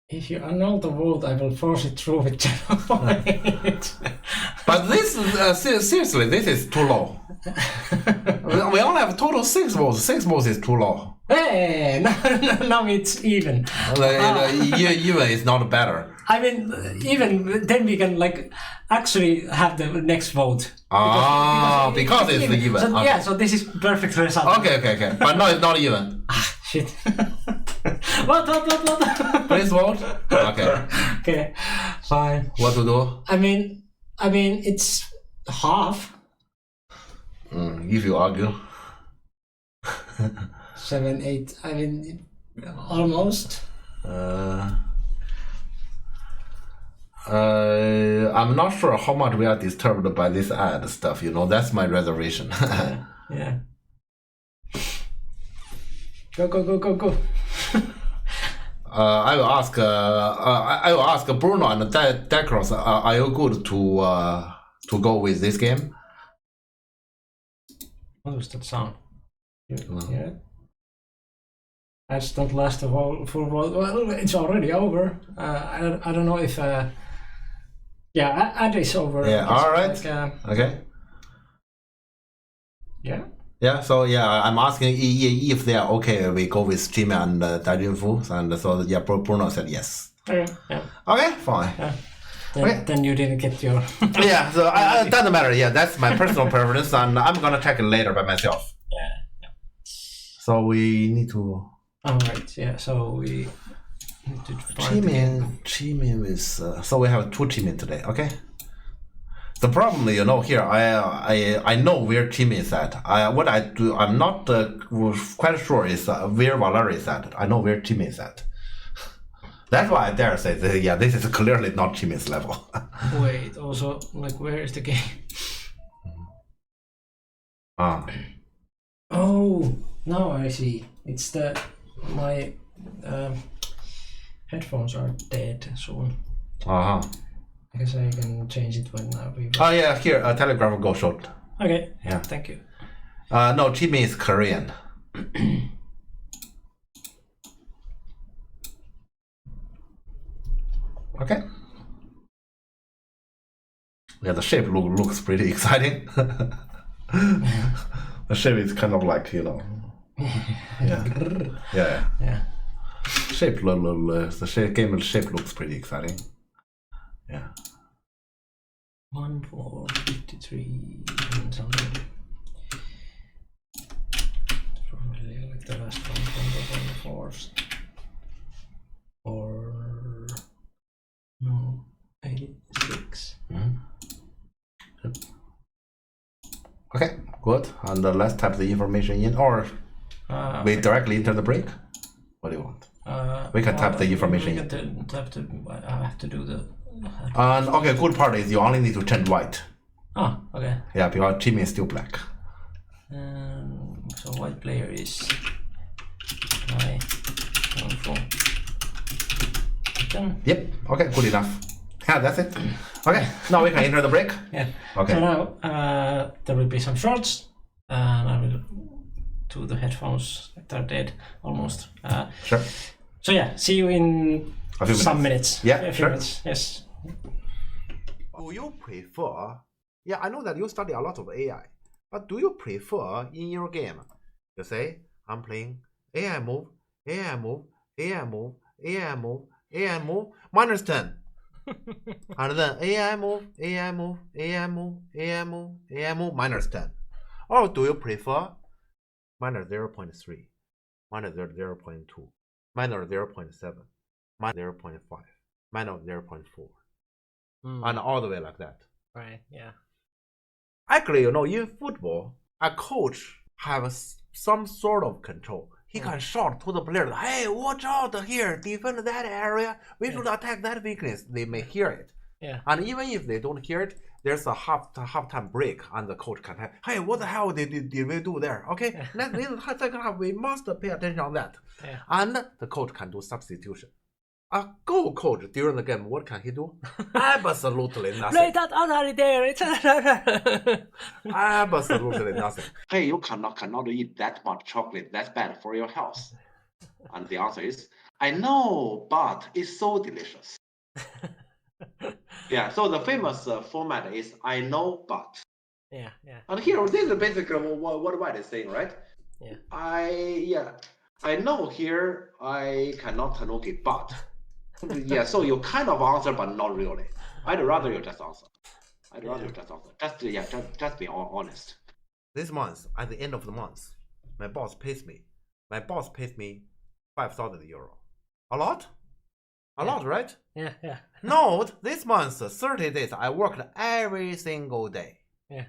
A: If you annul the vote, I will force it through with general point.
B: But this seriously, this is too low. We only have total 6 votes. 6 votes is too low.
A: Hey, now it's even.
B: Even is not better.
A: I mean, even then we can like actually have the next vote.
B: Because it's even.
A: So,
B: okay.
A: Yeah, so this is perfect result.
B: Okay. But no, it's not even.
A: Shit. What?
B: Please vote. Okay.
A: Okay, fine.
B: What to do?
A: I mean, it's half.
B: If you argue.
A: 7, 8. I mean, almost.
B: I'm not sure how much we are disturbed by this ad stuff. That's my reservation.
A: Yeah. Go.
B: I will ask. I will ask Bruno and Decros. Are you good to go with this game?
A: What was that sound? Yeah. Ads don't last the whole full world. Well, it's already over. I don't know if. Yeah, ad is over.
B: Yeah. All right.
A: Like,
B: okay.
A: Yeah.
B: Yeah. So I'm asking if they are okay. We go with Jimmy and Dajunfu, and so Bruno said yes.
A: Okay. Yeah.
B: Okay. Fine.
A: Yeah. Then you didn't get your.
B: Yeah. So it doesn't matter. Yeah, that's my personal preference, and I'm gonna check it later by myself.
A: Yeah.
B: So we need to.
A: All right. Yeah. So we need to find
B: Chimin with. So we have 2 Chimin today. Okay. The problem, here I know where Chimin is at. What I do, I'm not quite sure is where Valeri is at. I know where Chimin is at. That's why I dare say that, yeah, this is clearly not Chimin's level.
A: Wait. Also, like, where is the game? Oh, now I see. It's my headphones are dead soon. I guess I can change it when we.
B: Oh yeah, here Telegraph go short.
A: Okay.
B: Yeah.
A: Thank you.
B: No, Chimin is Korean. Okay. Yeah, the shape looks pretty exciting. The shape is kind of like Yeah. Shape the game shape looks pretty exciting. Yeah.
A: 1, 4, 53 and something. Probably like the last one from the 1/4. Or no, 86.
B: Yep. Okay, good. And let's type the information in, or we directly enter the break. What do you want? We can type the information in.
A: I have to do the.
B: And okay, good part is you only need to change white.
A: Oh, okay.
B: Yeah, because Chimin is still black.
A: So white player is my 1/4.
B: Yep. Okay, good enough. Yeah, that's it. Okay, now we can enter the break.
A: Yeah.
B: Okay.
A: So now there will be some shorts, and I will do the headphones. They're dead almost.
B: Sure.
A: So yeah, see you in some minutes.
B: Yeah,
A: a few
B: sure.
A: minutes. Yes.
B: Do you prefer? Yeah, I know that you study a lot of AI, But do you prefer in your game? You say, I'm playing AI move, AI move, AI move, AI move, AI move, -10. And then AI move, AI move, AI move, AI move, AI move, -10. Or do you prefer -0.3, -0.2, -0.7, -0.5, -0.4, and all the way like that?
A: Right, yeah.
B: Actually, in football, a coach has some sort of control. He can shout to the players, hey, watch out here, defend that area, we should attack that weakness. They may hear it.
A: Yeah.
B: And even if they don't hear it, there's a halftime break, and the coach can have, hey, what the hell did we do there? Okay, in the second half, we must pay attention on that.
A: Yeah.
B: And the coach can do substitution. A goal coach during the game, what can he do? Absolutely nothing.
A: Play that other there. It's
B: absolutely nothing.
C: Hey, you cannot eat that much chocolate. That's bad for your health. And the answer is, I know, but it's so delicious. Yeah, so the famous format is I know, but.
A: Yeah.
C: And here, this is basically what White is saying, right?
A: Yeah.
C: I know here I cannot tanuki, but. Yeah, so you kind of answer, but not really. I'd rather you just answer. Just be honest.
B: This month, at the end of the month, my boss pays me. My boss pays me 5,000 euro. A lot? A lot, right?
A: Yeah.
B: No, this month, 30 days, I worked every single day.
A: Yeah.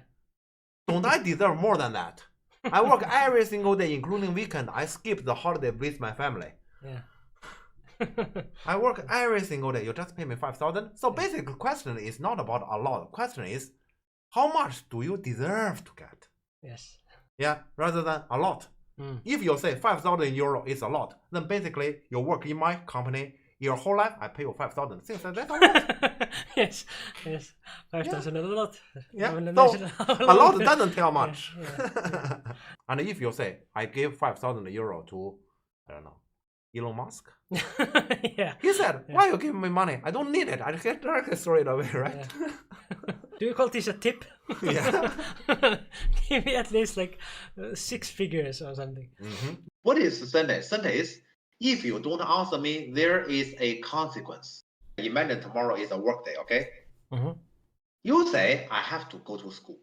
B: Don't I deserve more than that? I work every single day, including weekend. I skip the holiday with my family.
A: Yeah.
B: I work every single day. You just pay me 5,000. So basically, the question is not about a lot. The question is, how much do you deserve to get?
A: Yes.
B: Yeah, rather than a lot. If you say 5,000 euro is a lot, then basically you work in my company your whole life. I pay you 5,000. Things like that. A lot.
A: Yes. 5,000 is a lot.
B: Yeah. So a lot doesn't tell much.
A: Yeah.
B: And if you say I give 5,000 euro to, I don't know, Elon Musk.
A: Yeah.
B: He said, why you give me money? I don't need it. I get directly throw it away, right?
A: Yeah. Do you call this a tip?
B: Yeah.
A: Give me at least like 6 figures or something.
C: What is sentence? Sentence, if you don't answer me, there is a consequence. Imagine tomorrow is a work day, okay? You say, I have to go to school.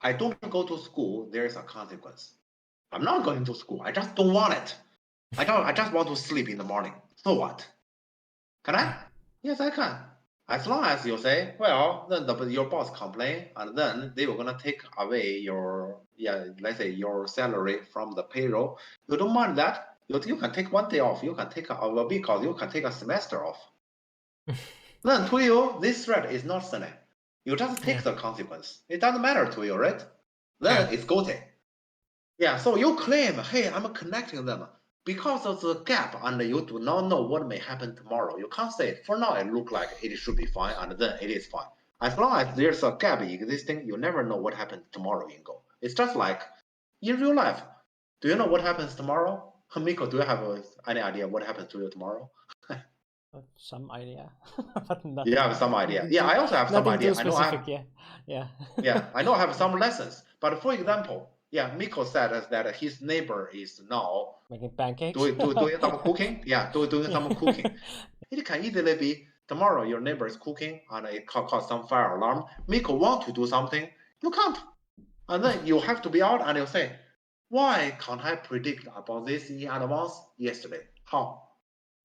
C: I don't go to school, there is a consequence. I'm not going to school. I just don't want it. I just want to sleep in the morning. So what? Can I? Yes, I can. As long as you say, well, then your boss complain, and then they were gonna take away your, let's say your salary from the payroll. You don't mind that. You can take 1 day off. You can take a week off. You can take a semester off. Then to you, this threat is not sinning. You just take the consequence. It doesn't matter to you, right? Then it's guilty. Yeah, so you claim, hey, I'm connecting them. Because of the gap and you do not know what may happen tomorrow, you can't say, for now it looks like it should be fine and then it is fine. As long as there's a gap existing, you never know what happens tomorrow in Go. It's just like in real life. Do you know what happens tomorrow? Miko, do you have any idea what happens to you tomorrow?
A: Some idea. But
C: you have some idea. Yeah, I also have some idea.
A: I know I have,
C: yeah, I know I have some lessons. But for example, Miko said that his neighbor is now
A: making pancakes.
C: Doing some cooking. Yeah, doing some cooking. It can easily be tomorrow your neighbor is cooking and it cause some fire alarm. Miko want to do something, you can't. And then you have to be out and you say, why can't I predict about this in advance yesterday? How?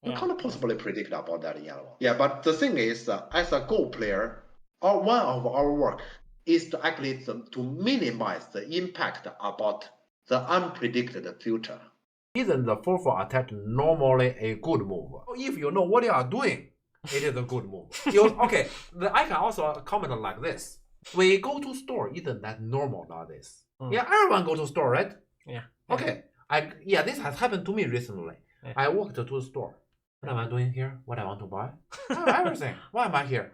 C: You can't possibly predict about that in advance. Yeah, but the thing is, as a Go player, one of our work is to actually to minimize the impact about the unpredicted future.
B: Isn't the 4-4 attack normally a good move? If you know what you are doing, it is a good move. Okay, I can also comment like this. We go to store, isn't that normal nowadays? Yeah, everyone go to store, right?
A: Yeah.
B: Okay, this has happened to me recently. Yeah. I walked to the store. What am I doing here? What I want to buy? Everything. Why am I here?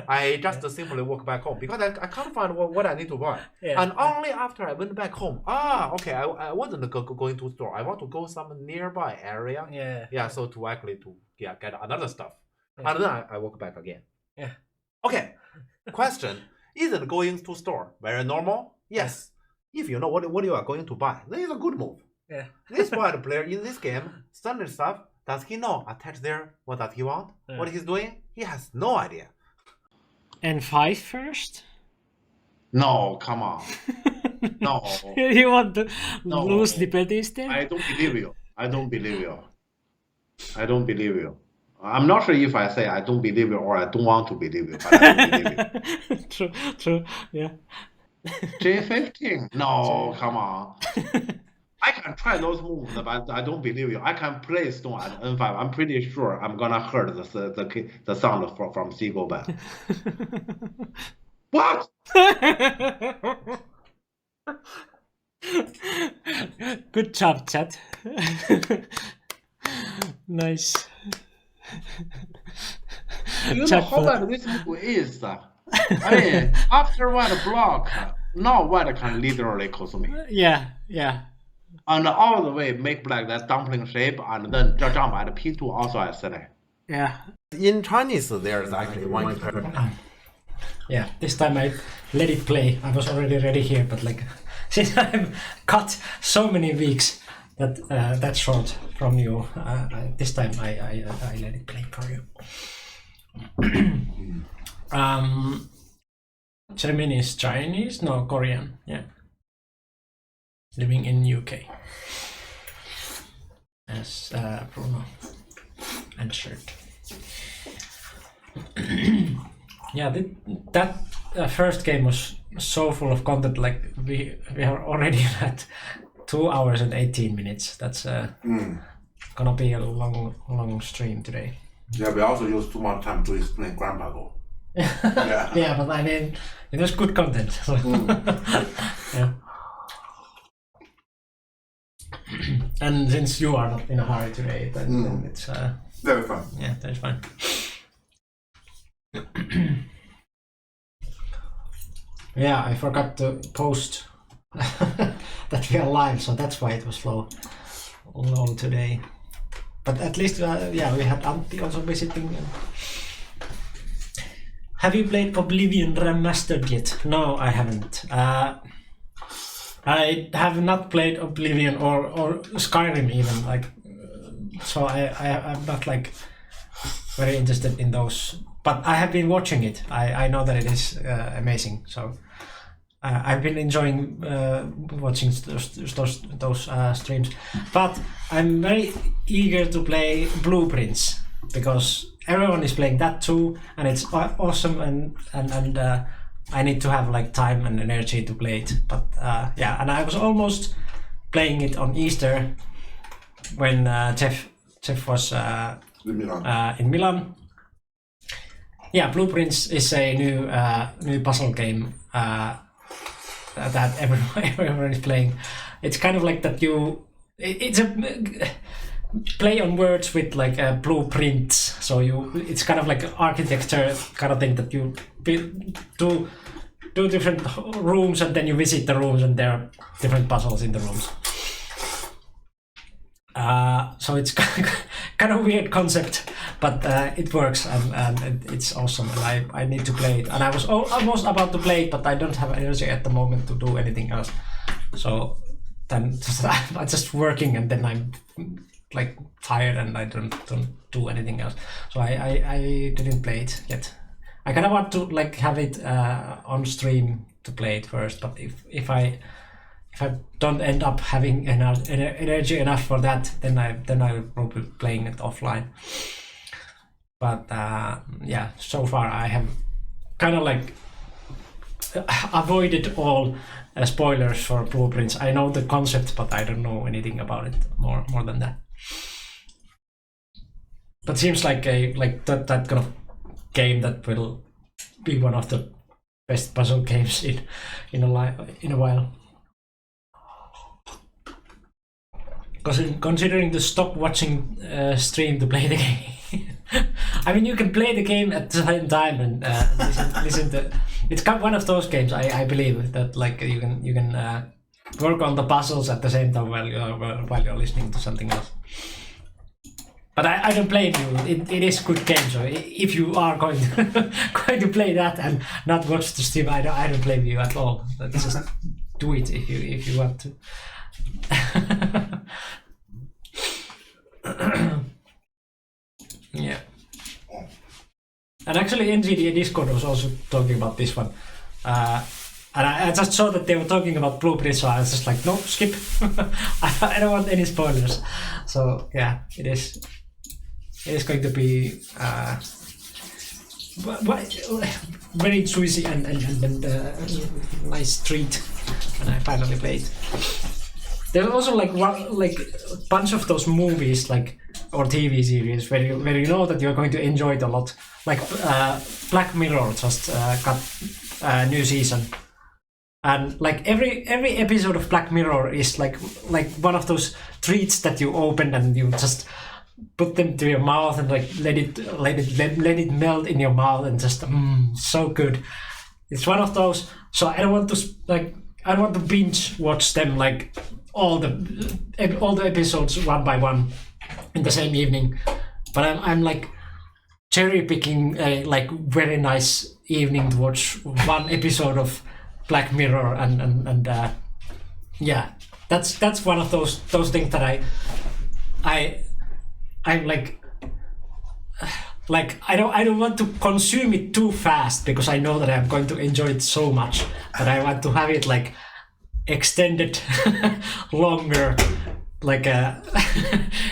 B: I just simply walk back home because I can't find what I need to buy. Yeah. And only after I went back home, okay, I wasn't going to store. I want to go some nearby area. Yeah. So to actually get another stuff, and then I walk back again.
A: Yeah.
B: Okay. Question: isn't going to store very normal? Yes. if you know what you are going to buy, then it's a good move.
A: Yeah.
B: This white player in this game, standard stuff, does he know attach there? What does he want?
A: Yeah.
B: What he's doing? He has no idea.
A: N5 first?
C: No, come on. No.
A: You want to
C: No.
A: lose the petty still?
C: I don't believe you. I don't believe you. I don't believe you. I'm not sure if I say I don't believe you or I don't want to believe you, but I don't believe you.
A: True, yeah.
C: J15? No, come on. I can try those moves, but I don't believe you. I can play stone at N5. I'm pretty sure I'm gonna hear the sound from Seagull Bell. What?
A: Good job, chat. Nice.
C: You know how bad this move is? I mean, after white block, now white can literally cost me.
A: Yeah.
C: And all the way make black that dumpling shape and then jump at P2 also at city.
A: Yeah.
B: In Chinese, there's actually one.
A: Yeah, this time I let it play. I was already ready here, but like since I've cut so many weeks that short from you, this time I let it play for you. Jeremy is Chinese? No, Korean. Yeah. Living in UK. As Bruno answered. Yeah, that first game was so full of content. Like we are already at 2 hours and 18 minutes. That's gonna be a long stream today.
B: Yeah, we also use too much time to explain Grandpa Go. Yeah.
A: Yeah, but I mean, it was good content. So. Yeah. And since you are not in a hurry today, then it's
B: Very fun.
A: yeah, that's fine. Yeah, I forgot to post that we are live, so that's why it was low today. But at least, yeah, we had Antti also visiting. Have you played Oblivion Remastered yet? No, I haven't. I have not played Oblivion or Skyrim even, like, so I'm not like very interested in those. But I have been watching it. I know that it is amazing. So I've been enjoying watching those streams. But I'm very eager to play Blueprints because everyone is playing that too, and it's awesome. And I need to have like time and energy to play it. But yeah, and I was almost playing it on Easter when Jeff was in Milan. Yeah, Blueprints is a new puzzle game that everyone is playing. It's kind of like that it's a play on words with like a blueprint. So it's kind of like architecture kind of thing that you do different rooms and then you visit the rooms and there are different puzzles in the rooms. So it's kind of weird concept, but it works and it's awesome. And I need to play it. And I was almost about to play it, but I don't have energy at the moment to do anything else. So then I'm just working, and then I'm like tired, and I don't do anything else. So I didn't play it yet. I kind of want to like have it on stream to play it first, but if I don't end up having energy enough for that, then I will be playing it offline. But yeah, so far I have kind of like avoided all spoilers for Blueprints. I know the concept, but I don't know anything about it more than that. But seems like that kind of game that will be one of the best puzzle games in a while. Considering to stop watching stream to play the game. I mean, you can play the game at the same time and listen to. It's one of those games I believe that like you can work on the puzzles at the same time while you're listening to something else. But I don't blame you. It is a good game. So if you are going to play that and not watch the stream, I don't blame you at all. Just do it if you want to. Yeah. And actually NGDA Discord was also talking about this one. And I just saw that they were talking about Blueprint, so I was just like, no, skip. I don't want any spoilers. So yeah, it is going to be very juicy and nice treat when I finally played. There's also like a bunch of those movies or TV series where you know that you're going to enjoy it a lot. Like Black Mirror just got a new season. And like every episode of Black Mirror is like one of those treats that you open and you just put them to your mouth and like let it melt in your mouth and just so good. It's one of those. So I don't want to binge watch them like all the episodes one by one in the same evening. But I'm like cherry picking a like very nice evening to watch one episode of Black Mirror and yeah, that's one of those things that I'm like I don't want to consume it too fast because I know that I'm going to enjoy it so much, but I want to have it like extended longer, like a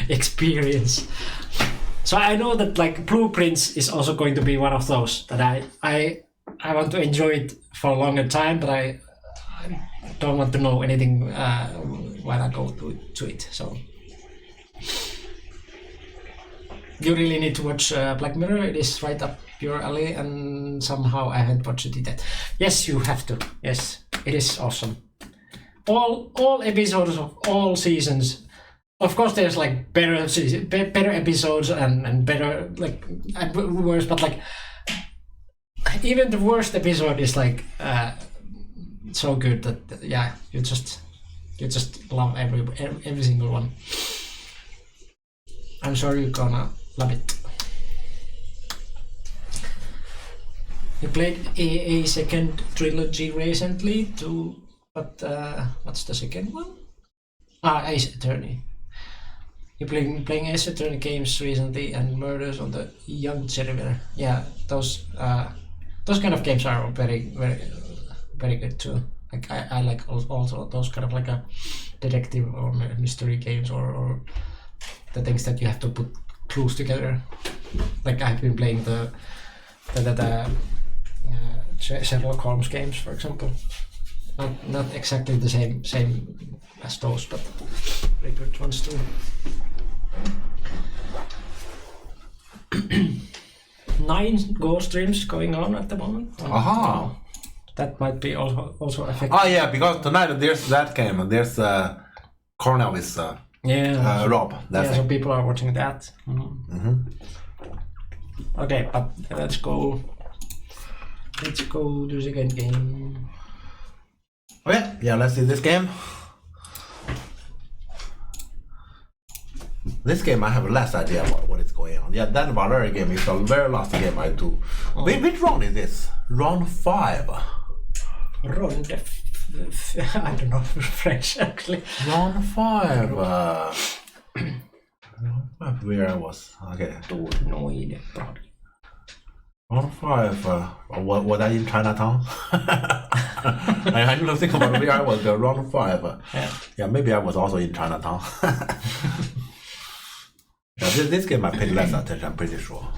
A: experience. So I know that like Blueprints is also going to be one of those that I want to enjoy it for a longer time, but I don't want to know anything when I go to it. So you really need to watch Black Mirror. It is right up your alley, and somehow I haven't watched it yet. Yes, you have to. Yes, it is awesome. All episodes of all seasons. Of course, there's like better episodes and better like and worse, but like even the worst episode is like so good that yeah, you just love every single one. I'm sure you're gonna love it. You played a second trilogy recently too, but what's the second one? Ace Attorney. You're playing Ace Attorney games recently and Murders on the Young Server. Yeah, those kind of games are very very good too. Like I like also those kind of like a detective or mystery games or the things that you have to put clues together. Like I've been playing the Sherlock Holmes games, for example. Not exactly the same as those, but very good ones too. 9 Go streams going on at the moment.
B: Aha.
A: That might be also affecting.
B: Oh yeah, because tonight there's that game and there's Cornell with Rob.
A: That's so people are watching that. Okay, but let's go to the second game.
B: Okay, yeah, let's see this game. This game I have less idea about what is going on. Yeah, that Valera game is the very last game I do. Which round is this? Round 5.
A: Round I don't know French actually.
B: Round 5. Where I was. Okay. Round 5. Was I in Chinatown? I need to think about where I was. Round 5. Yeah, maybe I was also in Chinatown. Yeah, this game I paid less attention, I'm pretty sure.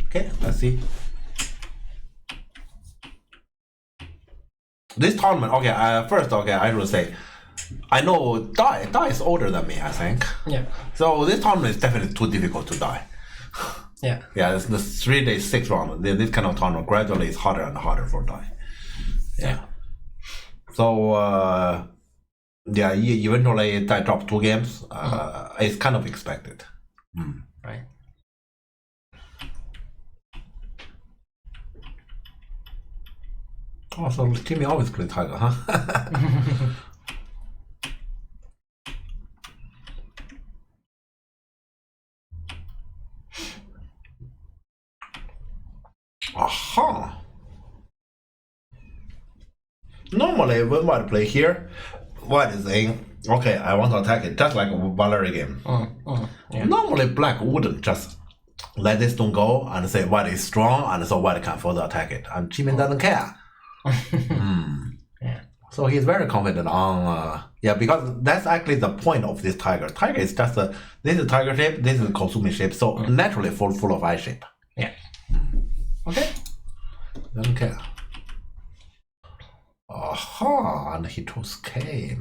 B: Okay, let's see. This tournament, okay, first, I will say, I know Dai is older than me, I think.
A: Yeah.
B: So this tournament is definitely too difficult to Dai.
A: Yeah.
B: Yeah, it's the 3 days, 6 round. This kind of tournament gradually is harder and harder for Dai. Yeah. So, yeah, eventually Dai dropped 2 games. It's kind of expected.
A: Right.
B: Oh, so Timmy always played Tiger, huh? Aha! normally when white play here, white is saying, okay, I want to attack it, just like a Valerie game. Normally black wouldn't just let this stone go and say white is strong, and so white can further attack it. And Jimin doesn't care.
A: Yeah.
B: So he's very confident on, because that's actually the point of this tiger. Tiger is just this is tiger shape, this is Kosumi shape, so naturally full of eye shape.
A: Yeah.
B: Okay. Doesn't care. Aha, and he chose K.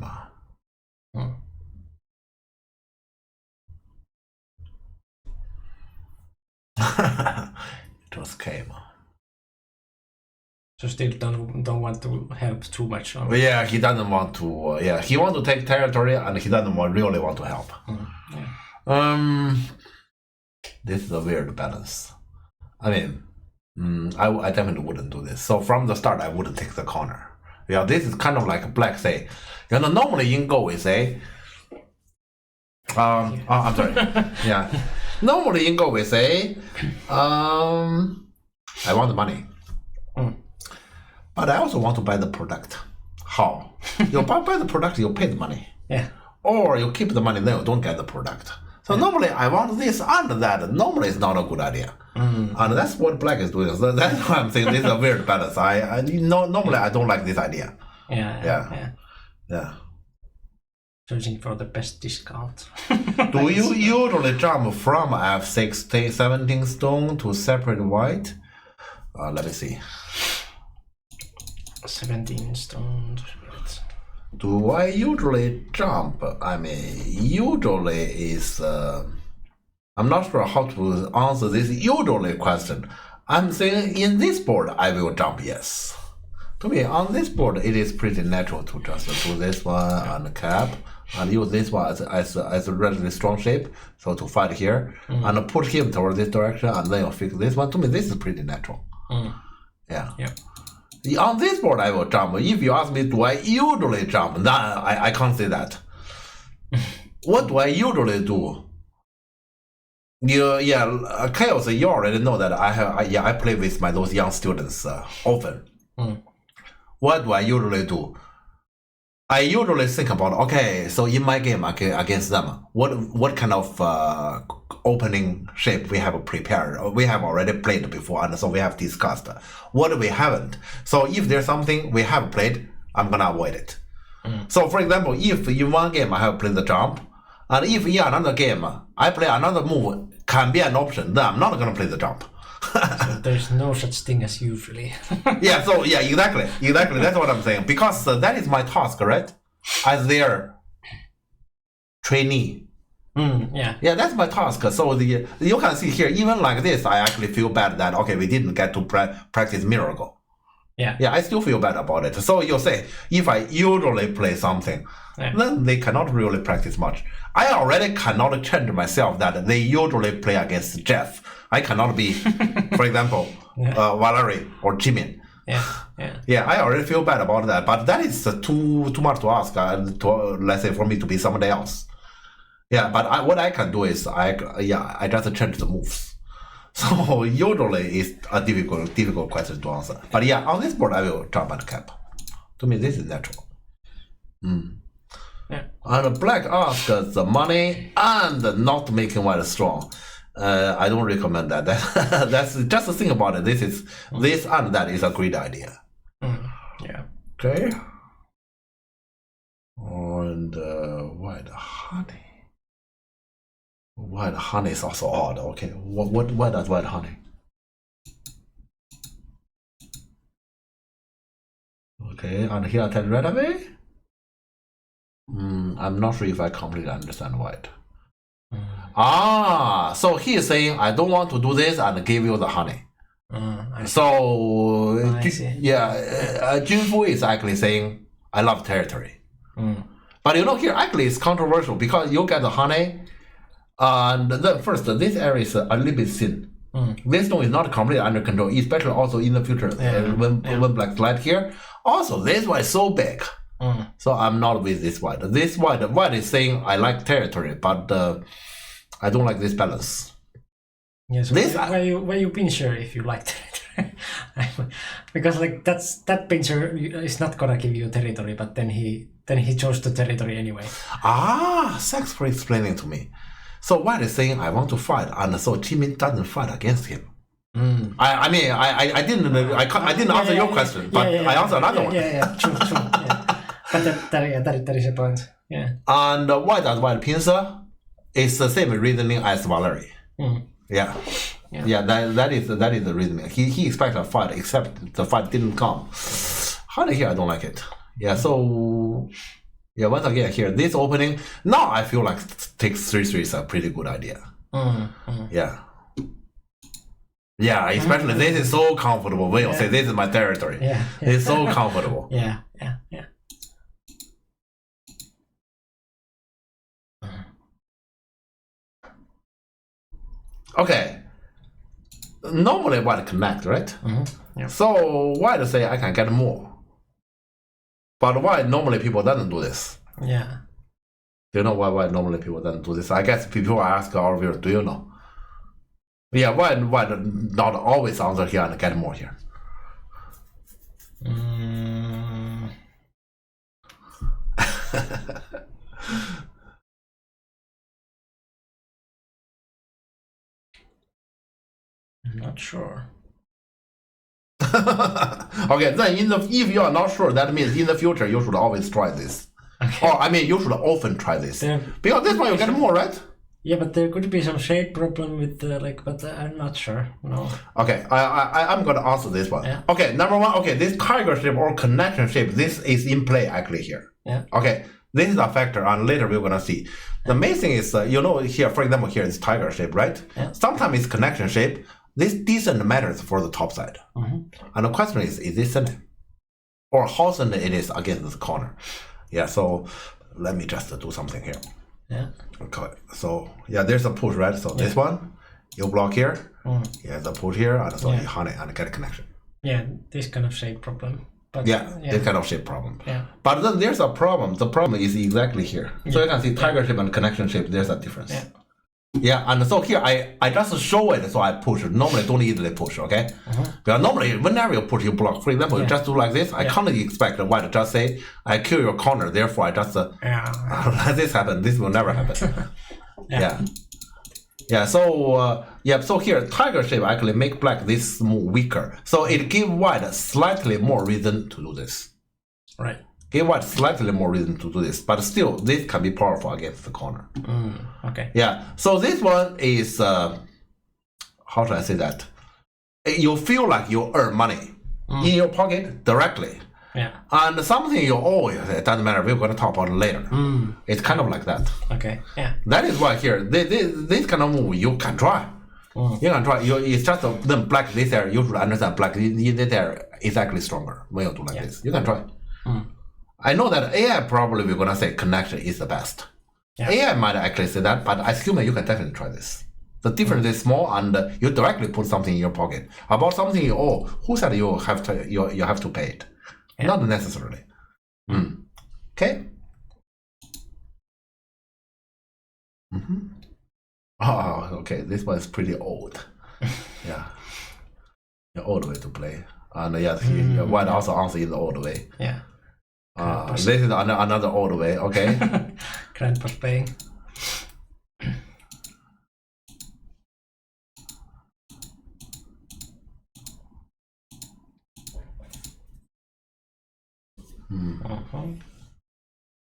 B: It was K.
A: So still don't want to help too much.
B: Yeah, he doesn't want to. He wants to take territory, and he doesn't really want to help. This is a weird balance. I mean, I definitely wouldn't do this. So from the start, I wouldn't take the corner. Yeah, this is kind of like black say. Normally in Go we say. I'm sorry. Yeah. Normally in Go we say, I want the money. But I also want to buy the product. How? You buy the product, you pay the money.
A: Yeah.
B: Or you keep the money, then you don't get the product. So normally I want this and that. Normally it's not a good idea. And that's what black is doing. So that's why I'm saying this is a weird balance. Normally I don't like this idea. Yeah.
A: Searching for the best discount.
B: Do you usually jump from F16, 17 stone to separate white? Let me see.
A: 17 stone.
B: Do I usually jump? I mean, usually is. I'm not sure how to answer this usually question. I'm saying in this board I will jump, yes. To me, on this board it is pretty natural to just do this one and cap and use this one as a relatively strong shape. So to fight here and push him toward this direction, and then you fix this one. To me, this is pretty natural. Yeah. On this board, I will jump. If you ask me, do I usually jump? Then I can't say that. What do I usually do? Chaos, you already know that I play with those young students often. What do I usually do? I usually think about, okay, so in my game against them, what kind of opening shape we have prepared, we have already played before, and so we have discussed what we haven't. So if there's something we have played, I'm gonna avoid it. So for example, if in one game I have played the jump, and if in another game I play another move can be an option, then I'm not gonna play the jump.
A: So there's no such thing as usually.
B: Exactly. That's what I'm saying. Because that is my task, right? As their trainee.
A: Yeah,
B: that's my task. So you can see here, even like this, I actually feel bad that, okay, we didn't get to practice miracle.
A: Yeah,
B: I still feel bad about it. So you say, if I usually play something, then they cannot really practice much. I already cannot change myself that they usually play against Jeff. I cannot be, for example, Valerie or Jimin. I already feel bad about that, but that is too much to ask. Let's say for me to be somebody else. But what I can do is I just change the moves. So usually it's a difficult question to answer. But on this board I will jump and cap. To me, this is natural. And black asks the money and not making white strong. I don't recommend that. That's just think about it. This and that is a great idea. Okay. And white honey. White honey is also odd. Okay. What does white honey? Okay, and here attack right away. I'm not sure if I completely understand white. So he is saying, I don't want to do this and give you the honey. So, Junfu is actually saying, I love territory. But here actually it's controversial because you get the honey, and then first, this area is a little bit thin. This stone is not completely under control, especially also in the future when black slide here. Also, this one is so big. So I'm not with this white. This white is saying, I like territory, but I don't like this balance.
A: Yes. Why you pincher if you like territory? Because like that pincer is not gonna give you territory, but then he chose the territory anyway.
B: Thanks for explaining to me. So White is saying I want to fight, and so Jimin doesn't fight against him. I mean I didn't answer your question, but I answered another one.
A: Yeah, true. Yeah. But that is a point. Yeah.
B: And White as White pincer is the same reasoning as Valerie. Yeah, that is the reasoning. He expected a fight, except the fight didn't come. Honey, here I don't like it. Yeah, so once again here, this opening, now I feel like take 3-3 is a pretty good idea. Yeah, especially this is so comfortable. Will say this is my territory. It's so comfortable.
A: Yeah.
B: Okay. Normally White connect, right? So White say I can get more. But why normally people doesn't do this?
A: Yeah.
B: Do you know why normally people doesn't do this? I guess people ask our viewers, do you know? Yeah, why not always answer here and get more here?
A: I'm not sure.
B: Okay, then if you are not sure, that means in the future you should always try this. Okay. Or I mean, you should often try this. Because this one you get more, right?
A: Yeah, but there could be some shape problem with but I'm not sure. No.
B: Okay, I'm gonna answer this one.
A: Yeah.
B: Okay, number one. Okay, this tiger shape or connection shape, this is in play actually here.
A: Yeah.
B: Okay, this is a factor, and later we're gonna see. The main thing is, here, for example, here is tiger shape, right?
A: Yeah.
B: Sometimes it's connection shape. This decent matters for the top side. And the question is this thin? Or how thin it is against the corner? Yeah, so let me just do something here.
A: Yeah.
B: Okay, so there's a push, right? So this one, you block here. Yeah, the push here, and so you hunt it and get a connection.
A: Yeah, this kind of shape problem. But
B: this kind of shape problem.
A: Yeah.
B: But then there's a problem. The problem is exactly here. So you can see tiger shape and connection shape, there's a difference. Yeah, and so here I just show it, so I push. Normally don't easily push, okay? Because normally whenever you push, you block. For example, you just do like this. I can't expect the white to just say, I kill your corner, therefore I just let this happen. This will never happen. So here tiger shape actually make black this move weaker. So it give white slightly more reason to do this.
A: Right.
B: Give white slightly more reason to do this, but still this can be powerful against the corner.
A: Okay.
B: Yeah. So this one is how should I say that? You feel like you earn money in your pocket directly.
A: Yeah.
B: And something you owe, it doesn't matter. We're going to talk about it later. It's kind of like that.
A: Okay. Yeah.
B: That is why here this kind of move you can try. You can try. It's just then black this area. You should understand black this area is actually stronger when you do like this. You can try. I know that AI probably we're gonna say connection is the best. Yeah. AI might actually say that, but as human you can definitely try this. The difference is small, and you directly put something in your pocket. About something you owe, who said you have to pay it? Yeah. Not necessarily. Okay. Oh, okay. This one is pretty old. Yeah. The old way to play, and white also answer in the old way.
A: Yeah.
B: This is another old way, okay?
A: Grandpa's playing.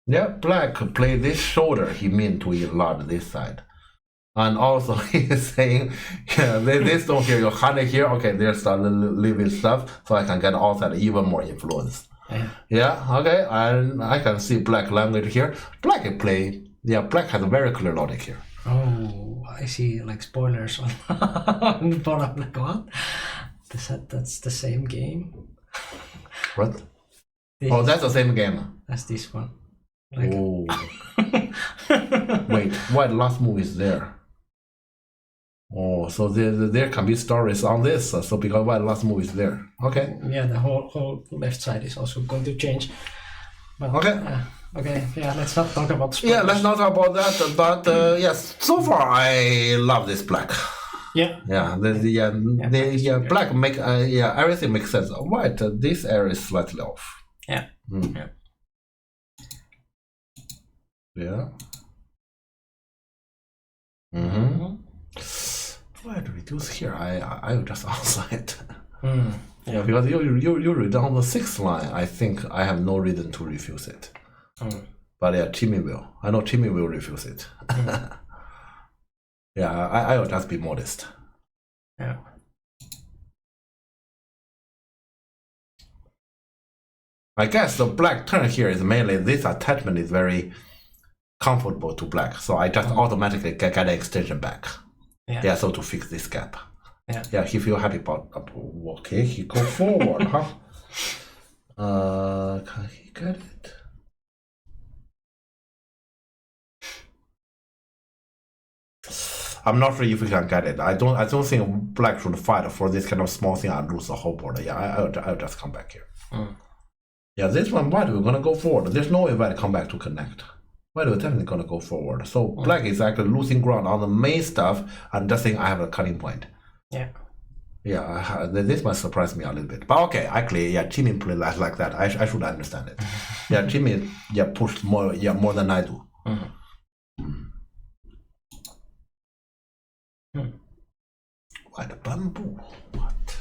B: Yeah, black play this shoulder, he meant to enlarge this side. And also he is saying, this don't hear your hand here, okay, there's a little stuff, so I can get outside even more influence. Yeah, okay, and I can see black language here. Black black has a very clear logic here.
A: Oh, I see like spoilers on the bottom, like what? That's the same game?
B: What? That's the same game.
A: That's this one. Like...
B: Oh. Wait, why the last move is there? Oh, so there can be stories on this. So because why the last move is there? Okay.
A: Yeah, the whole left side is also going to change. But,
B: okay.
A: Okay. Yeah, let's not talk about spoilers.
B: Yeah, let's not talk about that. But yes, so far I love this black.
A: Yeah.
B: Yeah, black make everything makes sense. White, this area is slightly off.
A: Yeah.
B: Mm.
A: Yeah.
B: Yeah. Mm-hmm. Why do reduce here? I will just answer it. Yeah, because you read down the 6th line. I think I have no reason to refuse it. But yeah, Timmy will. I know Timmy will refuse it. Yeah, I will just be modest.
A: Yeah.
B: I guess the black turn here is mainly this attachment is very comfortable to black, so I just automatically get an extension back. Yeah, so to fix this gap. Yeah, he feel happy about okay, he go forward, huh? Can he get it? I'm not sure if we can get it. I don't think black should fight for this kind of small thing and lose the whole board. Yeah, I'll just come back here. Yeah, this one white we're gonna go forward. There's no way white come back to connect. White we're definitely gonna go forward. So black is actually losing ground on the main stuff and just think I have a cutting point. Yeah, this might surprise me a little bit. But okay, actually, yeah, Jimmy play like that. I should understand it. Yeah, Jimmy pushed more than I do. White bamboo. What?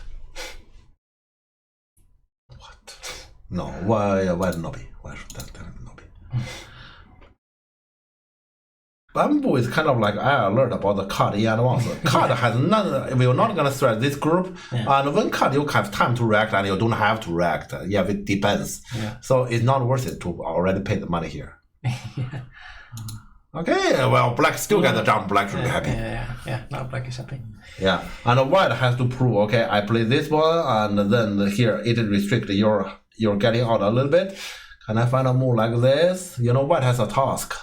B: No, why Nobby? Why should that Nobby? Bamboo is kind of like I learned about the card in advance. Card has will not gonna threat this group, and when card you have time to react and you don't have to react. Yeah, it depends. So it's not worth it to already pay the money here. Okay, well, black still get the jump. Black should be happy.
A: Yeah. Now black is happy.
B: Yeah, and white has to prove. Okay, I play this one, and then here it restricts you're getting out a little bit. Can I find a move like this? You know, white has a task.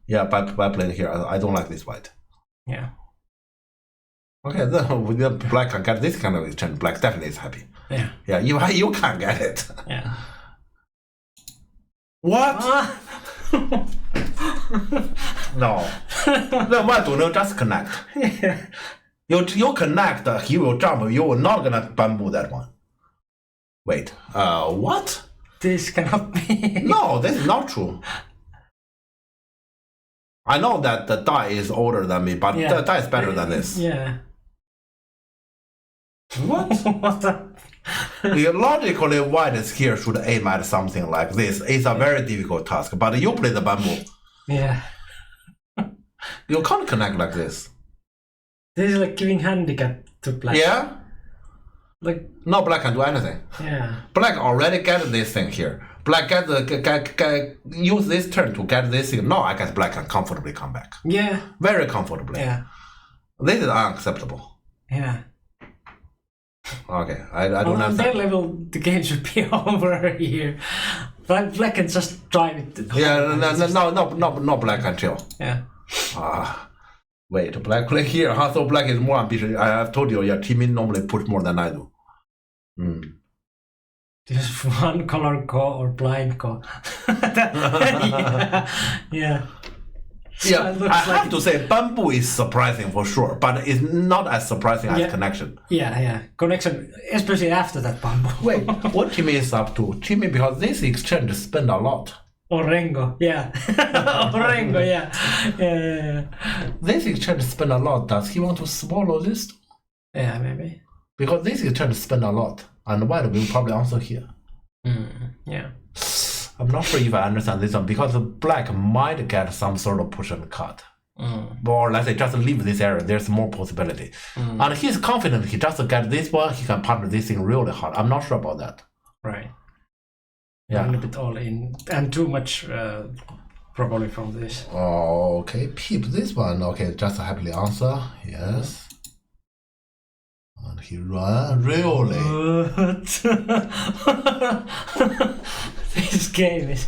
B: Yeah, by playing here, I don't like this white.
A: Yeah.
B: Okay, then black can get this kind of exchange. Black definitely is happy.
A: Yeah.
B: Yeah, you can't get it.
A: Yeah.
B: What? No. Then why don't you just connect? You connect, he will jump. You will not gonna bamboo that one. Wait. What?
A: This cannot be.
B: No, this is not true. I know that the die is older than me, but the die is better than this.
A: Yeah.
B: What? Logically, white is here should aim at something like this. It's a very difficult task, but you play the bamboo.
A: Yeah.
B: You can't connect like this.
A: This is like giving handicap to black.
B: Yeah?
A: Like
B: no black can do anything.
A: Yeah.
B: Black already get this thing here. Black use this turn to get this thing. No, I guess black can comfortably come back.
A: Yeah.
B: Very comfortably.
A: Yeah.
B: This is unacceptable.
A: Yeah.
B: Okay, I don't
A: on
B: understand.
A: their level, the game should be over here. Black can just drive it.
B: Yeah, no, black can chill.
A: Yeah.
B: Wait, black play here. So black is more ambitious. I have told you, yeah, Timmy normally push more than I do.
A: Just one color call or blind call. Yeah.
B: Yeah, I have to say bamboo is surprising for sure, but it's not as surprising as connection.
A: Yeah. Connection, especially after that bamboo.
B: Wait, what Timmy is up to? Timmy, because this exchange spend a lot.
A: Orengo, yeah. Orengo, yeah.
B: This exchange spend a lot. Does he want to swallow this?
A: Yeah, maybe.
B: Because this exchange spend a lot, and white will probably answer here.
A: Yeah.
B: I'm not sure if I understand this one, because black might get some sort of push and cut. Or let's say just leave this area, there's more possibility. And he's confident he just get this one, he can partner this thing really hard. I'm not sure about that.
A: Right.
B: Yeah.
A: A little bit all in, and too much probably from this.
B: Oh, okay, peep this one. Okay, just happily answer. Yes. And he run really.
A: This game is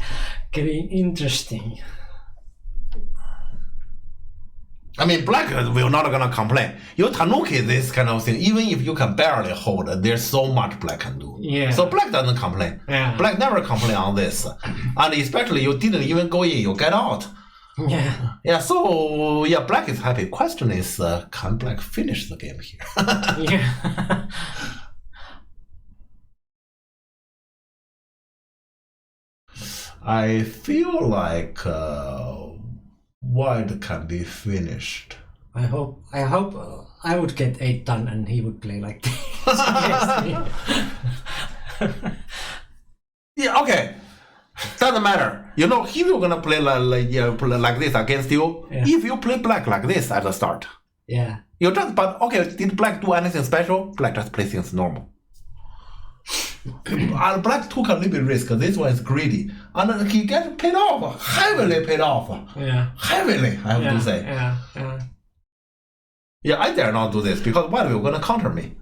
A: getting interesting.
B: I mean, black will not gonna complain. You tanuki this kind of thing, even if you can barely hold, there's so much black can do.
A: Yeah.
B: So black doesn't complain.
A: Yeah.
B: Black never complain on this. And especially you didn't even go in, you get out.
A: Yeah.
B: Yeah, so yeah, black is happy. Question is, can black finish the game here?
A: Yeah.
B: I feel like white can be finished.
A: I hope I would get 8 done and he would play like this.
B: Yeah, okay. Doesn't matter. You know, if you're gonna play like this against you, if you play black like this at the start,
A: yeah.
B: you just, but okay, did black do anything special? Black just plays things normal. And black took a little bit risk. This one is greedy, and he gets paid off, heavily paid off.
A: Yeah.
B: Heavily, I have to say.
A: Yeah.
B: Yeah, I dare not do this because what you're gonna counter me.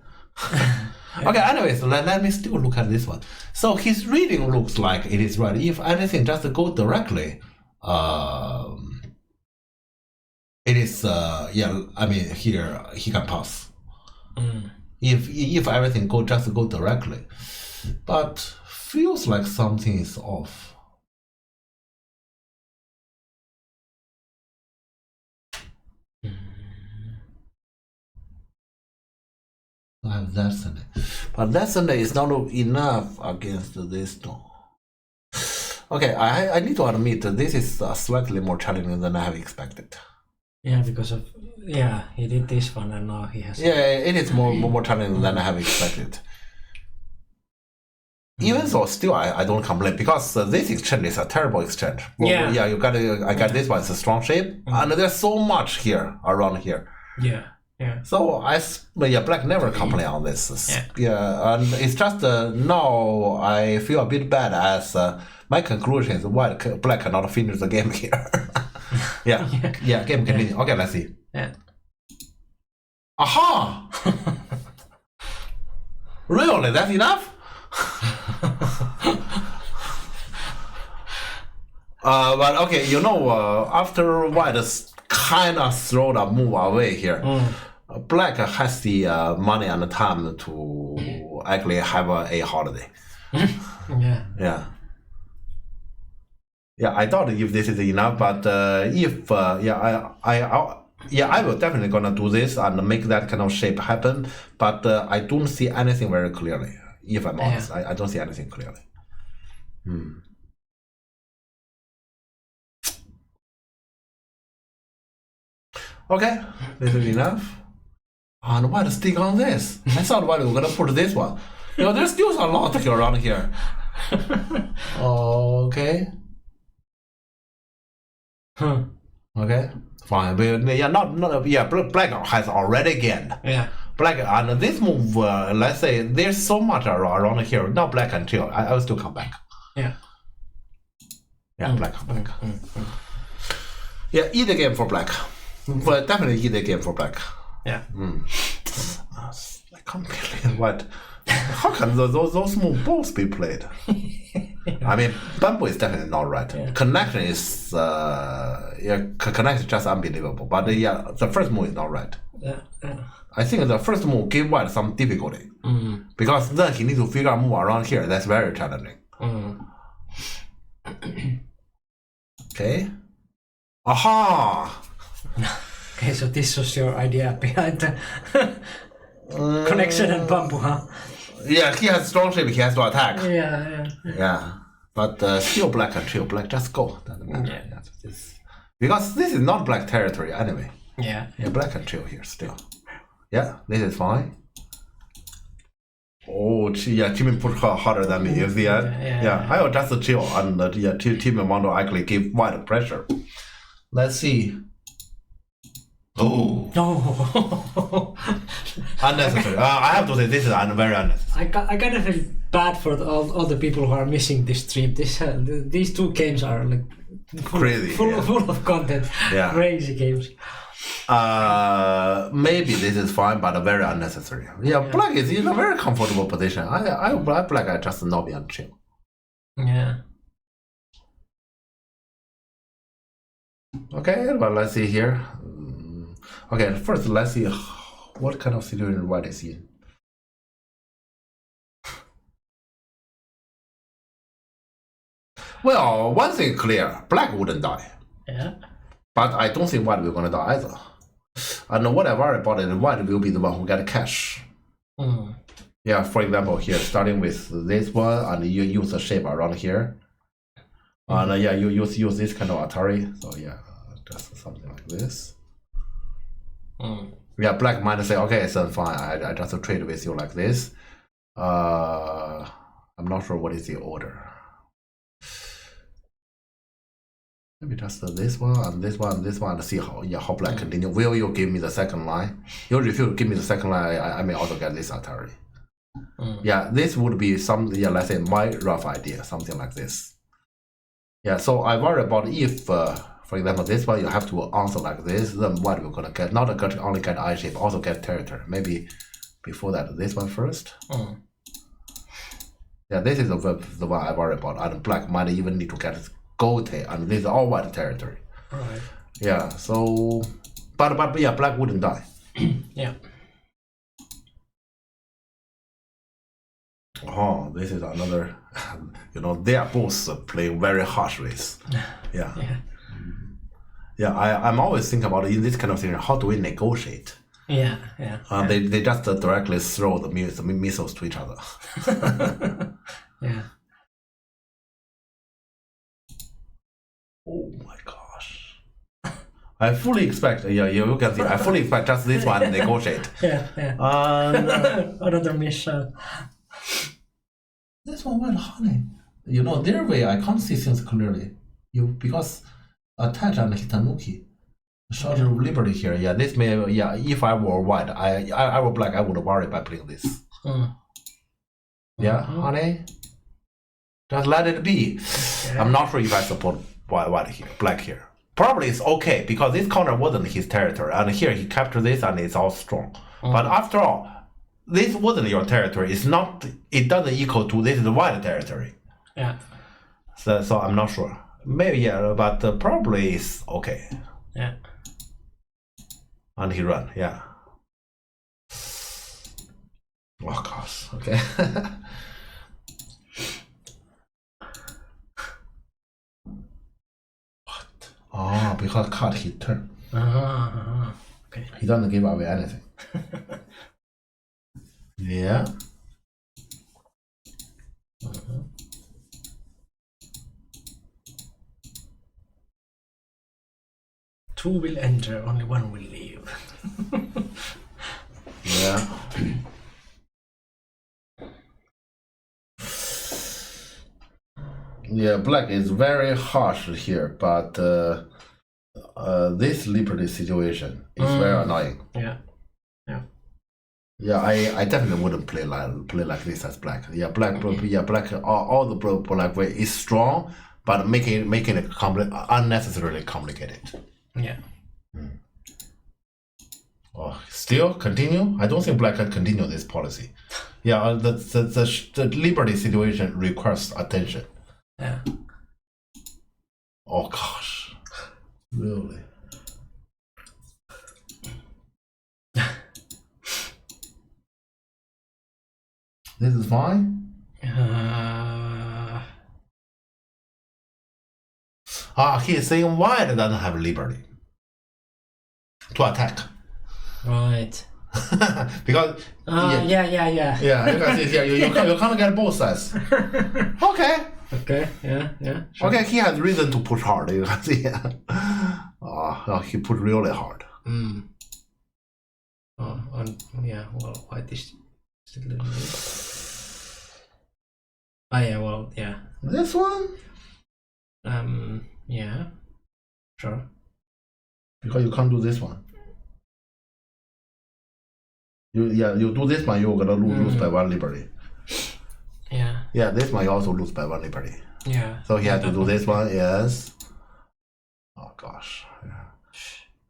B: Okay, anyways, let me still look at this one. So his reading looks like it is right. If anything just go directly, it is yeah, I mean here he can pass. If everything just go directly. But feels like something is off. I have Destiny. But Destiny is not enough against this though. Okay, I need to admit that this is slightly more challenging than I have expected.
A: Yeah, because of he did this one and now he has.
B: Yeah, it is more challenging than I have expected. Even so, still I don't complain because this exchange is a terrible exchange. Well, yeah, you got I got this one. It's a strong shape, and there's so much here around here.
A: Yeah.
B: So black never complain on this. Yeah, and it's just now I feel a bit bad as my conclusion is black cannot finish the game here. yeah, game continue. Okay, let's see.
A: Yeah.
B: Aha! Really, that's enough? But okay, you know, after white kind of throw the move away here, black has the money and the time to actually have a holiday. Yeah, I doubt if this is enough, but if I will definitely gonna do this and make that kind of shape happen, but I don't see anything very clearly. If I'm honest, I don't see anything clearly. Okay, this is enough. And why to stick on this? I thought why we were gonna put this one. You know, there's still a lot around here. Okay. Okay, fine. But black has already gained.
A: Yeah.
B: Black and this move, let's say there's so much around here. Now black can chill. I will still come back.
A: Yeah.
B: Black come back. Yeah, eat the game for black. Well, definitely eat the game for black.
A: Yeah.
B: I can't believe what. How can those moves both be played? I mean, bamboo is definitely not right. Connection is connection is just unbelievable. But the first move is not right. I think the first move gave white some difficulty because then he needs to figure out move around here. That's very challenging. Okay. Aha!
A: Okay, so this was your idea behind the connection and bamboo, huh?
B: Yeah, he has strong shape. He has to attack.
A: Yeah.
B: But still black can chill. Black just go. Doesn't matter. Because this is not black territory anyway.
A: Yeah,
B: black can chill here still. Yeah, this is fine. Oh, Jimmy pushed harder than me. You see that? I will just chill and Jimmy want to actually give white pressure. Let's see. Oh.
A: No.
B: Unnecessary. I have to say this is very unnecessary.
A: I kind of feel bad for all the people who are missing this stream. These two games are like
B: crazy,
A: full of content. Crazy games.
B: Maybe this is fine, but very unnecessary. Black is in a very comfortable position. Black I just not be on chill.
A: Yeah.
B: Okay, but let's see here. Okay, first let's see what kind of situation white is in. Well, one thing clear, black wouldn't die.
A: Yeah.
B: But I don't think white will gonna die either. And what I worry about is white will be the one who get cash. Yeah, for example, here starting with this one, and you use a shape around here, and yeah, you use this kind of Atari. So yeah, just something like this. Yeah, black might say, okay, so fine. I just trade with you like this. I'm not sure what is the order. Maybe just this one and this one and this one, and see how black continue. Will you give me the second line? You refuse to give me the second line, I may also get this Atari. Yeah, this would be some, yeah, let's say my rough idea, something like this. Yeah, so I worry about if, for example, this one you have to answer like this, then what we're gonna get, not only get I shape, also get territory. Maybe before that, this one first. Yeah, this is the one I worry about, and black might even need to get gold, and this is all white territory.
A: Right.
B: Yeah, so, but yeah, black wouldn't die.
A: Yeah.
B: Oh, this is another, they are both playing very harsh race. Yeah. Yeah, I'm always thinking about in this kind of thing, how do we negotiate?
A: Yeah.
B: They just directly throw the missiles to each other.
A: Yeah.
B: Oh my gosh. I fully expect, you can see, I fully expect just this one negotiate.
A: Yeah. Another mission.
B: This one went honey. Their way, I can't see things clearly. Because attach and Hitanuki. Shelter of Liberty here. Yeah, this may, if I were white, I were black, I would worry by playing this. Yeah, honey? Just let it be. Okay. I'm not sure if I support white here, black here. Probably it's okay, because this corner wasn't his territory, and here he captured this and it's all strong. But after all, this wasn't your territory. It doesn't equal to this is white territory.
A: Yeah.
B: So I'm not sure. Maybe, yeah, but probably it's okay.
A: Yeah.
B: And he run, yeah. Oh gosh, okay. What? Oh, because cut his turn.
A: Okay.
B: He doesn't give away anything. Yeah.
A: Two will enter, only one will leave.
B: Yeah. Yeah, black is very harsh here, but this Liberty situation is very annoying.
A: Yeah.
B: Yeah, I definitely wouldn't play like this as black. Yeah, black. All the black way is strong, but making it unnecessarily complicated.
A: Yeah.
B: Oh, still continue? I don't think black can continue this policy. Yeah, the Liberty situation requires attention.
A: Yeah.
B: Oh gosh, really? This is fine. He is saying white doesn't have liberty to attack.
A: Right.
B: Because
A: yeah,
B: you can see here you can't get both sides. Okay.
A: Okay. Yeah. Sure.
B: Okay, he has reason to push hard. You can see. He put really hard.
A: Yeah. Well, white is still doing it. Yeah. Well, yeah.
B: This one.
A: Yeah. Sure.
B: Because you can't do this one. You do this one, you're gonna lose by one liberty.
A: Yeah.
B: Yeah, this one you also lose by one liberty.
A: Yeah.
B: So he has to do this one, yes. Oh gosh.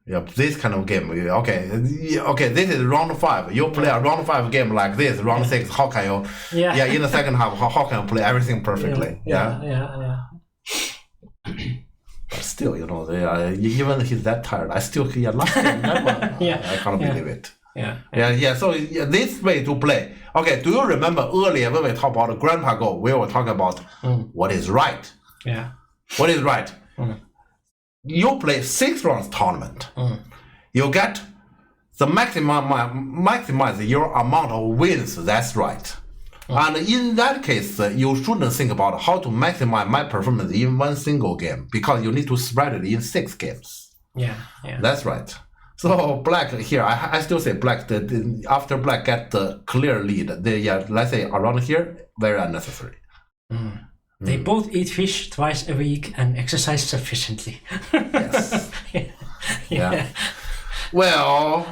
B: Yeah, this kind of game. Okay, this is round 5. You play a round 5 game like this, round 6, how can you in the second half, how can you play everything perfectly?
A: Yeah.
B: But still, even he's that tired, I still last game that one. I can't believe it. Yeah. So this way to play. Okay, do you remember earlier when we talked about Grandpa Go, we were talking about what is right?
A: Yeah.
B: What is right? you play 6 rounds tournament. You get the maximize your amount of wins. That's right. And in that case, you shouldn't think about how to maximize my performance in one single game because you need to spread it in 6 games.
A: Yeah.
B: That's right. So black here, I still say black. After black get the clear lead, let's say around here, very unnecessary.
A: They both eat fish twice a week and exercise sufficiently.
B: Yes. Yeah. Well,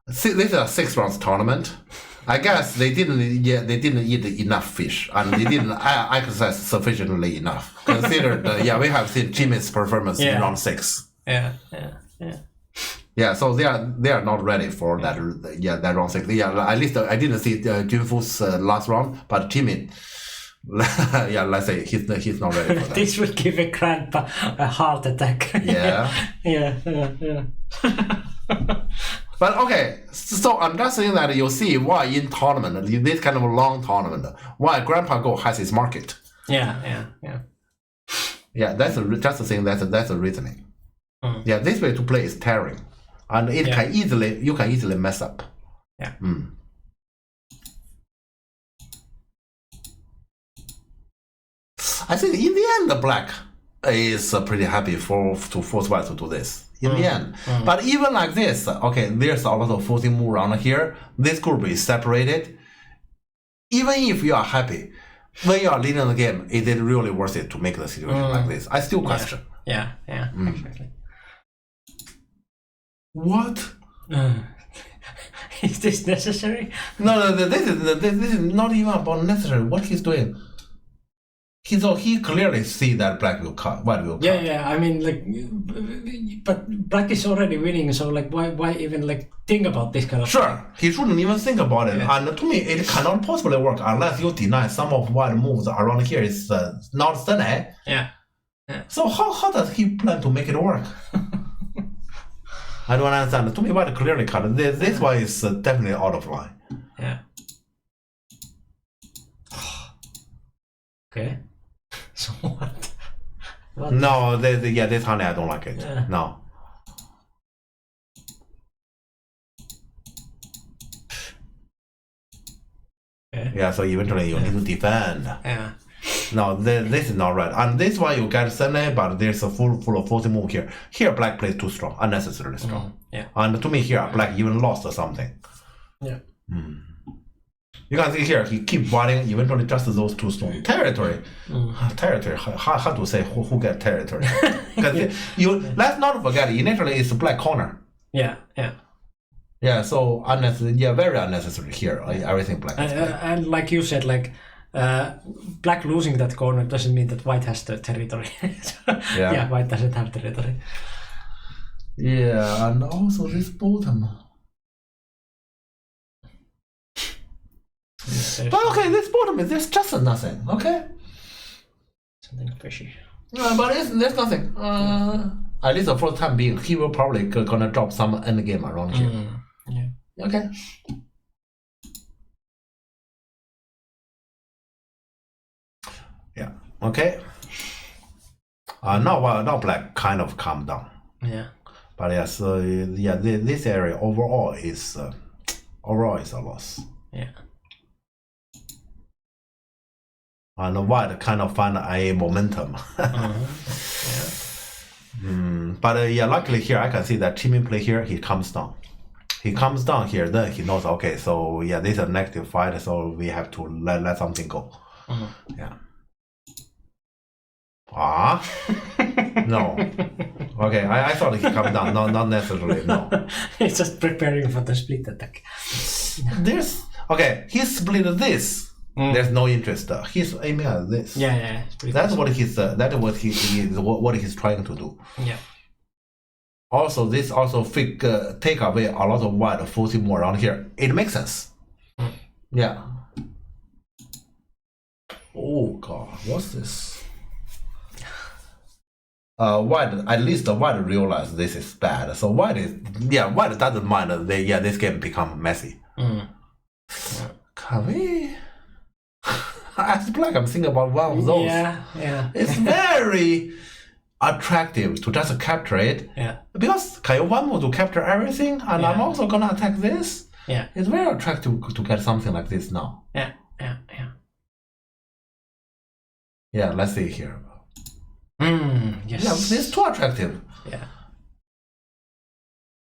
B: this is a 6 rounds tournament. I guess they didn't eat enough fish and they didn't exercise sufficiently enough. Considered, we have seen Jimmy's performance in round 6. Yeah, so they are not ready for that. That round 6. At least I didn't see Junfu's last round, but Jimmy, let's say he's not ready for that.
A: This would give a grandpa a heart attack. Yeah.
B: But okay, so I'm just saying that you see why in tournament, this kind of long tournament, why Grandpa Go has its market.
A: Yeah.
B: Yeah, that's just the thing. That's a reasoning. Yeah, this way to play is tiring, and you can easily mess up.
A: Yeah.
B: I think in the end, the black is pretty happy to force white to do this. In the end. But even like this, okay, there's a lot of forcing move around here. This group is separated. Even if you are happy, when you are leading the game, is it really worth it to make the situation like this? I still question.
A: Yeah, exactly.
B: What?
A: Is this necessary?
B: No, this is not even about necessary. What he's doing. He clearly see that black will cut, white will cut.
A: Yeah. I mean, like, but black is already winning, so like, why even like think about this kind of?
B: Sure, he shouldn't even think about it. Yeah. And to me, it cannot possibly work unless you deny some of white moves around here is not sunny.
A: Yeah.
B: So how does he plan to make it work? I don't understand. To me, white clearly cut. This one is definitely out of line.
A: Yeah. Okay. So what?
B: No, this honey, I don't like it.
A: Yeah.
B: No.
A: Okay.
B: Yeah, so eventually you need to defend.
A: Yeah.
B: No, this is not right. And this one you get Sunday, but there's a full of forcing move here. Here, black plays too strong, unnecessarily strong.
A: Yeah.
B: And to me, here, black even lost something.
A: Yeah.
B: You can see here, he keep fighting, eventually just those 2 strong. Territory. Territory. How to say who get territory? Because let's not forget, initially it's black corner.
A: Yeah.
B: Yeah, so unnecessary. Yeah, very unnecessary here. Everything black.
A: And like you said, like black losing that corner doesn't mean that white has the territory. Yeah, white doesn't have territory.
B: Yeah, and also this bottom. But okay, this bottom is just nothing. Okay.
A: Something fishy.
B: But there's nothing. At least for the time being, he will probably gonna drop some end game around here.
A: Yeah.
B: Okay. Yeah. Okay. Now black kind of calm down.
A: Yeah.
B: But yes, this area overall is a loss.
A: Yeah.
B: And white kind of find a momentum. But luckily here I can see that Jimin play here, he comes down. He comes down here, then he knows, okay, so this is a negative fight, so we have to let something go. Yeah. No. Okay, I thought he come down, not necessarily, no.
A: He's just preparing for the split attack.
B: He split this. There's no interest. He's aiming at this.
A: Yeah.
B: That's what he's trying to do.
A: Yeah.
B: Also, this also take away a lot of white forcing more around here. It makes sense. Yeah. Oh God, what's this? White, at least white realize this is bad. So white doesn't mind. This game become messy.
A: Yeah.
B: Can we? As black, I'm thinking about one of those.
A: Yeah.
B: It's very attractive to just capture it.
A: Yeah.
B: Because can you one move to capture everything, and I'm also gonna attack this?
A: Yeah.
B: It's very attractive to get something like this now.
A: Yeah.
B: Yeah, let's see here.
A: Yes.
B: Yeah, it's too attractive.
A: Yeah.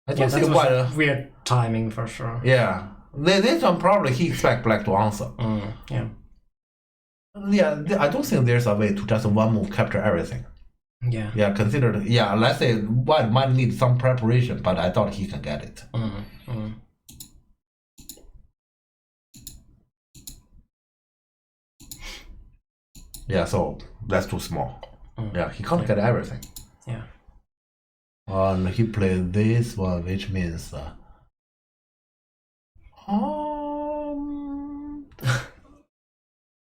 B: I don't
A: that
B: think
A: was
B: why.
A: weird timing for sure.
B: Yeah. This one probably he expect black to answer.
A: Yeah.
B: Yeah, I don't think there's a way to just one move capture everything.
A: Yeah.
B: Yeah, consider. Yeah, let's say white might need some preparation, but I thought he can get it. Yeah, so that's too small. Yeah, he can't get everything.
A: Yeah.
B: And he played this one, which means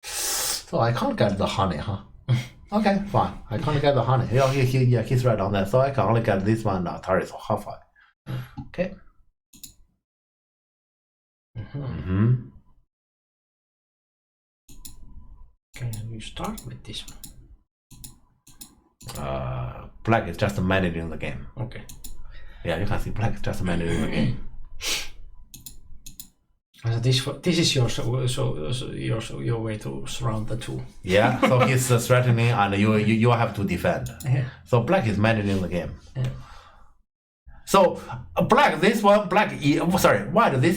B: so I can't get the honey, huh? Okay, fine. I can't get the honey. Yeah, he's right on that. So I can only get this one. Atari so half five. Okay.
A: Okay, you start with this one.
B: Black is just managing the game.
A: Okay.
B: Yeah, you can see black is just managing the game.
A: So this is your way to surround the two.
B: Yeah, so he's threatening, and you have to defend.
A: Yeah.
B: So black is managing the game.
A: Yeah.
B: So white this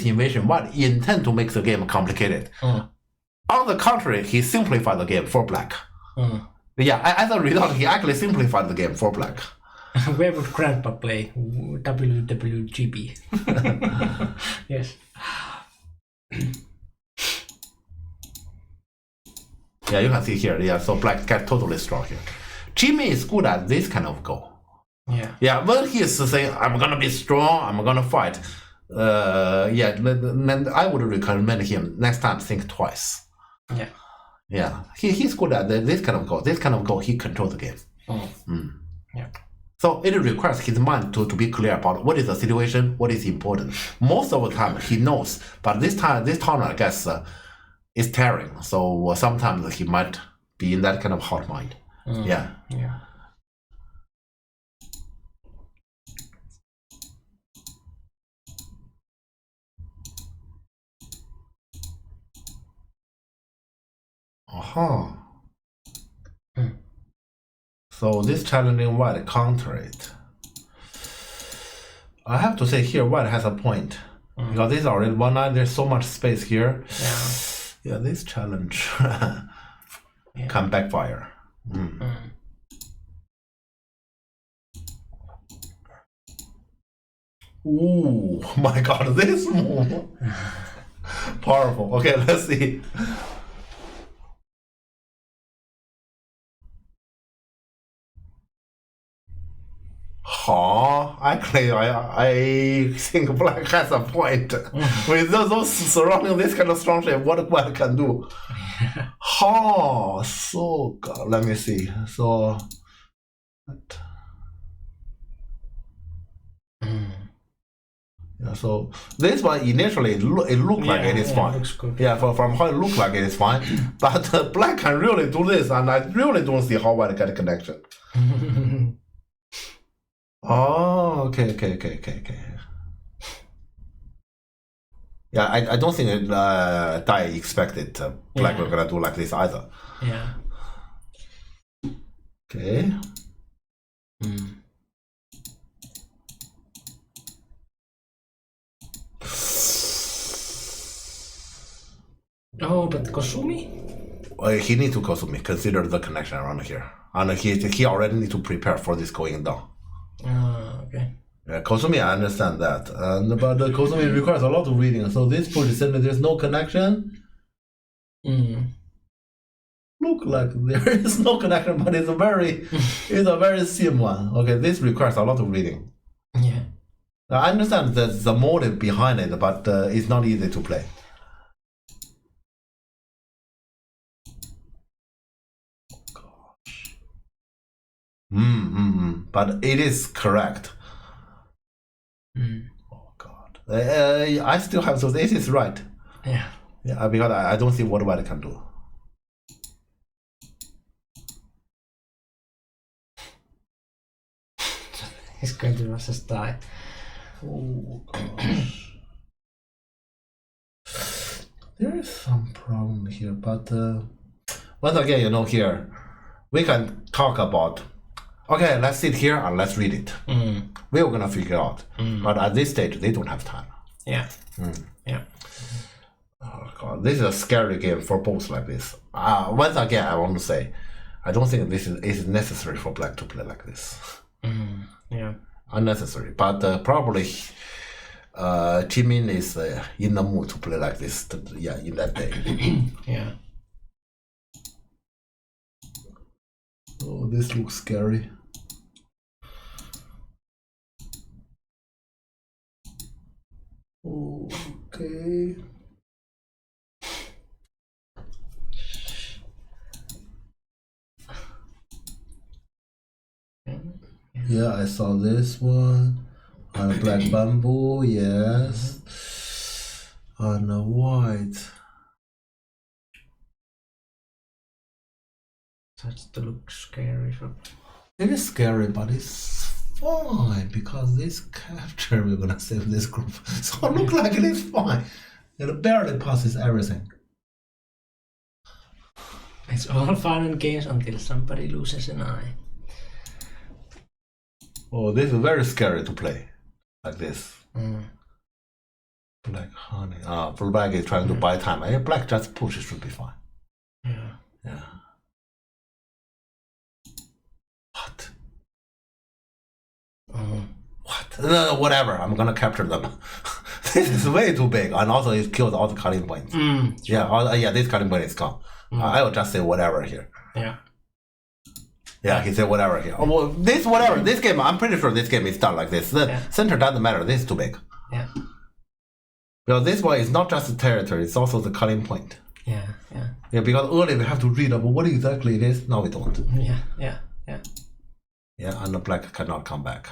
B: invasion, white intend to make the game complicated. On the contrary, he simplified the game for black. Yeah, as a result, he actually simplified the game for black.
A: Where would Grandpa play? WWGP. Yes.
B: Yeah, you can see here. Yeah, so black get totally strong here. Jimmy is good at this kind of goal.
A: Yeah.
B: Yeah, when he is saying, I'm gonna be strong, I'm gonna fight. Then I would recommend him next time think twice.
A: Yeah.
B: Yeah, he's good at this kind of goal. This kind of goal, he controls the game.
A: Yeah.
B: So it requires his mind to be clear about what is the situation, what is important. Most of the time he knows, but this time I guess is tiring. So sometimes he might be in that kind of hot mind. Yeah. So this challenging white counter it. I have to say here white has a point. Because this is already 1-9, there's so much space here. Yeah, this challenge can backfire. Ooh, my god, this move. Powerful. Okay, let's see. Actually, I think black has a point. With those surrounding this kind of strong shape, what white can do? So god, let me see. So, yeah, so this one initially it looked like it is fine.
A: Looks good.
B: Yeah, from how it looked like it is fine. But black can really do this, and I really don't see how white get a connection. Okay. Yeah, I don't think Dai expected black were gonna do like this either.
A: Yeah.
B: Okay.
A: Oh, but Kosumi?
B: He needs to Kosumi, consider the connection around here. And he already need to prepare for this going down.
A: Okay.
B: Yeah, Kosumi, I understand that. But Kosumi requires a lot of reading. So this position, there's no connection. Look like there is no connection, but it's a very sim one. Okay, this requires a lot of reading.
A: Yeah.
B: I understand the motive behind it, but it's not easy to play. But it is correct. Oh god. I still have, so this is right.
A: Yeah.
B: Yeah, because I don't see what white can do.
A: He's going to just die.
B: Oh gosh. There is some problem here, but once again, you know, here we can talk about. Okay, let's sit here and let's read it. We're gonna figure out. But at this stage, they don't have time.
A: Yeah. Yeah.
B: Oh God, this is a scary game for both like this. Once again, I want to say, I don't think this is necessary for Black to play like this.
A: Yeah.
B: Unnecessary, but probably Jimin is in the mood to play like this. Yeah, in that day.
A: Yeah.
B: Oh, this looks scary. Okay. Yeah, I saw this one. And black bamboo, yes. And white.
A: Starts to look scary.
B: It is scary, but it's fine because this capture we're gonna save this group. So it looks like it is fine. It barely passes everything.
A: It's all fun and games until somebody loses an eye.
B: Oh, this is very scary to play like this. Black honey. Black is trying to buy time. Black just push, it should be fine.
A: Yeah.
B: Yeah. What? What? No, whatever. I'm gonna capture them. This is way too big, and also it kills all the cutting points.
A: Sure.
B: Yeah. This cutting point is gone. I will just say whatever here.
A: Yeah.
B: Yeah, he said whatever here. Oh, well, this game, I'm pretty sure this game is done like this. The center doesn't matter. This is too big.
A: Yeah.
B: Because this one is not just the territory; it's also the cutting point.
A: Yeah.
B: Yeah, because earlier we have to read about what exactly it is. Now we don't.
A: Yeah.
B: Yeah, and the black cannot come back.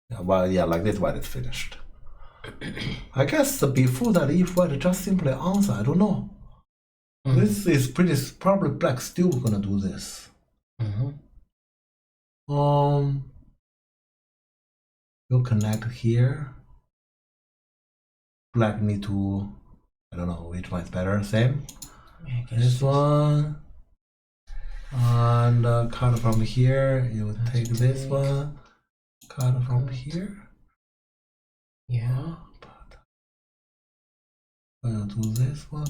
B: Yeah, well, yeah, like this white is finished. I guess before that, if white just simply answer, I don't know. This is probably black still gonna do this. You connect here. Black need to, I don't know which one is better. Same. This one. And cut from here. You would take this one. Cut from here.
A: Yeah.
B: But do this one.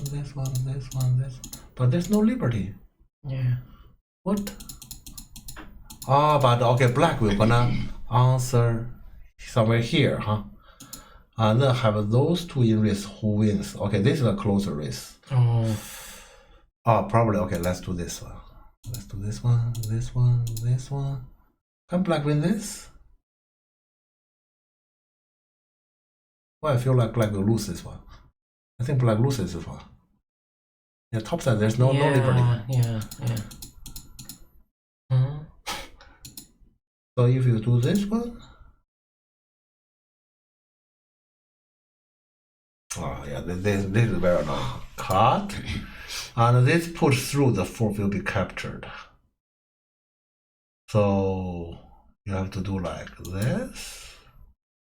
B: But there's no liberty.
A: Yeah.
B: What? But okay, black we're gonna answer somewhere here, huh? And then have those two in race who wins. Okay, this is a closer race. Probably, okay, let's do this one. Let's do this one. Can black win this? Well, I feel like black will lose this one. I think black loses this one. Yeah, top side, there's no liberty.
A: Yeah.
B: So if you do this one, this is very annoying. Cut, and this push through the fourth will be captured. So you have to do like this.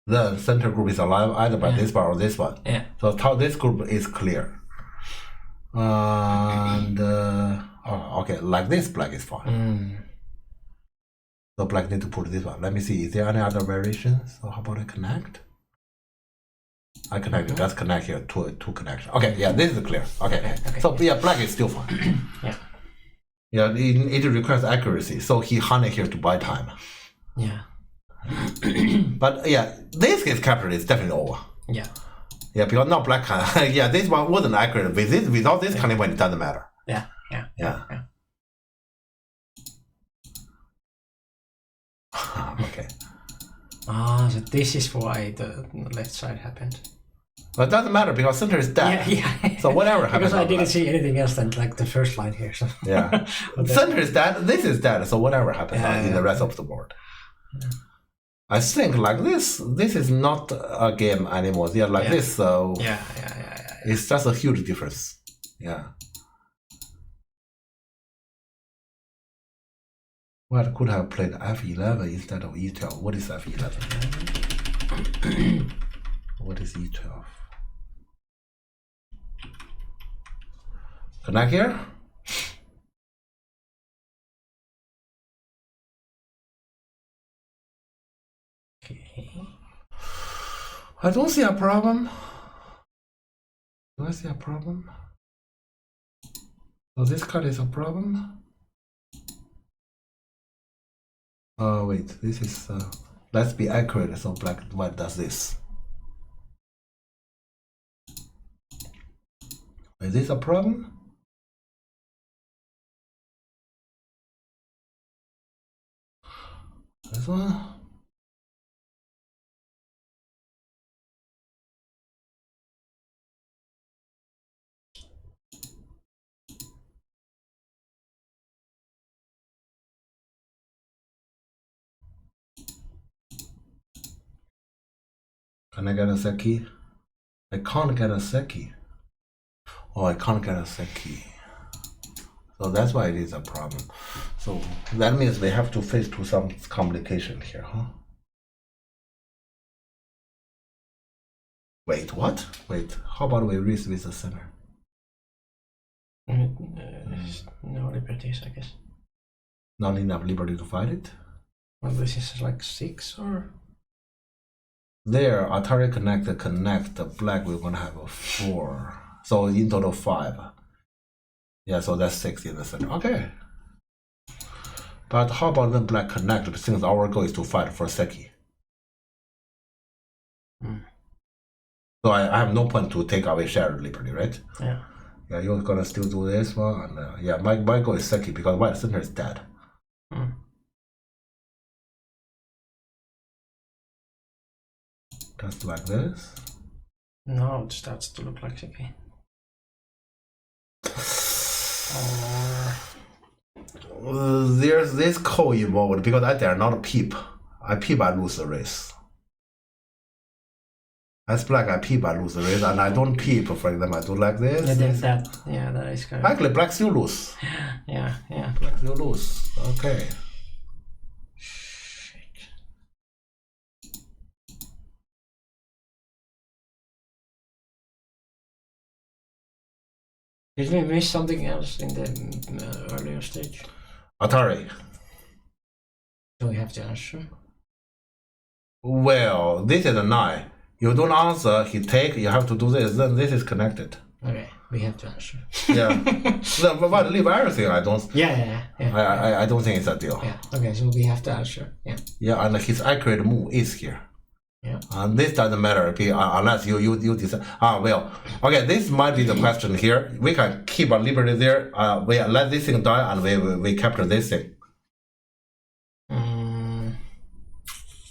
B: The center group is alive either by this one or this one.
A: Yeah.
B: So this group is clear. And okay, like this, black is fine. So black need to put this one. Let me see. Is there any other variations? So how about I connect? I connect. Just connect here. Two connection. Okay. Yeah, this is clear. Okay. So yeah, black is still fine. Yeah. It requires accuracy. So he hunted here to buy time.
A: Yeah.
B: But yeah, this case captured is definitely over.
A: Yeah.
B: Yeah, because now black can. Yeah, this one wasn't accurate. Without this cutting point, it doesn't matter.
A: Yeah.
B: Okay.
A: So this is why the left side happened.
B: But it doesn't matter because center is dead.
A: Yeah.
B: So whatever happens.
A: Because I didn't see anything else than like the first line here. So.
B: Yeah. Center is dead. This is dead. So whatever happens in the rest of the board.
A: Yeah.
B: I think like this is not a game anymore. Yeah, like this. So
A: yeah.
B: It's just a huge difference. Yeah. White could have played f11 instead of e12. What is f11? What is e12? Connect here.
A: Okay.
B: I don't see a problem. Do I see a problem? So this card is a problem. Wait, this is let's be accurate. So black and white does this. Is this a problem? This one? Can I get a Seki? I can't get a Seki. Oh, I can't get a Seki. So that's why it is a problem. So that means we have to face to some complication here, huh? Wait, what? Wait, how about we raise with the center?
A: No liberties, I guess.
B: Not enough liberty to fight it?
A: Well, this is like 6 or...
B: There, Atari connect the black, we're gonna have a 4. So in total 5. Yeah, so that's 6 in the center. Okay. But how about when black connect, since our goal is to fight for Seki? So I have no point to take away shared liberty, right?
A: Yeah.
B: Yeah, you're gonna still do this one, and yeah, my goal is Seki because white center is dead. Just like this.
A: No, it starts to look like Seki.
B: There's this call involved because I dare not peep. I peep, I lose the race. As black, I peep, I lose the race, and I don't peep. For example, I do like this.
A: Yeah, that is kind of...
B: Actually, black still lose.
A: Yeah.
B: Black still lose. Okay.
A: Did we miss something else in the earlier stage?
B: Atari.
A: Do we have to answer?
B: Well, this is a 9. You don't answer, he take, you have to do this, then this is connected.
A: Okay, we have to answer.
B: Yeah. But leave everything, I don't...
A: Yeah.
B: I don't think it's a deal.
A: Yeah, okay, so we have to answer. Yeah.
B: Yeah, and his accurate move is here.
A: Yeah.
B: And this doesn't matter unless you decide. Well, okay, this might be the question here. We can keep a liberty there. We let this thing die and we capture this thing.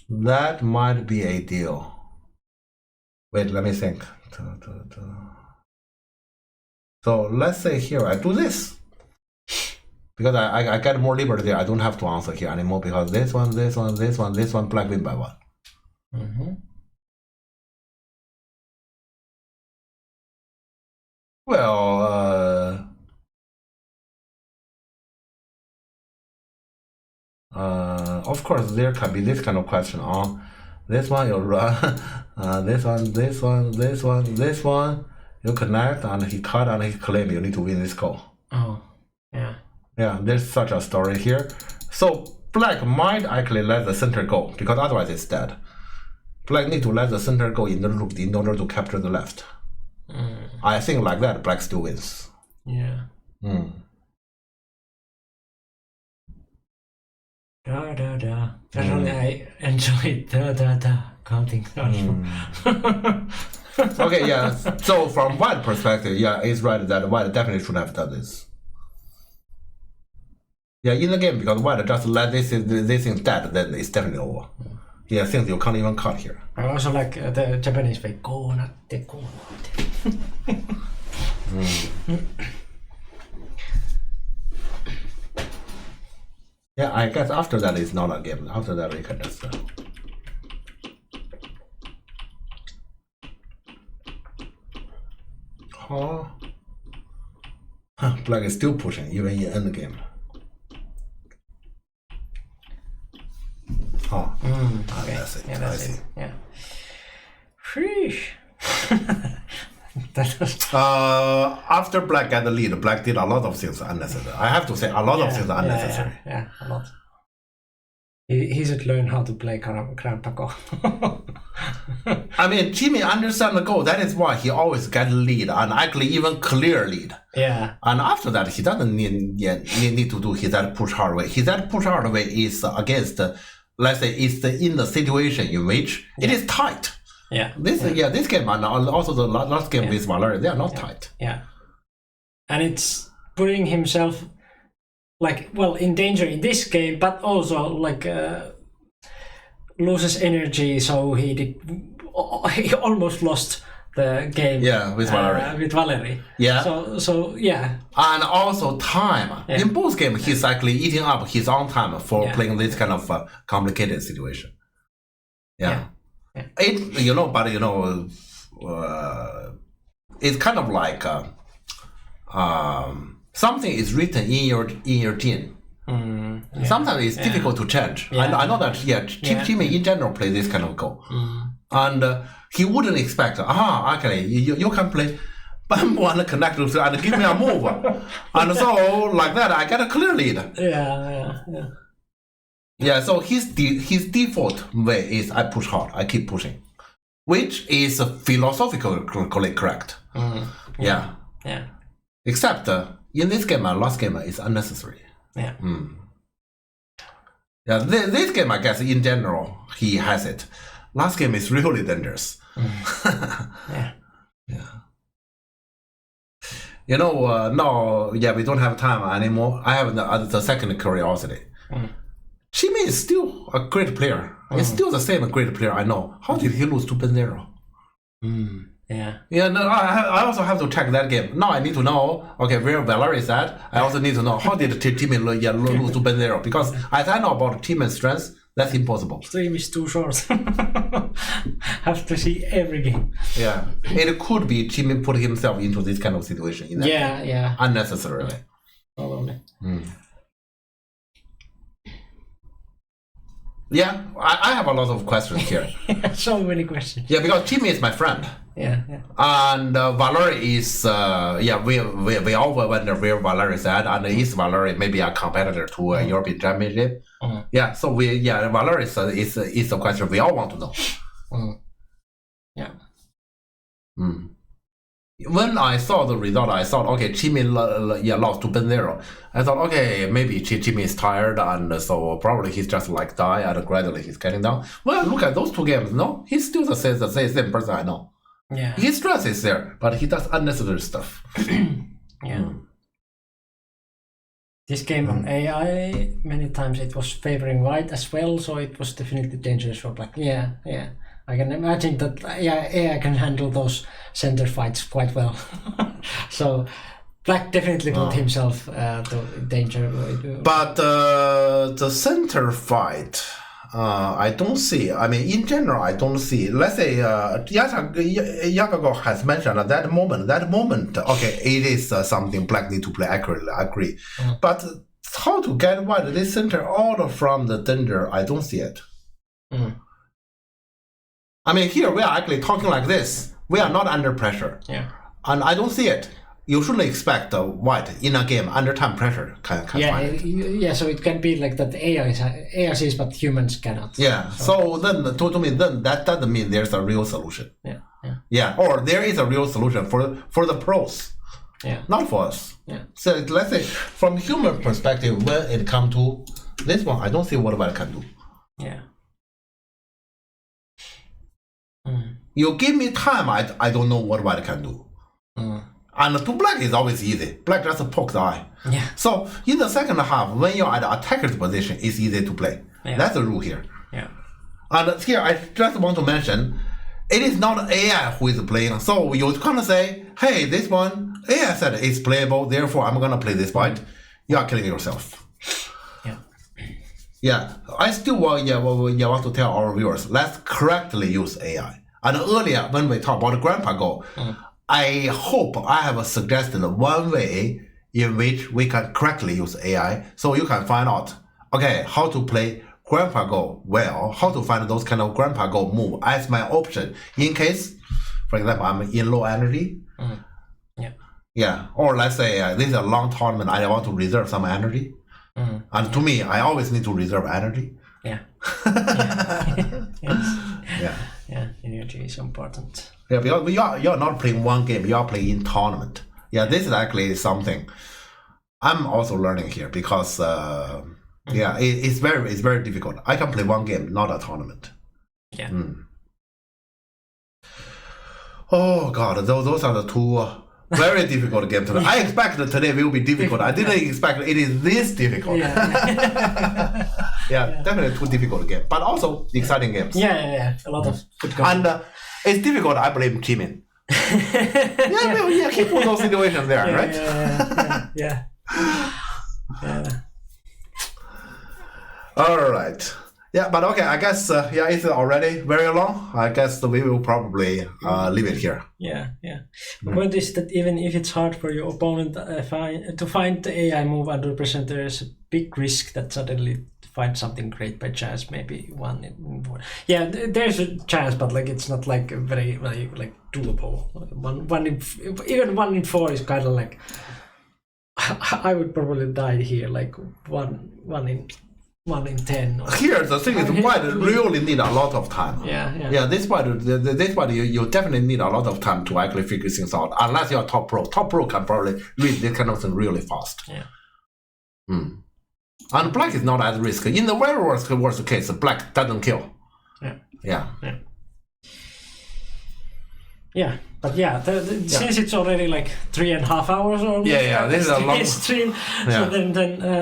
B: That might be a deal. Wait, let me think. So let's say here I do this. Because I get more liberty there. I don't have to answer here anymore because this one, black win by 1. Well, of course there can be this kind of question on this one you run, this one you connect and he cut and he claim you need to win this call.
A: Oh, yeah.
B: Yeah, there's such a story here. So black might actually let the center go because otherwise it's dead. Black need to let the center go in order to capture the left. I think like that, black still wins.
A: Yeah. Personally, I enjoyed the counting.
B: Okay, yeah. So from white perspective, yeah, it's right that white definitely should have done this. Yeah, in the game, because white just let this thing dead, then it's definitely over. Yeah, things you can't even cut here.
A: I also like the Japanese way, konatte.
B: Yeah, I guess after that it's not a game. After that we can just... Black is still pushing, even in end game.
A: Okay.
B: That's it.
A: Yeah, that's
B: I see.
A: it. Yeah. Sheesh. That was...
B: After Black got the lead, Black did a lot of things unnecessary. I have to say, a lot of things unnecessary.
A: Yeah, a lot. He should learn how to play Grandpa Go.
B: I mean, Jimmy understands the goal. That is why he always gets lead and actually even clear lead.
A: Yeah.
B: And after that, he doesn't need to do his that push hard way. His that push hard way is against, let's say, it's in the situation in which it is tight.
A: Yeah.
B: This game and also the last game with Valor, they are not tight.
A: Yeah. And it's putting himself in danger in this game, but also loses energy, so he almost lost the game.
B: Yeah, with Valerie.
A: With Valerie.
B: Yeah.
A: So yeah.
B: And also time. Yeah. In both games, he's actually eating up his own time for playing this kind of complicated situation. Yeah. It's kind of like something is written in your gene. Sometimes it's difficult to change. Yeah. I know that. Jimmy in general plays this kind of goal, and he wouldn't expect. Okay, you can play bamboo and connect to and give me a move, and so like that I get a clear lead. Yeah. So his default way is I push hard, I keep pushing, which is philosophically correct. Yeah. Except in this game and last game is unnecessary.
A: Yeah.
B: Yeah. This game, I guess, in general, he has it. Last game is really dangerous.
A: Yeah.
B: Now, we don't have time anymore. I have the second curiosity. Jimmy is still a great player. He's still the same great player I know. How did he lose to Benzero?
A: Yeah.
B: No, I also have to check that game. Now I need to know, where Valerie is at. I also need to know how did Jimmy lose to Benzero, because as I know about Jimmy's strengths, that's impossible.
A: Stream is too short. Have to see every game.
B: Yeah. It could be Jimmy put himself into this kind of situation. Unnecessarily.
A: Probably.
B: Yeah, I have a lot of questions here.
A: So many questions.
B: Yeah, because Jimmy is my friend.
A: Yeah.
B: And Valerie is, we all wonder where Valerie is at, and is Valerie maybe a competitor to a European Championship? Yeah, so Valerie is the question we all want to know.
A: Yeah.
B: When I saw the result, I thought, Jimmy lost to Benzero. I thought, maybe Jimmy is tired, and so probably he's just die, and gradually he's getting down. Well, look at those two games. No, he's still the same person I know.
A: Yeah.
B: His stress is there, but he does unnecessary stuff.
A: Yeah. This game on AI, many times it was favoring white as well, so it was definitely dangerous for black. Yeah. I can imagine that AI can handle those center fights quite well. So black definitely put himself to danger.
B: But the center fight, I don't see. I mean, in general, I don't see. Let's say Yagago has mentioned at that moment, it is something black need to play accurately, I agree. But how to get white this center out from the danger, I don't see it. I mean, here we are actually talking like this. We are not under pressure.
A: Yeah.
B: And I don't see it. You shouldn't expect white in a game under time pressure can find it.
A: Yeah, so it can be like that AI sees, but humans cannot.
B: Yeah, so then to me, then that doesn't mean there's a real solution.
A: Yeah,
B: or there is a real solution for the pros.
A: Yeah.
B: Not for us.
A: Yeah.
B: So let's say from human perspective, when it comes to this one, I don't see what white can do.
A: Yeah.
B: You give me time, I don't know what white can do. And to black is always easy. Black just poke the eye.
A: Yeah.
B: So in the second half, when you're at the attacker's position, it's easy to play. Yeah. That's the rule here.
A: Yeah.
B: And here I just want to mention, it is not AI who is playing. So you can't say, hey, this one, AI said it's playable, therefore I'm gonna play this fight. You are killing yourself. Yeah. I still want to tell our viewers, let's correctly use AI. And earlier when we talked about Grandpa Go, I hope I have suggested one way in which we can correctly use AI, so you can find out, how to play Grandpa Go well, how to find those kind of Grandpa Go move as my option in case, for example, I'm in low energy. Yeah, or let's say this is a long tournament. I want to reserve some energy, and to me, I always need to reserve energy.
A: Yeah. Yeah, energy is important.
B: Yeah, because you're not playing one game, you are playing in tournament. Yeah, this is actually something I'm also learning here because it's very difficult. I can play one game, not a tournament.
A: Yeah.
B: Oh God, those are the two very difficult games today. I expected today will be difficult. I didn't expect it is this difficult. Yeah, definitely two difficult games, but also exciting games.
A: Yeah. A lot of good games.
B: And it's difficult. I blame Jimin. He put those situations there, right?
A: Yeah.
B: All right. Yeah, but okay. I guess it's already very long. I guess we will probably leave it here.
A: Yeah. The point is that even if it's hard for your opponent to find the AI move underrepresented, there's a big risk that suddenly find something great by chance. Maybe one in four. Yeah, there's a chance, but like it's not like very like doable. Even 1 in 4 is kind of like I would probably die here. Like one in 10.
B: Here, the thing is, why you really need a lot of time.
A: Yeah.
B: This part you definitely need a lot of time to actually figure things out. Unless you're top pro. Top pro can probably read this kind of thing really fast.
A: Yeah.
B: And black is not at risk. In the very worst case, black doesn't kill. Yeah.
A: But since it's already like 3.5 hours or
B: this is a long
A: stream. So then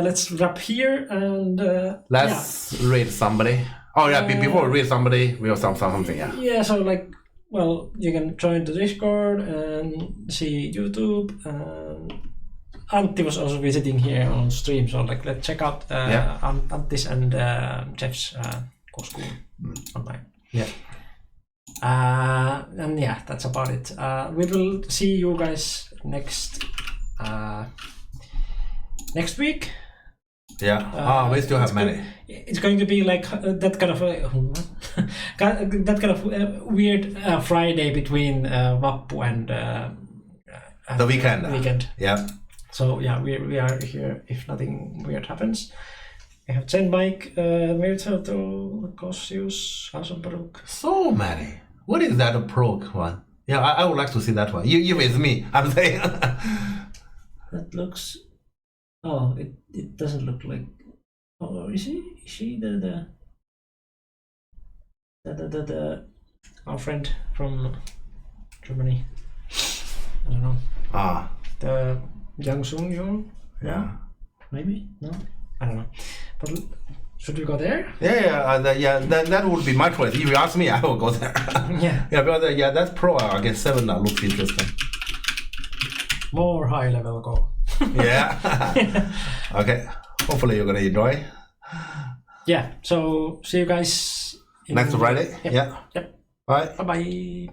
A: let's wrap here and
B: let's read somebody. Before we read somebody, we'll something.
A: So like, well, you can join the Discord and see YouTube. Antti was also visiting here on stream, so like let's check out Antti's and Jeff's Coscoon online. And that's about it. We will see you guys next week.
B: We still have many.
A: It's going to be like that kind of weird Friday between Vappu and
B: the weekend. Yeah.
A: So we are here if nothing weird happens. We have Zen Mike, Mirtato, Kossius, Hasenbrook.
B: So many. What is that pro one? Yeah, I would like to see that one. You with me, I'm saying.
A: That looks. Oh, it doesn't look like. Oh, is she the our friend from Germany? I don't know. The Yang Sung Yun?
B: Yeah.
A: Maybe? No? I don't know. But should we go there?
B: That would be my choice. If you ask me, I will go there. Because that pro against 7 looks interesting.
A: More high level go.
B: Okay. Hopefully you're gonna enjoy.
A: So see you guys
B: next Friday.
A: Yep.
B: Bye.
A: Bye.